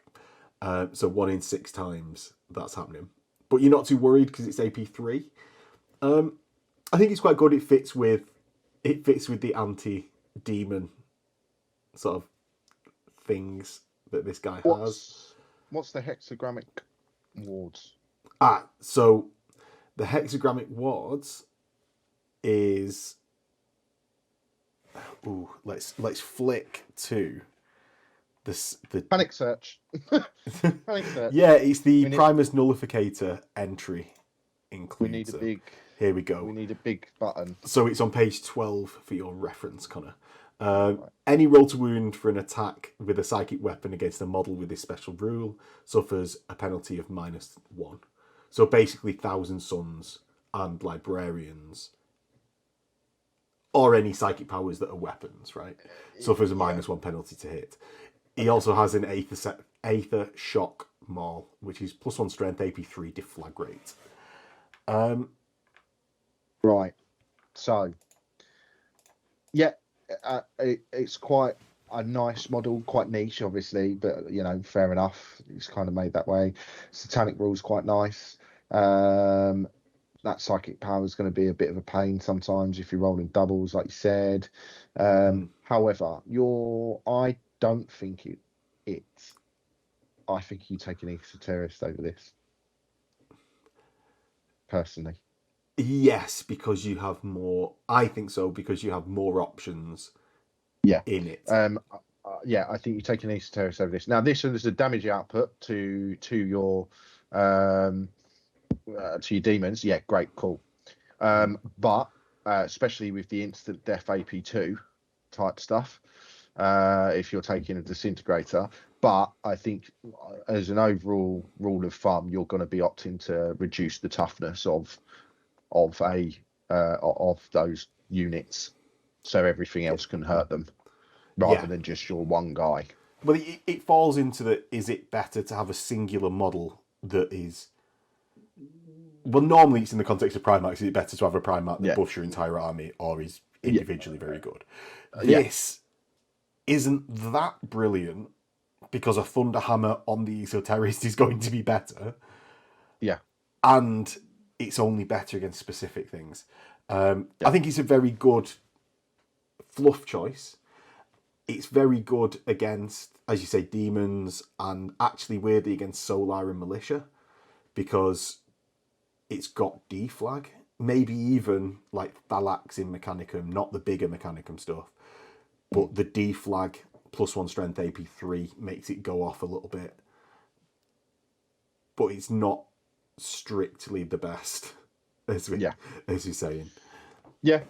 Speaker 1: So 1 in 6 times that's happening. But you're not too worried because it's AP3. I think it's quite good. It fits with the anti-demon sort of things that this guy has.
Speaker 2: What's the hexagrammic wards?
Speaker 1: So the hexagrammic wards is... Ooh, let's flick to the
Speaker 2: Panic search. Panic search.
Speaker 1: Yeah, it's the Primus Nullificator entry includes.
Speaker 2: We need a big.
Speaker 1: Here we go.
Speaker 2: We need a big button.
Speaker 1: So it's on page 12 for your reference, Connor. Any roll to wound for an attack with a psychic weapon against a model with this special rule suffers a penalty of -1. So basically, Thousand Suns and Librarians, or any psychic powers that are weapons, right? Suffers a -1 penalty to hit. He also has an Aether Shock Maul, which is +1 strength, AP3, deflagrate.
Speaker 2: Right. So, yeah, it's quite a nice model, quite niche, obviously, but fair enough. It's kind of made that way. Satanic rule's quite nice. That psychic power is going to be a bit of a pain sometimes if you're rolling doubles, like you said. However, I don't think I think you take an Esoterist over this. Personally.
Speaker 1: Yes, because you have more. I think so, because you have more options in it.
Speaker 2: Yeah, I think you take an Esoterist over this. Now, this is a damage output to your demons. Yeah, great, cool. But especially with the instant death AP2 type stuff, if you're taking a disintegrator. But I think as an overall rule of thumb, you're going to be opting to reduce the toughness of those units, so everything else can hurt them, rather than just your one guy.
Speaker 1: Well, it falls into is it better to have a singular model that is... Well, normally it's in the context of Primarchs. Is it better to have a Primarch that buffs your entire army or is individually very good? This isn't that brilliant because a Thunderhammer on the Esoterist is going to be better.
Speaker 2: Yeah.
Speaker 1: And it's only better against specific things. I think it's a very good fluff choice. It's very good against, as you say, demons, and actually weirdly against Solar and Militia, because it's got deflag. Maybe even like Thalax in Mechanicum, not the bigger Mechanicum stuff, but the deflag +1 strength AP3 makes it go off a little bit. But it's not strictly the best, as you're saying.
Speaker 2: Yeah,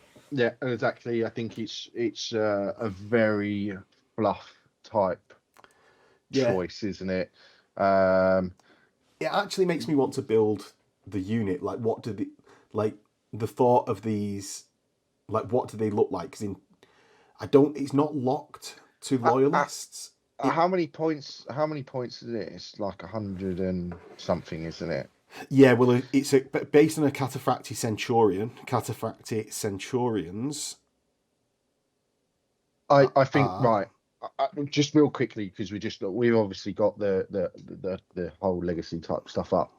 Speaker 2: exactly. I think it's a very fluff type choice, isn't it?
Speaker 1: It actually makes me want to build the unit. Like, what do the thought of these? Like, what do they look like? Because it's not locked to loyalists.
Speaker 2: How many points? How many points is it? It's like 100 and something, isn't it?
Speaker 1: Yeah, well, it's based on a Cataphracti Centurion. Cataphracti Centurions.
Speaker 2: I think right. Just real quickly, because we've obviously got the whole legacy type stuff up.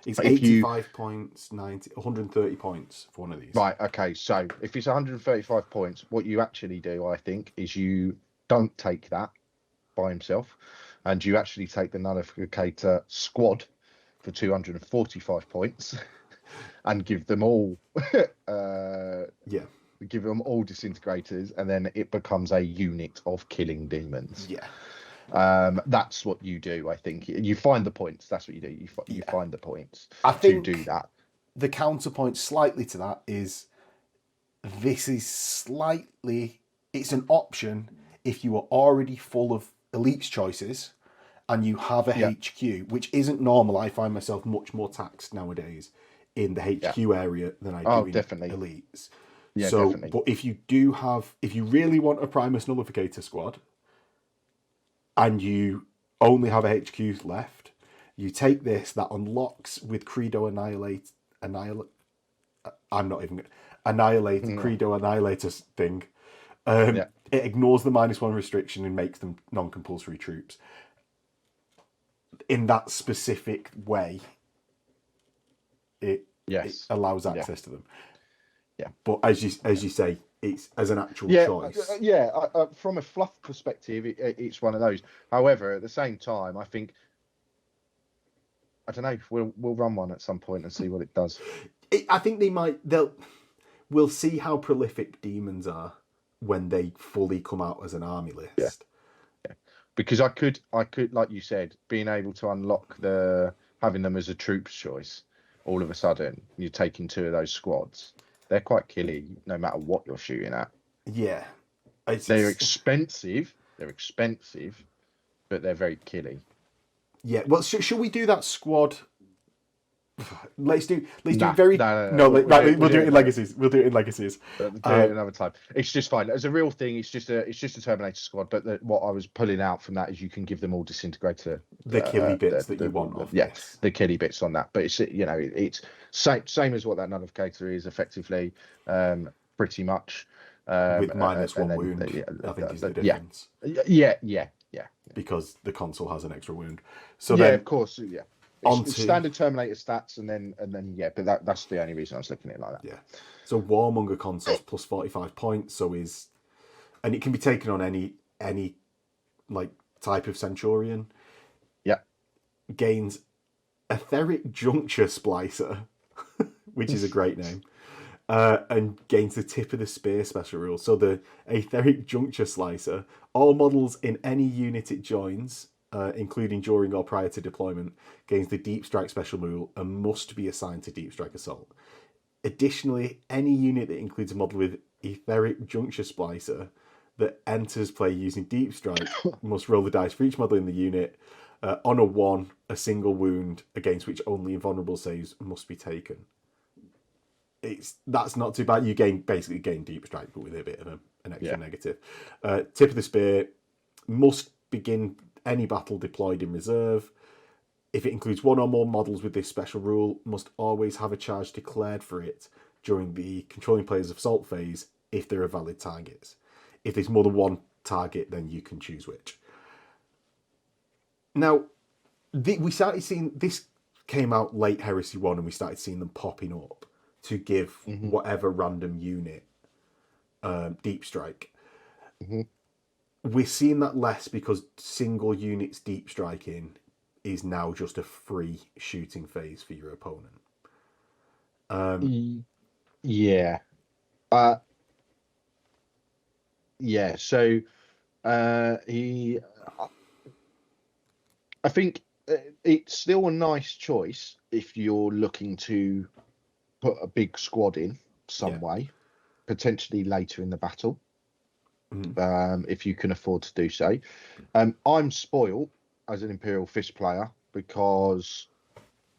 Speaker 1: It's 85 points, 130 points for one of these.
Speaker 2: Right. Okay. So if it's 135 points, what you actually do, I think, is you don't take that by himself, and you actually take the Nullificator squad for 245 points, and give them all. Give them all disintegrators, and then it becomes a unit of killing demons.
Speaker 1: Yeah.
Speaker 2: That's what you do, I think. You find the points. That's what you do. You find the points
Speaker 1: to
Speaker 2: do that.
Speaker 1: The counterpoint slightly to that is this is slightly... It's an option if you are already full of elites choices and you have a HQ, which isn't normal. I find myself much more taxed nowadays in the HQ area than I do in elites. Yeah, so, definitely. But if you really want a Primus Nullificator squad and you only have a HQ left, you take this that unlocks with Credo Annihilate. I'm not even Annihilate Credo Annihilator thing. It ignores the -1 restriction and makes them non-compulsory troops. In that specific way, it allows access to them. Yeah, but as you say, it's as an actual choice.
Speaker 2: From a fluff perspective, it's one of those. However, at the same time, I think I don't know. We'll run one at some point and see what it does.
Speaker 1: I think we'll see how prolific demons are when they fully come out as an army list.
Speaker 2: Yeah. Because I could, like you said, being able to unlock having them as a troops choice. All of a sudden, you're taking 2 of those squads. They're quite killy, no matter what you're shooting at.
Speaker 1: Yeah,
Speaker 2: they're expensive. They're expensive, but they're very killy.
Speaker 1: Yeah. Well, should we do that squad? Let's do we'll do it in legacies. We'll do it in legacies.
Speaker 2: Do it another time. It's just fine. As a real thing, it's just a Terminator squad. But what I was pulling out from that is you can give them all disintegrator.
Speaker 1: The killy bits that you want off.
Speaker 2: Yes, the killy bits on that. But it's it's same as what that Nullificator is effectively, pretty much.
Speaker 1: With -1 wound, I think is the difference.
Speaker 2: Yeah.
Speaker 1: Because the Consul has an extra wound. So
Speaker 2: of course, It's standard Terminator stats, and then but that's the only reason I was looking at it like that.
Speaker 1: Yeah. So Warmonger Consul's plus 45 points, and it can be taken on any like type of Centurion.
Speaker 2: Yeah.
Speaker 1: Gains Etheric Juncture Splicer, which is a great name. And gains the Tip of the Spear special rule. So the Etheric Juncture Slicer, all models in any unit it joins, including during or prior to deployment, gains the Deep Strike special rule and must be assigned to Deep Strike Assault. Additionally, any unit that includes a model with Etheric Juncture Splicer that enters play using Deep Strike must roll the dice for each model in the unit. On a 1, a single wound against which only invulnerable saves must be taken. That's not too bad. You basically gain Deep Strike, but with a bit of an extra negative. Tip of the Spear must begin any battle deployed in reserve. If it includes 1 or more models with this special rule, must always have a charge declared for it during the controlling player's assault phase if there are valid targets. If there's more than 1 target, then you can choose which. Now, we started seeing this came out late Heresy 1, and we started seeing them popping up to give whatever random unit Deep Strike. We're seeing that less because single units Deep Striking is now just a free shooting phase for your opponent.
Speaker 2: So I think it's still a nice choice if you're looking to put a big squad in some way, potentially later in the battle, if you can afford to do so. I'm spoiled as an Imperial Fist player because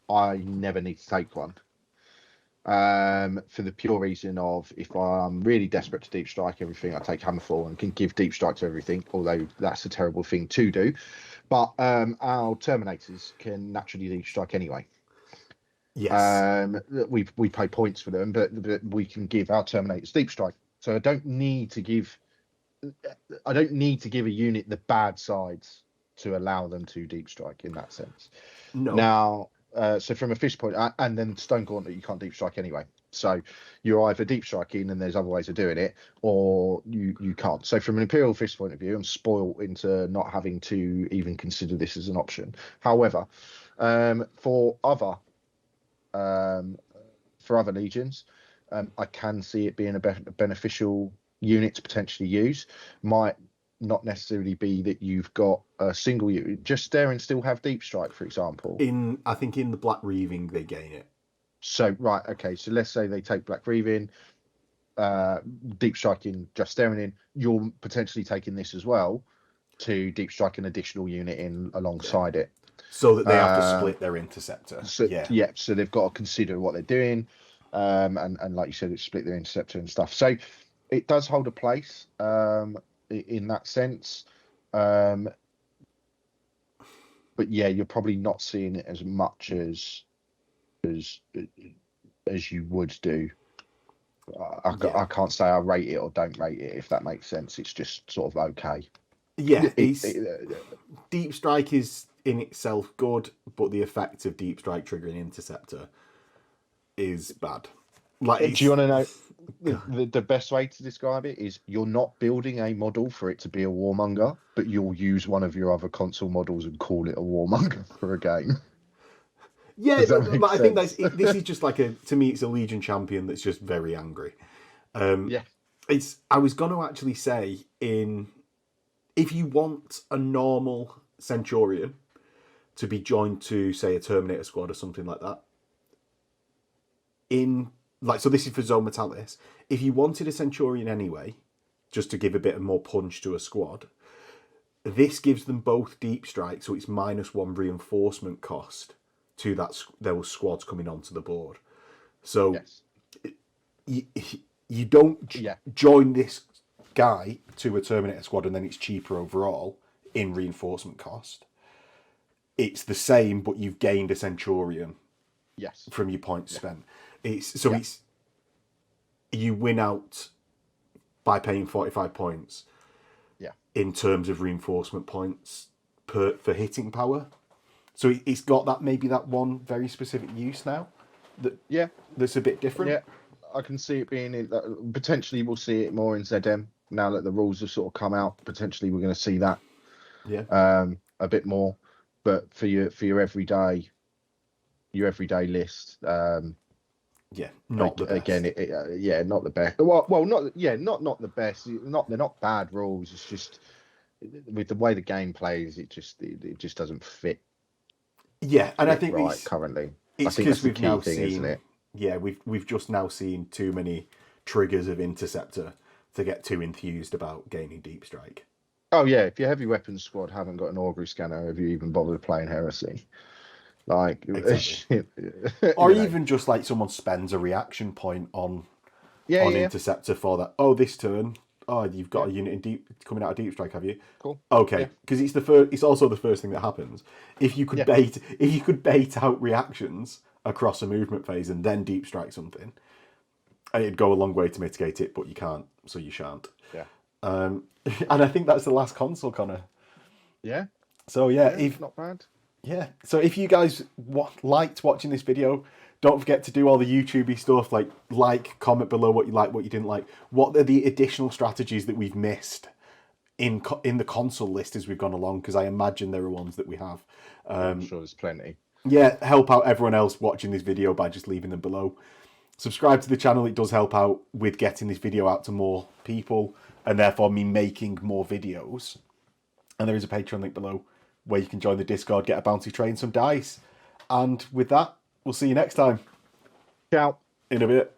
Speaker 2: I never need to take one. for the pure reason of if I'm really desperate to deep strike everything, I take Hammerfall and can give deep strike to everything, although that's a terrible thing to do. But our Terminators can naturally deep strike anyway.
Speaker 1: Yes.
Speaker 2: We pay points for them, but we can give our Terminators deep strike. So I don't need to give a unit the bad sides to allow them to deep strike in that sense.
Speaker 1: No.
Speaker 2: Now, so from a fish point, and then Stone Gauntlet, you can't deep strike anyway. So you're either deep striking, and there's other ways of doing it, or you can't. So from an Imperial Fish point of view, I'm spoiled into not having to even consider this as an option. However, for other legions, I can see it being a beneficial unit to potentially use. Might not necessarily be that you've got a single unit. Just stare and still have deep strike, for example.
Speaker 1: I think in the Black Reaving they gain it.
Speaker 2: So right, okay. So let's say they take Black Reaving, deep striking, just staring in. You're potentially taking this as well to deep strike an additional unit in alongside it,
Speaker 1: so that they have to split their interceptor.
Speaker 2: So they've got to consider what they're doing, and like you said, it's split their interceptor and stuff. So it does hold a place in that sense, but yeah, you're probably not seeing it as much as you would do. I can't say I rate it or don't rate it, if that makes sense. It's just sort of okay.
Speaker 1: Yeah, deep strike is in itself good, but the effect of deep strike triggering interceptor is bad. Like,
Speaker 2: do you want to know the best way to describe it is you're not building a model for it to be a Warmonger, but you'll use one of your other Consul models and call it a Warmonger for a game.
Speaker 1: Yeah, but I think this is just like to me, it's a Legion champion that's just very angry. I was going to actually say, if you want a normal Centurion to be joined to, say, a Terminator squad or something like that, so this is for Zone Metalis. If you wanted a Centurion anyway, just to give a bit more punch to a squad, this gives them both deep strike, so it's -1 reinforcement cost to those squads coming onto the board. So you don't join this guy to a Terminator squad and then it's cheaper overall in reinforcement cost. It's the same, but you've gained a Centurion from your points spent. You win out by paying 45 points in terms of reinforcement points for hitting power. So it's got that one very specific use now that's a bit different.
Speaker 2: Yeah, I can see it being potentially we'll see it more in ZM now that the rules have sort of come out. Potentially we're going to see that a bit more. But for your everyday list,
Speaker 1: not the best.
Speaker 2: Again, not the best. Well, not the best. They're not bad rules. It's just with the way the game plays, it just doesn't fit.
Speaker 1: Yeah, and I think
Speaker 2: currently
Speaker 1: it's because we've now seen, isn't it? Yeah, we've just now seen too many triggers of interceptor to get too enthused about gaining deep strike.
Speaker 2: Oh yeah, if your heavy weapons squad haven't got an augury scanner, have you even bothered playing Heresy? Like,
Speaker 1: exactly. Or even just like someone spends a reaction point on interceptor for that. Oh, this turn. Oh, you've got a unit coming out of deep strike, have you?
Speaker 2: Cool.
Speaker 1: Okay, because it's also the first thing that happens. If you could bait out reactions across a movement phase and then deep strike something, it'd go a long way to mitigate it, but you can't, so you shan't.
Speaker 2: Yeah.
Speaker 1: And I think that's the last Consul, Connor.
Speaker 2: Yeah.
Speaker 1: So
Speaker 2: if not bad.
Speaker 1: Yeah. So if you guys liked watching this video, don't forget to do all the YouTubey stuff, like, comment below what you like, what you didn't like. What are the additional strategies that we've missed in the Consul list as we've gone along? Because I imagine there are ones that we have.
Speaker 2: I'm sure there's plenty.
Speaker 1: Yeah, help out everyone else watching this video by just leaving them below. Subscribe to the channel. It does help out with getting this video out to more people, and therefore me making more videos. And there is a Patreon link below where you can join the Discord, get a bounty tray and some dice. And with that, we'll see you next time.
Speaker 2: Ciao.
Speaker 1: In a bit.